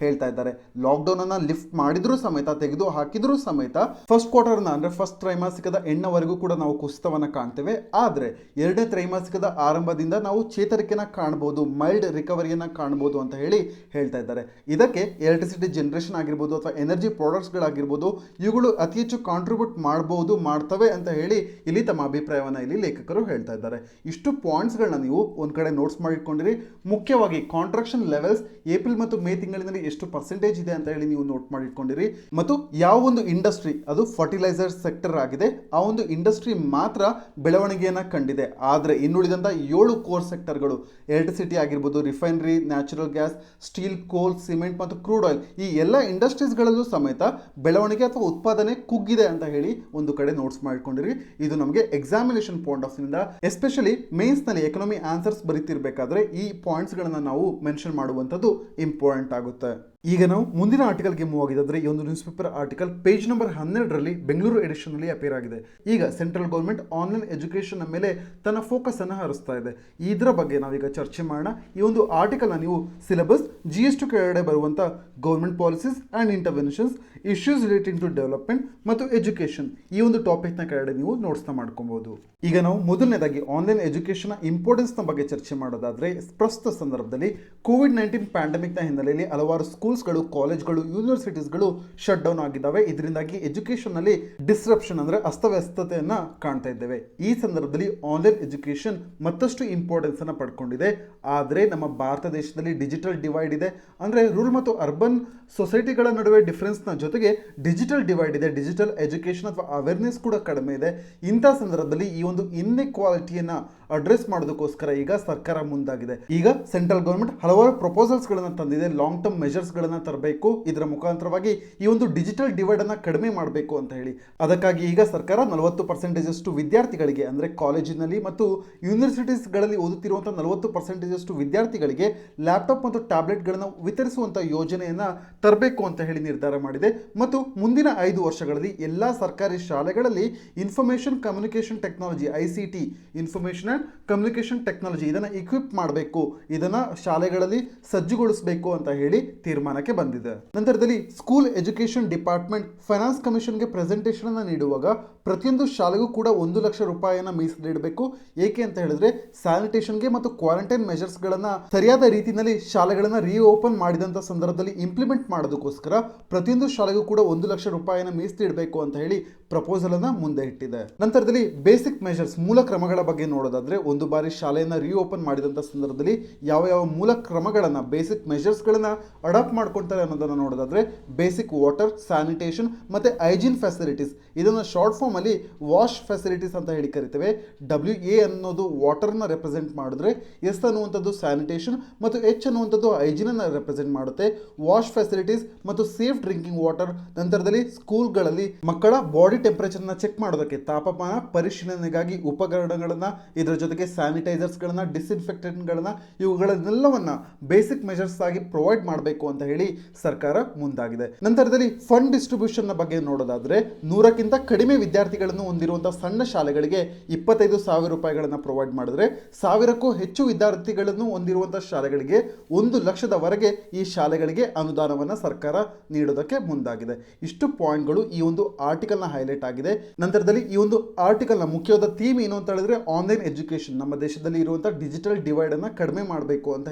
ಹೇಳ್ತಾ ಇದ್ದಾರೆ. ಲಾಕ್ಡೌನ್ ಅನ್ನ ಲಿಫ್ಟ್ ಮಾಡಿದ್ರು ಸಮೇತ, ತೆಗೆದು ಹಾಕಿದ್ರು ಸಮೇತ ಫಸ್ಟ್ ಕ್ವಾರ್ಟರ್ನ ಅಂದ್ರೆ ಫಸ್ಟ್ ತ್ರೈಮಾಸಿಕದ ಎಂಡ್ವರೆಗೂ ಕೂಡ ನಾವು ಕುಸಿತವನ್ನ ಕಾಣ್ತೇವೆ. ಆದ್ರೆ ಎರಡನೇ ತ್ರೈಮಾಸಿಕದ ಆರಂಭದಿಂದ ನಾವು ಚೇತರಿಕೆನ ಕಾಣಬಹುದು, ಮೈಲ್ಡ್ ರಿಕವರಿಯನ್ನ ಕಾಣಬಹುದು ಅಂತ ಹೇಳ್ತಾ ಇದ್ದಾರೆ. ಇದಕ್ಕೆ ಎಲೆಕ್ಟ್ರಿಸಿಟಿ ಜನರೇಷನ್ ಆಗಿರ್ಬೋದು ಅಥವಾ ಎನರ್ಜಿ ಪ್ರಾಡಕ್ಟ್ಸ್ ಗಳಾಗಿರ್ಬೋದು, ಇವುಗಳು ಅತಿ ಹೆಚ್ಚು ಕಾಂಟ್ರಿಬ್ಯೂಟ್ ಮಾಡ್ತವೆ ಅಂತ ಇಲ್ಲಿ ತಮ್ಮ ಅಭಿಪ್ರಾಯವನ್ನ ಇಲ್ಲಿ ಲೇಖಕರು ಹೇಳ್ತಾ ಇದ್ದಾರೆ. ಇಷ್ಟು ಪಾಯಿಂಟ್ಸ್ ಗಳನ್ನ ನೀವು ಒಂದ್ ಕಡೆ ನೋಟ್ಸ್ ಮಾಡಿಕೊಂಡಿರಿ. ಮುಖ್ಯವಾಗಿ ಕಾಂಟ್ರಾಕ್ಷನ್ ಲೆವೆಲ್ಸ್ ಏಪ್ರಿಲ್ ಮತ್ತು ಮೇ ತಿಂಗಳಿನಲ್ಲಿ ಎಷ್ಟು ಪರ್ಸೆಂಟೇಜ್ ಇದೆ ಅಂತ ನೀವು ನೋಟ್ ಮಾಡಿಕೊಂಡಿರಿ. ಮತ್ತು ಯಾವ ಒಂದು ಇಂಡಸ್ಟ್ರಿ ಅದು ಫರ್ಟಿಲೈಸರ್ ಸೆಕ್ಟರ್ ಆಗಿದೆ, ಆ ಒಂದು ಇಂಡಸ್ಟ್ರಿ ಮಾತ್ರ ಬೆಳವಣಿಗೆಯನ್ನ ಕಂಡಿದೆ. ಆದ್ರೆ ಇನ್ನುಳಿದಂತ 7 ಕೋರ್ ಸೆಕ್ಟರ್ಗಳು, ಎಲೆಕ್ಟ್ರಿಸಿಟಿ ಆಗಿರ್ಬೋದು, ರಿಫೈನರಿ, ನ್ಯಾಚುರಲ್ ಗ್ಯಾಸ್, ಸ್ಟೀಲ್, ಕೋಲ್, ಸಿಮೆಂಟ್ ಮತ್ತು ಕ್ರೂಡ್ ಆಯಿಲ್, ಈ ಎಲ್ಲ ಇಂಡಸ್ಟ್ರೀಸ್ಗಳಲ್ಲೂ ಸಮೇತ ಬೆಳವಣಿಗೆ ಅಥವಾ ಉತ್ಪಾದನೆ ಕುಗ್ಗಿದೆ ಅಂತ ಒಂದು ಕಡೆ ನೋಟ್ಸ್ ಮಾಡ್ಕೊಂಡಿರಿ. ಇದು ನಮಗೆ ಎಕ್ಸಾಮಿನೇಷನ್ ಪಾಯಿಂಟ್ ಆಫ್ ವ್ಯೂನಿಂದ ಎಸ್ಪೆಷಲಿ ಮೇನ್ಸ್ ನಲ್ಲಿ ಎಕನಾಮಿ ಆನ್ಸರ್ಸ್ ಬರೀತಿರ್ಬೇಕಾದ್ರೆ ಈ ಪಾಯಿಂಟ್ಸ್ ಗಳನ್ನ ನಾವು ಮೆನ್ಷನ್ ಮಾಡುವಂತದ್ದು ಇಂಪಾರ್ಟೆಂಟ್ ಆಗುತ್ತೆ. ಈಗ ನಾವು ಮುಂದಿನ ಆರ್ಟಿಕಲ್ಗೆ ಮೂವ್ ಆಗಿದ್ರೆ, ಈ ಒಂದು news paper article page number 12ರಲ್ಲಿ ಬೆಂಗಳೂರು ಎಡಿಷನ್ ನಲ್ಲಿ ಅಪೇರ್ ಆಗಿದೆ. ಈಗ ಸೆಂಟ್ರಲ್ ಗೌರ್ಮೆಂಟ್ ಆನ್ಲೈನ್ ಎಜುಕೇಶನ್ ಮೇಲೆ ತನ್ನ ಫೋಕಸ್ ಅನ್ನು ಹರಿಸ್ತಾ ಇದೆ. ಇದರ ಬಗ್ಗೆ ನಾವೀಗ ಚರ್ಚೆ ಮಾಡೋಣ. ಈ ಒಂದು ಆರ್ಟಿಕಲ್ ನ ನೀವು ಸಿಲೆಬಸ್ GS2 ಕೆಳಗಡೆ ಬರುವಂತ government policies and interventions, issues relating to development ಮತ್ತು ಎಜುಕೇಶನ್, ಈ ಒಂದು ಟಾಪಿಕ್ ನ ಕೆಳಗಡೆ ನೀವು ನೋಟ್ಸ್ ಮಾಡ್ಕೊಬಹುದು. ಈಗ ನಾವು ಮೊದಲನೇದಾಗಿ ಆನ್ಲೈನ್ ಎಜುಕೇಶನ್ ಇಂಪಾರ್ಟೆನ್ಸ್ ನ ಬಗ್ಗೆ ಚರ್ಚೆ ಮಾಡೋದಾದ್ರೆ, ಪ್ರಸ್ತುತ ಸಂದರ್ಭದಲ್ಲಿ ಕೋವಿಡ್-19 ಪ್ಯಾಂಡಮಿಕ್ ನ ಹಿನ್ನೆಲೆಯಲ್ಲಿ ಹಲವಾರು ಸ್ಕೂಲ್ಸ್ಗಳು, ಕಾಲೇಜ್ಗಳು, ಯೂನಿವರ್ಸಿಟೀಸ್ಗಳು ಶಟ್ ಡೌನ್ ಆಗಿದ್ದಾವೆ. ಇದರಿಂದಾಗಿ ಎಜುಕೇಶನ್ ನಲ್ಲಿ ಡಿಸ್ರಪ್ಷನ್ ಅಂದ್ರೆ ಅಸ್ತವ್ಯಸ್ತತೆಯನ್ನ ಕಾಣ್ತಾ ಇದ್ದೇವೆ. ಈ ಸಂದರ್ಭದಲ್ಲಿ ಆನ್ಲೈನ್ ಎಜುಕೇಶನ್ ಮತ್ತಷ್ಟು ಇಂಪಾರ್ಟೆನ್ಸ್ ಅನ್ನ ಪಡ್ಕೊಂಡಿದೆ. ಆದ್ರೆ ನಮ್ಮ ಭಾರತ ದೇಶದಲ್ಲಿ ಡಿಜಿಟಲ್ ಡಿವೈಡ್ ಇದೆ, ಅಂದ್ರೆ ರೂರಲ್ ಮತ್ತು ಅರ್ಬನ್ ಸೊಸೈಟಿಗಳ ನಡುವೆ ಡಿಫರೆನ್ಸ್ ನ ಜೊತೆಗೆ ಡಿಜಿಟಲ್ ಡಿವೈಡ್ ಇದೆ, ಡಿಜಿಟಲ್ ಎಜುಕೇಶನ್ ಅಥವಾ ಅವೇರ್ನೆಸ್ ಕೂಡ ಕಡಿಮೆ ಇದೆ. ಇಂಥ ಸಂದರ್ಭದಲ್ಲಿ ಈ ಒಂದು ಇನ್ಇಕ್ವಾಲಿಟಿಯನ್ನ ಅಡ್ರೆಸ್ ಮಾಡೋದಕ್ಕೋಸ್ಕರ ಈಗ ಸರ್ಕಾರ ಮುಂದಾಗಿದೆ. ಈಗ ಸೆಂಟ್ರಲ್ ಗವರ್ಮೆಂಟ್ ಹಲವಾರು ಪ್ರಪೋಸಲ್ಸ್ ಗಳನ್ನ ತಂದಿದೆ. ಲಾಂಗ್ ಟರ್ಮ್ ಮೆಜರ್ಸ್ ಗಳನ್ನ ತರಬೇಕು, ಇದರ ಮುಖಾಂತರವಾಗಿ ಈ ಒಂದು ಡಿಜಿಟಲ್ ಡಿವೈಡ್ ಅನ್ನ ಕಡಿಮೆ ಮಾಡಬೇಕು ಅಂತ ಅದಕ್ಕಾಗಿ ಈಗ ಸರ್ಕಾರ 40% ಅಷ್ಟು ವಿದ್ಯಾರ್ಥಿಗಳಿಗೆ, ಅಂದ್ರೆ ಕಾಲೇಜಿನಲ್ಲಿ ಮತ್ತು ಯೂನಿವರ್ಸಿಟೀಸ್ ಗಳಲ್ಲಿ ಓದುತ್ತಿರುವಂತಹ 40% ಅಷ್ಟು ವಿದ್ಯಾರ್ಥಿಗಳಿಗೆ ಲ್ಯಾಪ್ಟಾಪ್ ಮತ್ತು ಟ್ಯಾಬ್ಲೆಟ್ ಗಳನ್ನ ವಿತರಿಸುವಂತ ಯೋಜನೆಯನ್ನ ತರಬೇಕು ಅಂತ ನಿರ್ಧಾರ ಮಾಡಿದೆ. ಮತ್ತು ಮುಂದಿನ 5 ವರ್ಷಗಳಲ್ಲಿ ಎಲ್ಲಾ ಸರ್ಕಾರಿ ಶಾಲೆಗಳಲ್ಲಿ information communication technology, ICT, information and communication technology, ಇದನ್ನ ಇಕ್ವಿಪ್ ಮಾಡಬೇಕು, ಇದನ್ನ ಶಾಲೆಗಳಲ್ಲಿ ಸಜ್ಜುಗೊಳಿಸಬೇಕು ಅಂತ ತೀರ್ಮಾನಕ್ಕೆ ಬಂದಿದೆ. ನಂತರದಲ್ಲಿ ಸ್ಕೂಲ್ ಎಜುಕೇಶನ್ ಡಿಪಾರ್ಟ್ಮೆಂಟ್ ಫೈನಾನ್ಸ್ ಕಮಿಷನ್ಗೆ ಪ್ರೆಸೆಂಟೇಷನ್ ಅನ್ನು ನೀಡುವಾಗ ಪ್ರತಿಯೊಂದು ಶಾಲೆಗೂ ಕೂಡ 1 ಲಕ್ಷ ರೂಪಾಯಿಯನ್ನ ಮೀಸಲಿಡಬೇಕು. ಏಕೆ ಅಂತ ಹೇಳಿದ್ರೆ ಸ್ಯಾನಿಟೇಷನ್ಗೆ ಮತ್ತು ಕ್ವಾರಂಟೈನ್ ಮೆಜರ್ಸ್ ಗಳನ್ನ ಸರಿಯಾದ ರೀತಿಯಲ್ಲಿ ಶಾಲೆಗಳನ್ನ ರೀಓಪನ್ ಮಾಡಿದಂತ ಸಂದರ್ಭದಲ್ಲಿ ಇಂಪ್ಲಿಮೆಂಟ್ ಮಾಡೋದಕ್ಕೋಸ್ಕರ ಪ್ರತಿಯೊಂದು ಶಾಲೆಗೂ ಕೂಡ 1 ಲಕ್ಷ ರೂಪಾಯಿಯನ್ನ ಮೀಸಲಿಡಬೇಕು ಅಂತ ಪ್ರಪೋಸಲ್ ಅನ್ನ ಮುಂದೆ ಇಟ್ಟಿದೆ. ನಂತರದಲ್ಲಿ ಬೇಸಿಕ್ ಮೆಜರ್ಸ್, ಮೂಲ ಕ್ರಮಗಳ ಬಗ್ಗೆ ನೋಡೋದಾದ್ರೆ, ಒಂದು ಬಾರಿ ಶಾಲೆಯನ್ನ ರೀಓಪನ್ ಮಾಡಿದಂತ ಸಂದರ್ಭದಲ್ಲಿ ಯಾವ ಮೂಲ ಕ್ರಮಗಳನ್ನ, ಬೇಸಿಕ್ ಮೆಜರ್ಸ್ ಗಳನ್ನ ಅಡಾಪ್ಟ್ ಮಾಡ್ಕೊಳ್ತಾರೆ ಅನ್ನೋದನ್ನ ನೋಡೋದಾದ್ರೆ, ಬೇಸಿಕ್ ವಾಟರ್, ಸ್ಯಾನಿಟೇಷನ್ ಮತ್ತೆ ಹೈಜೀನ್ ಫೆಸಿಲಿಟೀಸ್, ಇದನ್ನ ಶಾರ್ಟ್ ಫಾರ್ಮ್ ಅಲ್ಲಿ ವಾಶ್ ಫೆಸಿಲಿಟೀಸ್ ಅಂತ ಕರಿತೇವೆ. WA ಅನ್ನೋದು ವಾಟರ್ ನ ರೆಪ್ರೆಸೆಂಟ್ ಮಾಡಿದ್ರೆ, S ಅನ್ನುವಂಥದ್ದು ಸ್ಯಾನಿಟೇಷನ್ ಮತ್ತು H ಅನ್ನುವಂಥದ್ದು ಹೈಜೀನ್ ಅನ್ನ ರೆಪ್ರೆಸೆಂಟ್ ಮಾಡುತ್ತೆ. ವಾಶ್ ಫೆಸಿಲಿಟೀಸ್ ಮತ್ತು ಸೇಫ್ ಡ್ರಿಂಕಿಂಗ್ ವಾಟರ್. ನಂತರದಲ್ಲಿ ಸ್ಕೂಲ್ಗಳಲ್ಲಿ ಮಕ್ಕಳ ಬಾಡಿ ಟೆಂಪರೇಚರ್ ನ ಚೆಕ್ ಮಾಡೋದಕ್ಕೆ ತಾಪಮಾನ ಪರಿಶೀಲನೆಗಾಗಿ ಉಪಕರಣಗಳನ್ನ, ಇದರ ಜೊತೆಗೆ ಸ್ಯಾನಿಟೈಸರ್ಸ್ ಗಳನ್ನ, ಡಿಸ್ಇನ್ಫೆಕ್ಟೆಂಟ್ ಗಳನ್ನ, ಇವುಗಳನ್ನೆಲ್ಲವನ್ನ ಬೇಸಿಕ್ ಮೆಜರ್ಸ್ ಆಗಿ ಪ್ರೊವೈಡ್ ಮಾಡಬೇಕು ಅಂತ ಸರ್ಕಾರ ಮುಂದಾಗಿದೆ. ನಂತರದಲ್ಲಿ ಫಂಡ್ ಡಿಸ್ಟ್ರಿಬ್ಯೂಷನ್ ನ ಬಗ್ಗೆ ನೋಡೋದಾದ್ರೆ, 100ಕ್ಕಿಂತ ಕಡಿಮೆ ವಿದ್ಯಾರ್ಥಿಗಳನ್ನು ಹೊಂದಿರುವಂತಹ ಸಣ್ಣ ಶಾಲೆಗಳಿಗೆ 25,000 ರೂಪಾಯಿಗಳನ್ನ ಪ್ರೊವೈಡ್ ಮಾಡಿದ್ರೆ, 1000ಕ್ಕೂ ಹೆಚ್ಚು ವಿದ್ಯಾರ್ಥಿಗಳನ್ನು ಹೊಂದಿರುವಂತಹ ಶಾಲೆಗಳಿಗೆ 1 ಲಕ್ಷದವರೆಗೆ ಈ ಶಾಲೆಗಳಿಗೆ ಅನುದಾನವನ್ನ ಸರ್ಕಾರ ನೀಡೋದಕ್ಕೆ ಮುಂದಾಗಿದೆ. ಇಷ್ಟು ಪಾಯಿಂಟ್ಗಳು ಈ ಒಂದು ಆರ್ಟಿಕಲ್ ನ ಹೈಲೈಟ್ ಆಗಿದೆ. ನಂತರದಲ್ಲಿ ಈ ಒಂದು ಆರ್ಟಿಕಲ್ ನ ಮುಖ್ಯವಾದ ಥೀಮ್ ಏನು ಅಂತ ಹೇಳಿದ್ರೆ, ಆನ್ಲೈನ್ ಎಜುಕೇಶನ್, ನಮ್ಮ ದೇಶದಲ್ಲಿ ಇರುವಂತಹ ಡಿಜಿಟಲ್ ಡಿವೈಡ್ ಅನ್ನ ಕಡಿಮೆ ಮಾಡಬೇಕು ಅಂತ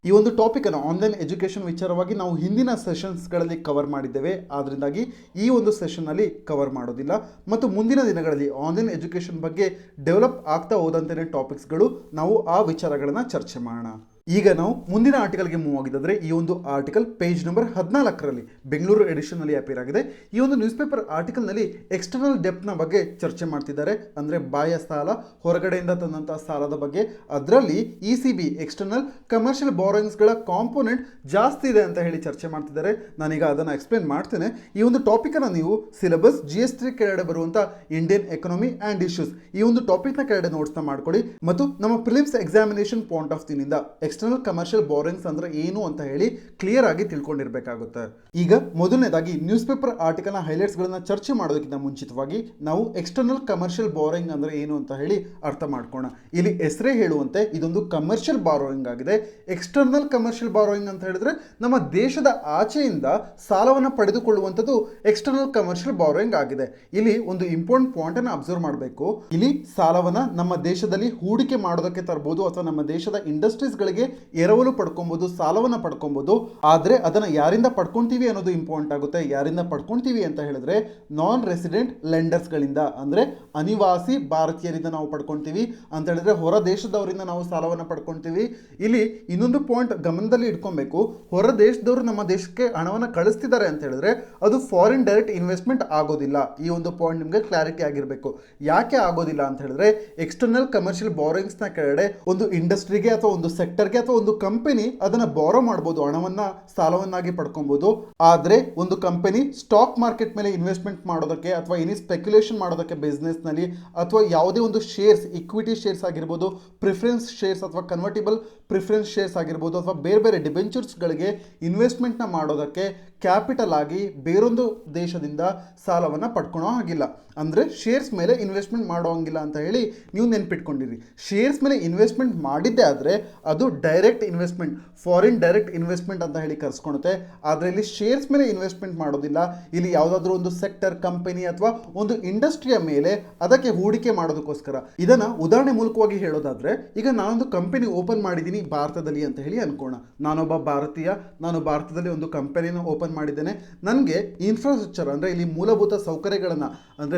ಈ ಒಂದು ಟಾಪಿಕ್ ಅನ್ನು ಆನ್ಲೈನ್ ಎಜುಕೇಶನ್ ವಿಚಾರವಾಗಿ ನಾವು ಹಿಂದಿನ ಸೆಷನ್ಸ್ ಗಳಲ್ಲಿ ಕವರ್ ಮಾಡಿದ್ದೇವೆ. ಆದ್ರಿಂದಾಗಿ ಈ ಒಂದು ಸೆಷನ್ ಅಲ್ಲಿ ಕವರ್ ಮಾಡೋದಿಲ್ಲ. ಮತ್ತು ಮುಂದಿನ ದಿನಗಳಲ್ಲಿ ಆನ್ಲೈನ್ ಎಜುಕೇಶನ್ ಬಗ್ಗೆ ಡೆವಲಪ್ ಆಗ್ತಾ ಹೋದಂತೆ ಟಾಪಿಕ್ಸ್ಗಳು ನಾವು ಆ ವಿಚಾರಗಳನ್ನ ಚರ್ಚೆ ಮಾಡೋಣ. ಈಗ ನಾವು ಮುಂದಿನ ಆರ್ಟಿಕಲ್ಗೆ ಮೂವ್ ಆಗಿದ್ರೆ, ಈ ಒಂದು ಆರ್ಟಿಕಲ್ ಪೇಜ್ ನಂಬರ್ 14ರಲ್ಲಿ ಬೆಂಗಳೂರು ಎಡಿಷನ್ ನಲ್ಲಿ ಅಪೇರ್ ಆಗಿದೆ. ಈ ಒಂದು ನ್ಯೂಸ್ ಪೇಪರ್ ಆರ್ಟಿಕಲ್ ನಲ್ಲಿ ಎಕ್ಸ್ಟರ್ನಲ್ ಡೆಪ್ಟ್ ನ ಬಗ್ಗೆ ಚರ್ಚೆ ಮಾಡ್ತಿದ್ದಾರೆ, ಅಂದ್ರೆ ಬಾಹ್ಯ ಸಾಲ, ಹೊರಗಡೆಯಿಂದ ತಂದಂತಹ ಸಾಲದ ಬಗ್ಗೆ. ಅದರಲ್ಲಿ ECB ಎಕ್ಸ್ಟರ್ನಲ್ ಕಮರ್ಷಿಯಲ್ ಬಾರೋಯಿಂಗ್ಸ್ ಗಳ ಕಾಂಪೋನೆಂಟ್ ಜಾಸ್ತಿ ಇದೆ ಅಂತ ಚರ್ಚೆ ಮಾಡ್ತಿದ್ದಾರೆ. ನಾನೀಗ ಅದನ್ನ ಎಕ್ಸ್ಪ್ಲೇನ್ ಮಾಡ್ತೇನೆ. ಈ ಒಂದು ಟಾಪಿಕ್ ಅನ್ನ ನೀವು ಸಿಲೆಬಸ್ GS3 ಕೆಳಗಡೆ ಬರುವಂತ ಇಂಡಿಯನ್ ಎಕನಾಮಿ ಅಂಡ್ ಇಶ್ಯೂಸ್, ಈ ಒಂದು ಟಾಪಿಕ್ ನ ಕೆಳಗಡೆ ನೋಟ್ಸ್ ನ ಮಾಡ್ಕೊಳ್ಳಿ. ಮತ್ತು ನಮ್ಮ prelims examination point of view ನಿಂದ ಎಕ್ಸ್ಟರ್ನಲ್ ಕಮರ್ಷಿಯಲ್ ಬಾರೋಯಿಂಗ್ಸ್ ಅಂದ್ರೆ ಏನು ಅಂತ ಹೇಳಿ ಕ್ಲಿಯರ್ ಆಗಿ ತಿಳ್ಕೊಂಡಿರ್ಬೇಕಾಗುತ್ತೆ. ಈಗ ಮೊದಲನೇದಾಗಿ ನ್ಯೂಸ್ ಪೇಪರ್ ಆರ್ಟಿಕಲ್ ನ ಹೈಲೈಟ್ಸ್ ಗಳನ್ನ ಚರ್ಚೆ ಮಾಡೋದಕ್ಕಿಂತ ಮುಂಚಿತವಾಗಿ ನಾವು ಎಕ್ಸ್ಟರ್ನಲ್ ಕಮರ್ಷಿಯಲ್ ಬಾರೋಯಿಂಗ್ ಅಂದ್ರೆ ಏನು ಅಂತ ಹೇಳಿ ಅರ್ಥ ಮಾಡ್ಕೋಣ. ಇಲ್ಲಿ ಹೆಸರೇ ಹೇಳುವಂತೆ ಇದೊಂದು ಕಮರ್ಷಿಯಲ್ ಬಾರೋಯಿಂಗ್ ಆಗಿದೆ. ಎಕ್ಸ್ಟರ್ನಲ್ ಕಮರ್ಷಿಯಲ್ ಬಾರೋಯಿಂಗ್ ಅಂತ ಹೇಳಿದ್ರೆ ನಮ್ಮ ದೇಶದ ಆಚೆಯಿಂದ ಸಾಲವನ್ನು ಪಡೆದುಕೊಳ್ಳುವಂಥದ್ದು ಎಕ್ಸ್ಟರ್ನಲ್ ಕಮರ್ಷಿಯಲ್ ಬಾರೋಯಿಂಗ್ ಆಗಿದೆ. ಇಲ್ಲಿ ಒಂದು ಇಂಪಾರ್ಟೆಂಟ್ ಪಾಯಿಂಟ್ ಅನ್ನು ಅಬ್ಸರ್ವ್ ಮಾಡಬೇಕು. ಇಲ್ಲಿ ಸಾಲವನ್ನ ನಮ್ಮ ದೇಶದಲ್ಲಿ ಹೂಡಿಕೆ ಮಾಡೋದಕ್ಕೆ ತರಬಹುದು ಅಥವಾ ನಮ್ಮ ದೇಶದ ಇಂಡಸ್ಟ್ರೀಸ್ ಗಳಿಗೆ ಎರವಲು ಪಡ್ಕೊಬಹುದು, ಸಾಲವನ್ನ ಪಡ್ಕೊಬಹುದು. ಆದ್ರೆ ಅದನ್ನ ಯಾರಿಂದ ಪಡ್ಕೊಂತೀವಿ ಅನ್ನೋದು ಇಂಪಾರ್ಟೆಂಟ್ ಆಗುತ್ತೆ. ಯಾರಿಂದ ಪಡ್ಕೊಂತೀವಿ ಅಂತ ಹೇಳಿದ್ರೆ ನಾನ್ ರೆಸಿಡೆಂಟ್ ಲೆಂಡರ್ಸ್ ಗಳಿಂದ, ಅಂದ್ರೆ ಅನಿವಾಸಿ ಭಾರತೀಯರಿಂದ ನಾವು ಪಡ್ಕೊಂತೀವಿ ಅಂತ ಹೇಳಿದ್ರೆ ಹೊರ ದೇಶದವರಿಂದ ನಾವು ಸಾಲವನ್ನ ಪಡ್ಕೊಂತೀವಿ. ಇಲ್ಲಿ ಇನ್ನೊಂದು ಪಾಯಿಂಟ್ ಗಮನದಲ್ಲಿ ಇಟ್ಕೊಬೇಕು. ಹೊರ ದೇಶದವರು ನಮ್ಮ ದೇಶಕ್ಕೆ ಹಣವನ್ನು ಕಳಿಸ್ತಿದ್ದಾರೆ ಅಂತ ಹೇಳಿದ್ರೆ ಅದು ಫಾರಿನ್ ಡೈರೆಕ್ಟ್ ಇನ್ವೆಸ್ಟ್ಮೆಂಟ್ ಆಗೋದಿಲ್ಲ. ಈ ಒಂದು ಪಾಯಿಂಟ್ ನಿಮಗೆ ಕ್ಲಾರಿಟಿ ಆಗಿರಬೇಕು. ಯಾಕೆ ಆಗೋದಿಲ್ಲ ಅಂತ ಹೇಳಿದ್ರೆ ಎಕ್ಸ್ಟರ್ನಲ್ ಕಮರ್ಷಿಯಲ್ ಬಾರೋಯಿಂಗ್ಸ್ ನ ಕೆಳಗಡೆ ಒಂದು ಇಂಡಸ್ಟ್ರಿಗೆ ಅಥವಾ ಒಂದು ಸೆಕ್ಟರ್ಗೆ ಅಥವಾ ಒಂದು ಕಂಪನಿ ಅದನ್ನ ಬಾರೋ ಮಾಡಬಹುದು, ಹಣವನ್ನ ಸಾಲವನ್ನಾಗಿ ಪಡ್ಕೊಬಹುದು. ಆದ್ರೆ ಒಂದು ಕಂಪನಿ ಸ್ಟಾಕ್ ಮಾರ್ಕೆಟ್ ಮೇಲೆ ಇನ್ವೆಸ್ಟ್ಮೆಂಟ್ ಮಾಡೋದಕ್ಕೆ ಅಥವಾ ಎನಿ ಸ್ಪೆಕ್ಯುಲೇಷನ್ ಮಾಡೋದಕ್ಕೆ ಬಿಸ್ನೆಸ್ ನಲ್ಲಿ ಅಥವಾ ಯಾವುದೇ ಒಂದು ಶೇರ್ಸ್, ಇಕ್ವಿಟಿ ಶೇರ್ಸ್ ಆಗಿರ್ಬೋದು, ಪ್ರಿಫರೆನ್ಸ್ ಶೇರ್ಸ್ ಅಥವಾ ಕನ್ವರ್ಟಿಬಲ್ ಪ್ರಿಫರೆನ್ಸ್ ಶೇರ್ಸ್ ಆಗಿರ್ಬೋದು ಅಥವಾ ಬೇರೆ ಬೇರೆ ಡಿಬೆಂಚರ್ಸ್ ಗಳಿಗೆ ಇನ್ವೆಸ್ಟ್ಮೆಂಟ್ ನ ಮಾಡೋದಕ್ಕೆ ಕ್ಯಾಪಿಟಲ್ ಆಗಿ ಬೇರೊಂದು ದೇಶದಿಂದ ಸಾಲವನ್ನು ಪಡ್ಕೊಳೋ ಹಾಗಿಲ್ಲ. ಅಂದರೆ ಶೇರ್ಸ್ ಮೇಲೆ ಇನ್ವೆಸ್ಟ್ಮೆಂಟ್ ಮಾಡೋಂಗಿಲ್ಲ ಅಂತ ಹೇಳಿ ನೀವು ನೆನ್ಪಿಟ್ಕೊಂಡಿರಿ. ಶೇರ್ಸ್ ಮೇಲೆ ಇನ್ವೆಸ್ಟ್ಮೆಂಟ್ ಮಾಡಿದ್ದೇ ಆದರೆ ಅದು direct investment, foreign direct investment ಅಂತ ಹೇಳಿ ಕರ್ಸ್ಕೊಳುತ್ತೆ. ಆದರೆ ಇಲ್ಲಿ ಶೇರ್ಸ್ ಮೇಲೆ ಇನ್ವೆಸ್ಟ್ಮೆಂಟ್ ಮಾಡೋದಿಲ್ಲ. ಇಲ್ಲಿ ಯಾವುದಾದ್ರೂ ಒಂದು ಸೆಕ್ಟರ್, ಕಂಪನಿ ಅಥವಾ ಒಂದು ಇಂಡಸ್ಟ್ರಿಯ ಮೇಲೆ ಅದಕ್ಕೆ ಹೂಡಿಕೆ ಮಾಡೋದಕ್ಕೋಸ್ಕರ. ಇದನ್ನ ಉದಾಹರಣೆ ಮೂಲಕವಾಗಿ ಹೇಳೋದಾದ್ರೆ, ಈಗ ನಾನೊಂದು ಕಂಪನಿ ಓಪನ್ ಮಾಡಿದ್ದೀನಿ ಭಾರತದಲ್ಲಿ ಅಂತ ಹೇಳಿ ಅನ್ಕೋಣ. ನಾನೊಬ್ಬ ಭಾರತೀಯ, ನಾನು ಭಾರತದಲ್ಲಿ ಒಂದು ಕಂಪನಿನ ಓಪನ್ ಮಾಡಿದ್ದೇನೆ. ನನಗೆ ಇನ್ಫ್ರಾಸ್ಟ್ರಕ್ಚರ್ ಅಂದರೆ ಇಲ್ಲಿ ಮೂಲಭೂತ ಸೌಕರ್ಯಗಳನ್ನು ಅಂದರೆ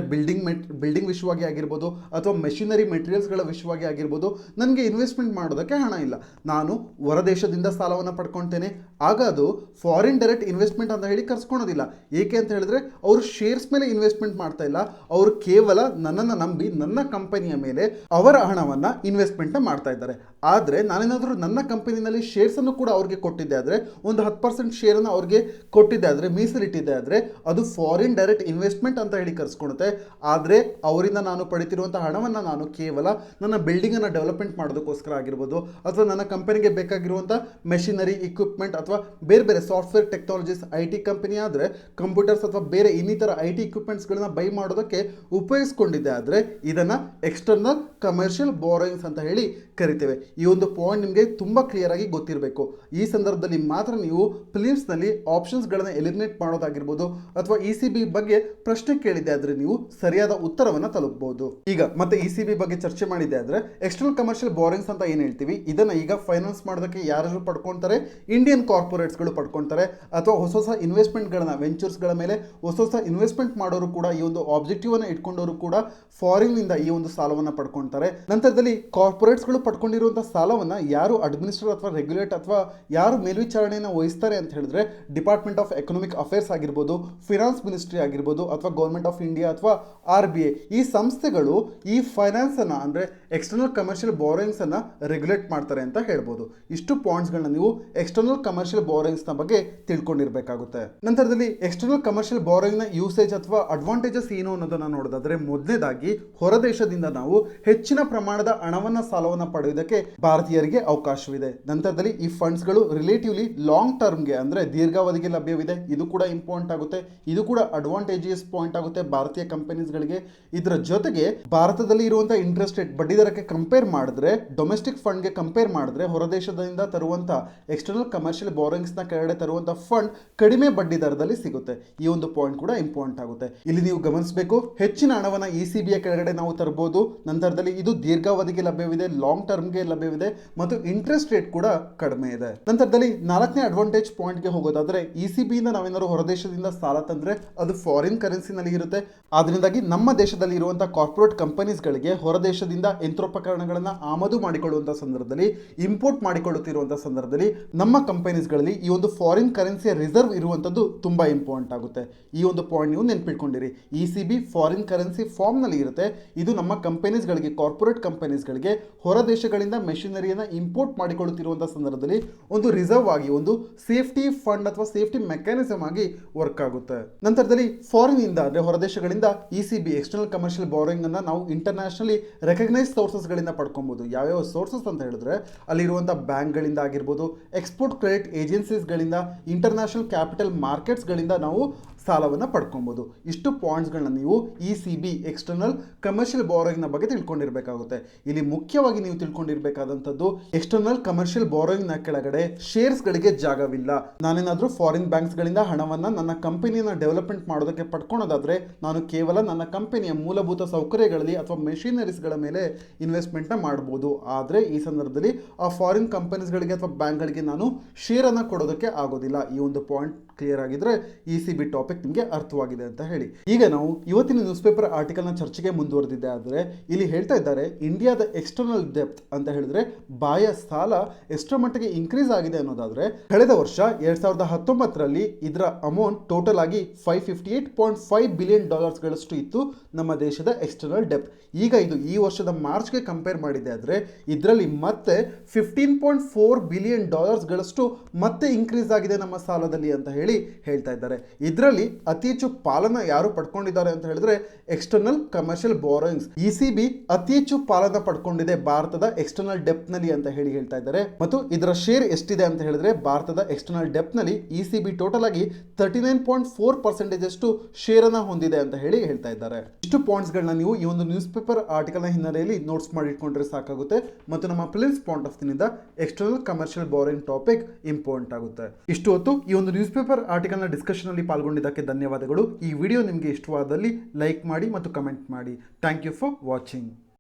ಬಿಲ್ಡಿಂಗ್ ವಿಷಯವಾಗಿ ಆಗಿರ್ಬೋದು ಅಥವಾ ಮೆಷಿನರಿ ಮೆಟೀರಿಯಲ್ಸ್ಗಳ ವಿಷಯವಾಗಿ ಆಗಿರ್ಬೋದು ನನಗೆ ಇನ್ವೆಸ್ಟ್ಮೆಂಟ್ ಮಾಡೋದಕ್ಕೆ ಹಣ ಇಲ್ಲ. ನಾನು ಹೊರದೇಶದಿಂದ ಸಾಲವನ್ನು ಪಡ್ಕೊಳ್ತೇನೆ. ಆಗ ಅದು ಫಾರಿನ್ ಡೈರೆಕ್ಟ್ ಇನ್ವೆಸ್ಟ್ಮೆಂಟ್ ಅಂತ ಹೇಳಿ ಕರ್ಸ್ಕೊಳೋದಿಲ್ಲ. ಏಕೆ ಅಂತ ಹೇಳಿದ್ರೆ ಅವರು ಶೇರ್ಸ್ ಮೇಲೆ ಇನ್ವೆಸ್ಟ್ಮೆಂಟ್ ಮಾಡ್ತಾ ಇಲ್ಲ. ಅವರು ಕೇವಲ ನನ್ನನ್ನು ನಂಬಿ ನನ್ನ ಕಂಪನಿಯ ಮೇಲೆ ಅವರ ಹಣವನ್ನು ಇನ್ವೆಸ್ಟ್ಮೆಂಟ್ ಮಾಡ್ತಾ ಇದ್ದಾರೆ. ಆದರೆ ನಾನೇನಾದರೂ ನನ್ನ ಕಂಪನಿನಲ್ಲಿ ಶೇರ್ಸ್ ಅನ್ನು ಕೂಡ ಅವ್ರಿಗೆ ಕೊಟ್ಟಿದ್ದೆ ಆದರೆ, ಒಂದು 10% ಶೇರನ್ನು ಅವ್ರಿಗೆ ಕೊಟ್ಟಿದ್ದೆ ಆದರೆ, ಮೀಸಲಿಟ್ಟಿದ್ದೆ ಆದರೆ ಅದು ಫಾರಿನ್ ಡೈರೆಕ್ಟ್ ಇನ್ವೆಸ್ಟ್ಮೆಂಟ್ ಅಂತ ಹೇಳಿ ಕರ್ಸ್ಕೊಳುತ್ತೆ. ಆದರೆ ಅವರಿಂದ ನಾನು ಪಡಿತಿರುವಂಥ ಹಣವನ್ನು ನಾನು ಕೇವಲ ನನ್ನ ಬಿಲ್ಡಿಂಗನ್ನು ಡೆವಲಪ್ಮೆಂಟ್ ಮಾಡೋದಕ್ಕೋಸ್ಕರ ಆಗಿರ್ಬೋದು ಅಥವಾ ನನ್ನ ಕಂಪನಿಗೆ ಬೇಕಾಗಿರುವಂಥ ಮೆಷಿನರಿ, ಇಕ್ವಿಪ್ಮೆಂಟ್ ಅಥವಾ ಬೇರೆ ಬೇರೆ ಸಾಫ್ಟ್ವೇರ್ ಟೆಕ್ನಾಲಜೀಸ್, IT ಕಂಪನಿ ಆದರೆ ಕಂಪ್ಯೂಟರ್ಸ್ ಅಥವಾ ಬೇರೆ ಇನ್ನಿತರ IT ಇಕ್ವಿಪ್ಮೆಂಟ್ಸ್ಗಳನ್ನ ಬೈ ಮಾಡೋದಕ್ಕೆ ಉಪಯೋಗಿಸ್ಕೊಂಡಿದ್ದೆ ಆದರೆ ಇದನ್ನು ಎಕ್ಸ್ಟರ್ನಲ್ ಕಮರ್ಷಿಯಲ್ ಬಾರೋಯಿಂಗ್ಸ್ ಅಂತ ಹೇಳಿ ಕರಿತೇವೆ. ಈ ಒಂದು ಪಾಯಿಂಟ್ ನಿಮಗೆ ತುಂಬ ಕ್ಲಿಯರ್ ಆಗಿ ಗೊತ್ತಿರಬೇಕು. ಈ ಸಂದರ್ಭದಲ್ಲಿ ಮಾತ್ರ ನೀವು ಫಿಲಿಮ್ಸ್ನಲ್ಲಿ ಆಪ್ಷನ್ಸ್ಗಳನ್ನು ಎಲಿಮಿನೇಟ್ ಮಾಡೋದಾಗಿರ್ಬೋದು ಅಥವಾ ECB ಬಗ್ಗೆ ಪ್ರಶ್ನೆ ಕೇಳಿದ್ದೆ ಆದರೆ ನೀವು ಸರಿಯಾದ ಉತ್ತರವನ್ನು ತಲುಪಬಹುದು. ಈಗ ಮತ್ತೆ ECB ಬಗ್ಗೆ ಚರ್ಚೆ ಮಾಡಿದ್ದೆ ಆದರೆ ಎಕ್ಸ್ಟರ್ನಲ್ ಕಮರ್ಷಿಯಲ್ ಬಾರೋಯಿಂಗ್ಸ್ ಅಂತ ಏನು ಹೇಳ್ತೀವಿ, ಇದನ್ನ ಈಗ ಫೈನಾನ್ಸ್ ಮಾಡೋದಕ್ಕೆ ಯಾರು ಪಡ್ಕೊಳ್ತಾರೆ? ಇಂಡಿಯನ್ ಕಾರ್ಪೊರೇಟ್ಸ್ಗಳು ಪಡ್ಕೊಳ್ತಾರೆ. ಅಥವಾ ಹೊಸ ಹೊಸ ಇನ್ವೆಸ್ಟ್ಮೆಂಟ್ಗಳನ್ನ, ವೆಂಚರ್ಸ್ಗಳ ಮೇಲೆ ಹೊಸ ಹೊಸ ಇನ್ವೆಸ್ಟ್ಮೆಂಟ್ ಮಾಡೋರು ಕೂಡ, ಈ ಒಂದು ಆಬ್ಜೆಕ್ಟಿವ್ ಅನ್ನು ಇಟ್ಕೊಂಡವರು ಕೂಡ ಫಾರಿನ್ ನಿಂದ ಈ ಒಂದು ಸಾಲವನ್ನು ಪಡ್ಕೊಳ್ತಾರೆ. ನಂತರದಲ್ಲಿ ಕಾರ್ಪೊರೇಟ್ಸ್ಗಳು ಪಡ್ಕೊಂಡಿರುವಂತಹ ಸಾಲವನ್ನು ಯಾರು ಅಡ್ಮಿನಿಸ್ಟ್ರೇಟರ್ ಅಥವಾ ರೆಗ್ಯುಲೇಟ್ ಅಥವಾ ಯಾರು ಮೇಲ್ವಿಚಾರಣೆಯನ್ನು ವಹಿಸ್ತಾರೆ ಅಂತ ಹೇಳಿದ್ರೆ ಡಿಪಾರ್ಟ್ಮೆಂಟ್ ಆಫ್ ಎಕನಾಮಿಕ್ ಅಫೇರ್ಸ್ ಆಗಿರ್ಬೋದು, ಫಿನಾನ್ಸ್ ಮಿನಿಸ್ಟ್ರಿ ಆಗಿರ್ಬೋದು ಅಥವಾ ಗೌರ್ಮೆಂಟ್ ಆಫ್ ಇಂಡಿಯಾ ಅಥವಾ RBI, ಈ ಸಂಸ್ಥೆಗಳು ಈ ಫೈನಾನ್ಸ್ ಅನ್ನ ಅಂದ್ರೆ ಎಕ್ಸ್ಟರ್ನಲ್ ಕಮರ್ಷಿಯಲ್ ಬಾರೋಯಿಂಗ್ಸ್ ಅನ್ನ ರೆಗ್ಯುಲೇಟ್ ಮಾಡ್ತಾರೆ ಅಂತ ಹೇಳ್ಬೋದು. ಇಷ್ಟು ಪಾಯಿಂಟ್ಸ್ಗಳನ್ನ ನೀವು ಎಕ್ಸ್ಟರ್ನಲ್ ಕಮರ್ಷಿಯಲ್ ಬಾರೋಯಿಂಗ್ಸ್ ನ ಬಗ್ಗೆ ತಿಳ್ಕೊಂಡಿರ್ಬೇಕಾಗುತ್ತೆ. ನಂತರದಲ್ಲಿ ಎಕ್ಸ್ಟರ್ನಲ್ ಕಮರ್ಷಿಯಲ್ ಬಾರೋಯಿಂಗ್ ನ ಯೂಸೇಜ್ ಅಥವಾ ಅಡ್ವಾಂಟೇಜಸ್ ಏನು ಅನ್ನೋದನ್ನ ನೋಡೋದಾದ್ರೆ, ಮೊದಲನೇದಾಗಿ ಹೊರದೇಶದಿಂದ ನಾವು ಹೆಚ್ಚಿನ ಪ್ರಮಾಣದ ಹಣವನ್ನ, ಸಾಲವನ್ನ ಪಡೆಯುವುದಕ್ಕೆ ಭಾರತೀಯರಿಗೆ ಅವಕಾಶವಿದೆ. ನಂತರದಲ್ಲಿ ಈ ಫಂಡ್ಸ್ಗಳು ರಿಲೇಟಿವ್ಲಿ ಲಾಂಗ್ ಟರ್ಮ್ಗೆ ಅಂದ್ರೆ ದೀರ್ಘಾವಧಿಗೆ ಲಭ್ಯವಿದೆ. ಇದು ಕೂಡ ಇಂಪಾರ್ಟೆಂಟ್ ಆಗುತ್ತೆ. ಇದು ಕೂಡ ಅಡ್ವಾಂಟೇಜಿಯಸ್ ಪಾಯಿಂಟ್ ಆಗುತ್ತೆ ಭಾರತೀಯ ಕಂಪನೀಸ್ಗಳಿಗೆ. ಇದರ ಜೊತೆಗೆ ಭಾರತದಲ್ಲಿ ಇರುವಂತಹ ಇಂಟ್ರೆಸ್ಟ್ ರೇಟ್, ಬಡ್ಡಿ ದರಕ್ಕೆ ಕಂಪೇರ್ ಮಾಡಿದ್ರೆ, ಡೊಮೆಸ್ಟಿಕ್ ಫಂಡ್ಗೆ ಕಂಪೇರ್ ಮಾಡಿದ್ರೆ ಹೊರದೇಶದಿಂದ ತರುವಂತ ಎಕ್ಸ್ಟರ್ನಲ್ ಕಮರ್ಷಿಯಲ್ ಬಾರೋಯಿಂಗ್ಸ್ ನ ಕೆಳಗಡೆ ತರುವಂತ ಫಂಡ್ ಕಡಿಮೆ ಬಡ್ಡಿ ದರದಲ್ಲಿ ಸಿಗುತ್ತೆ. ಈ ಒಂದು ಪಾಯಿಂಟ್ ಕೂಡ ಇಂಪಾರ್ಟೆಂಟ್ ಆಗುತ್ತೆ. ಇಲ್ಲಿ ನೀವು ಗಮನಿಸಬೇಕು, ಹೆಚ್ಚಿನ ಹಣವನ್ನ ECB ಯ ಕೆಳಗಡೆ ನಾವು ತರಬಹುದು. ನಂತರದಲ್ಲಿ ಇದು ದೀರ್ಘಾವಧಿಗೆ ಲಭ್ಯವಿದೆ, ಲಾಂಗ್ ಟರ್ಮ್ಗೆ ಲಭ್ಯವಿದೆ ಮತ್ತು ಇಂಟ್ರೆಸ್ಟ್ ರೇಟ್ ಕೂಡ ಕಡಿಮೆ ಇದೆ. ನಂತರದಲ್ಲಿ 4ನೇ ಅಡ್ವಾಂಟೇಜ್ ಪಾಯಿಂಟ್ಗೆ ಹೋಗೋದಾದ್ರೆ, ECB ಇಂದ ನಾವೇನಾದ್ರು ಹೊರದೇಶದಿಂದ ಸಾಲ ತಂದ್ರೆ ಅದು ಫಾರಿನ್ ಕರೆನ್ಸಿನಲ್ಲಿ ಇರುತ್ತೆ. ಆದ್ರಿಂದಾಗಿ ನಮ್ಮ ದೇಶದಲ್ಲಿ ಇರುವಂತಹ ಕಾರ್ಪೊರೇಟ್ ಕಂಪನೀಸ್ಗಳಿಗೆ ಹೊರದೇಶದಿಂದ ಯಂತ್ರೋಪಕರಣಗಳನ್ನ ಆಮದು ಮಾಡಿಕೊಳ್ಳುವಂತಹ ಸಂದರ್ಭದಲ್ಲಿ, ಇಂಪೋರ್ಟ್ ಮಾಡಿಕೊಳ್ಳುತ್ತಿರುವಂತಹ ಸಂದರ್ಭದಲ್ಲಿ ನಮ್ಮ ಕಂಪನೀಸ್ಗಳಲ್ಲಿ ಈ ಒಂದು ಫಾರಿನ್ ಕರೆನ್ಸಿಯ ರಿಸರ್ವ್ ಇರುವಂತದ್ದು ತುಂಬಾ ಇಂಪಾರ್ಟೆಂಟ್ ಆಗುತ್ತೆ. ಈ ಒಂದು ಪಾಯಿಂಟ್ ನೀವು ನೆನ್ಪಿಟ್ಕೊಂಡಿರಿ. ECB ಫಾರಿನ್ ಕರೆನ್ಸಿ ಫಾರ್ಮ್ ನಲ್ಲಿ ಇರುತ್ತೆ. ಇದು ನಮ್ಮ ಕಂಪನೀಸ್ಗಳಿಗೆ, ಕಾರ್ಪೊರೇಟ್ ಕಂಪನೀಸ್ಗಳಿಗೆ ಹೊರ ದೇಶಗಳಿಂದ ಮೆಷಿನರಿಯನ್ನ ಇಂಪೋರ್ಟ್ ಮಾಡಿಕೊಳ್ಳುತ್ತಿರುವಂತಹ ಸಂದರ್ಭದಲ್ಲಿ ಒಂದು ರಿಸರ್ವ್ ಆಗಿ, ಒಂದು ಸೇಫ್ಟಿ ಫಂಡ್ ಅಥವಾ ಸೇಫ್ಟಿ ಮೆಕ್ಯಾನಿಸಮ್ ಆಗಿ ವರ್ಕ್ ಆಗುತ್ತೆ. ನಂತರದಲ್ಲಿ ಫಾರಿನ್ ಇಂದ ಅಂದ್ರೆ ಹೊರದೇಶಗಳಿಂದ ECB ಎಕ್ಸ್ಟರ್ನಲ್ ಕಮರ್ಷಿಯಲ್ ಬಾರೋಯಿಂಗ್ ಅನ್ನ ನಾವು ಇಂಟರ್ನ್ಯಾಷನಲಿ ರೆಕಗ್ನೈಸ್ ಸೋರ್ಸಸ್ ಗಳಿಂದ ಪಡ್ಕೊಬಹುದು. ಯಾವ್ಯಾವ ಸೋರ್ಸಸ್ ಅಂತ ಹೇಳಿದ್ರೆ ಅಲ್ಲಿರುವಂತಹ ಬ್ಯಾಂಕ್ ಗಳಿಂದ ಆಗಿರ್ಬೋದು, ಎಕ್ಸ್ಪೋರ್ಟ್ ಕ್ರೆಡಿಟ್ ಏಜೆನ್ಸೀಸ್ ಗಳಿಂದ, ಇಂಟರ್ನ್ಯಾಷನಲ್ ಕ್ಯಾಪಿಟಲ್ ಮಾರ್ಕೆಟ್ಸ್ ಗಳಿಂದ ನಾವು ಸಾಲವನ್ನು ಪಡ್ಕೊಬಹುದು. ಇಷ್ಟು ಪಾಯಿಂಟ್ಸ್ಗಳನ್ನ ನೀವು ECB ಎಕ್ಸ್ಟರ್ನಲ್ ಕಮರ್ಷಿಯಲ್ ಬಾರೋಯಿಂಗ್ನ ಬಗ್ಗೆ ತಿಳ್ಕೊಂಡಿರಬೇಕಾಗುತ್ತೆ. ಇಲ್ಲಿ ಮುಖ್ಯವಾಗಿ ನೀವು ತಿಳ್ಕೊಂಡಿರಬೇಕಾದಂಥದ್ದು ಎಕ್ಸ್ಟರ್ನಲ್ ಕಮರ್ಷಿಯಲ್ ಬಾರೋಯಿಂಗ್ನ ಕೆಳಗಡೆ ಶೇರ್ಸ್ಗಳಿಗೆ ಜಾಗವಿಲ್ಲ. ನಾನೇನಾದರೂ ಫಾರಿನ್ ಬ್ಯಾಂಕ್ಸ್ಗಳಿಂದ ಹಣವನ್ನು ನನ್ನ ಕಂಪನಿಯನ್ನು ಡೆವಲಪ್ಮೆಂಟ್ ಮಾಡೋದಕ್ಕೆ ಪಡ್ಕೊಳೋದಾದ್ರೆ ನಾನು ಕೇವಲ ನನ್ನ ಕಂಪನಿಯ ಮೂಲಭೂತ ಸೌಕರ್ಯಗಳಲ್ಲಿ ಅಥವಾ ಮೆಷಿನರೀಸ್ಗಳ ಮೇಲೆ ಇನ್ವೆಸ್ಟ್ಮೆಂಟ್ನ ಮಾಡ್ಬೋದು. ಆದರೆ ಈ ಸಂದರ್ಭದಲ್ಲಿ ಆ ಫಾರಿನ್ ಕಂಪನೀಸ್ಗಳಿಗೆ ಅಥವಾ ಬ್ಯಾಂಕ್ಗಳಿಗೆ ನಾನು ಶೇರನ್ನು ಕೊಡೋದಕ್ಕೆ ಆಗೋದಿಲ್ಲ. ಈ ಒಂದು ಪಾಯಿಂಟ್ ಕ್ಲಿಯರ್ ಆಗಿದ್ರೆ ECB ಟಾಪಿಕ್ ನಿಮಗೆ ಅರ್ಥವಾಗಿದೆ ಅಂತ ಹೇಳಿ. ಈಗ ನಾವು ಇವತ್ತಿನ ನ್ಯೂಸ್ ಪೇಪರ್ ಆರ್ಟಿಕಲ್ನ ಚರ್ಚೆಗೆ ಮುಂದುವರೆದಿದ್ದೆ. ಆದರೆ ಇಲ್ಲಿ ಹೇಳ್ತಾ ಇದ್ದಾರೆ ಇಂಡಿಯಾದ ಎಕ್ಸ್ಟರ್ನಲ್ ಡೆಪ್ತ್ ಅಂತ ಹೇಳಿದ್ರೆ ಬಾಹ್ಯ ಸಾಲ ಎಷ್ಟರ ಮಟ್ಟಿಗೆ ಇನ್ಕ್ರೀಸ್ ಆಗಿದೆ ಅನ್ನೋದಾದ್ರೆ ಕಳೆದ ವರ್ಷ 2019ರಲ್ಲಿ ಇದರ ಅಮೌಂಟ್ ಟೋಟಲ್ ಆಗಿ $558.5 ಬಿಲಿಯನ್ ಗಳಷ್ಟು ಇತ್ತು ನಮ್ಮ ದೇಶದ ಎಕ್ಸ್ಟರ್ನಲ್ ಡೆಪ್ತ್. ಈಗ ಇದು ಈ ವರ್ಷದ ಮಾರ್ಚ್ಗೆ ಕಂಪೇರ್ ಮಾಡಿದೆ ಆದರೆ ಇದರಲ್ಲಿ ಮತ್ತೆ $15.4 ಬಿಲಿಯನ್ ಗಳಷ್ಟು ಮತ್ತೆ ಇನ್ಕ್ರೀಸ್ ಆಗಿದೆ ನಮ್ಮ ಸಾಲದಲ್ಲಿ ಅಂತ ಹೇಳಿ ಹೇಳ್ತಾ ಇದ್ದಾರೆ. ಇದರಲ್ಲಿ ಅತಿ ಹೆಚ್ಚು ಪಾಲನ ಯಾರು ಪಡ್ಕೊಂಡಿದ್ದಾರೆ ಅಂತ ಹೇಳಿದ್ರೆ ಎಕ್ಸ್ಟರ್ನಲ್ ಕಮರ್ಷಿಯಲ್ ಬಾರೋಯಿಂಗ್ಸ್. ECB ಅತಿ ಹೆಚ್ಚು ಪಾಲನ ಪಡ್ಕೊಂಡಿದೆ ಭಾರತದ ಎಕ್ಸ್ಟರ್ನಲ್ ಡೆಪ್ತ್ ನಲ್ಲಿ ಅಂತ ಹೇಳಿ ಹೇಳ್ತಾ ಇದ್ದಾರೆ. ಮತ್ತು ಇದರ ಶೇರ್ ಎಷ್ಟಿದೆ ಅಂತ ಹೇಳಿದ್ರೆ ಭಾರತದ ಎಕ್ಸ್ಟರ್ನಲ್ ಡೆಪ್ತ್ ನಲ್ಲಿ ECB ಟೋಟಲ್ ಆಗಿ 39.4% ಅಷ್ಟು ಶೇರ್ ಅನ್ನ ಹೊಂದಿದೆ ಅಂತ ಹೇಳಿ ಹೇಳ್ತಾ ಇದ್ದಾರೆ. ಇಷ್ಟು ಪಾಯಿಂಟ್ಸ್ ಗಳನ್ನ ನೀವು ಈ ಒಂದು ನ್ಯೂಸ್ ಪೇಪರ್ ಆರ್ಟಿಕಲ್ ನ ಹಿನ್ನೆಲೆಯಲ್ಲಿ ನೋಟ್ಸ್ ಮಾಡಿ ಇಟ್ಕೊಂಡ್ರೆ ಸಾಕಾಗುತ್ತೆ. ಮತ್ತು ನಮ್ಮ ಪ್ರಿಲಿಮ್ಸ್ ಪಾಯಿಂಟ್ ಆಫ್ ವ್ಯೂನಿಂದ external commercial borrowing topic important ಆಗುತ್ತೆ. ಇಷ್ಟು ಹೊತ್ತು ಈ ಒಂದು ನ್ಯೂಸ್ ಪೇಪರ್ ಆರ್ಟಿಕಲ್ ನ ಡಿಸ್ಕಷನ್ ಅಲ್ಲಿ ಪಾಲ್ಗೊಂಡಿದ್ದಕ್ಕೆ ಧನ್ಯವಾದಗಳು. ಈ ವಿಡಿಯೋ ನಿಮಗೆ ಇಷ್ಟವಾದಲ್ಲಿ ಲೈಕ್ ಮಾಡಿ ಮತ್ತು ಕಮೆಂಟ್ ಮಾಡಿ. Thank you for watching.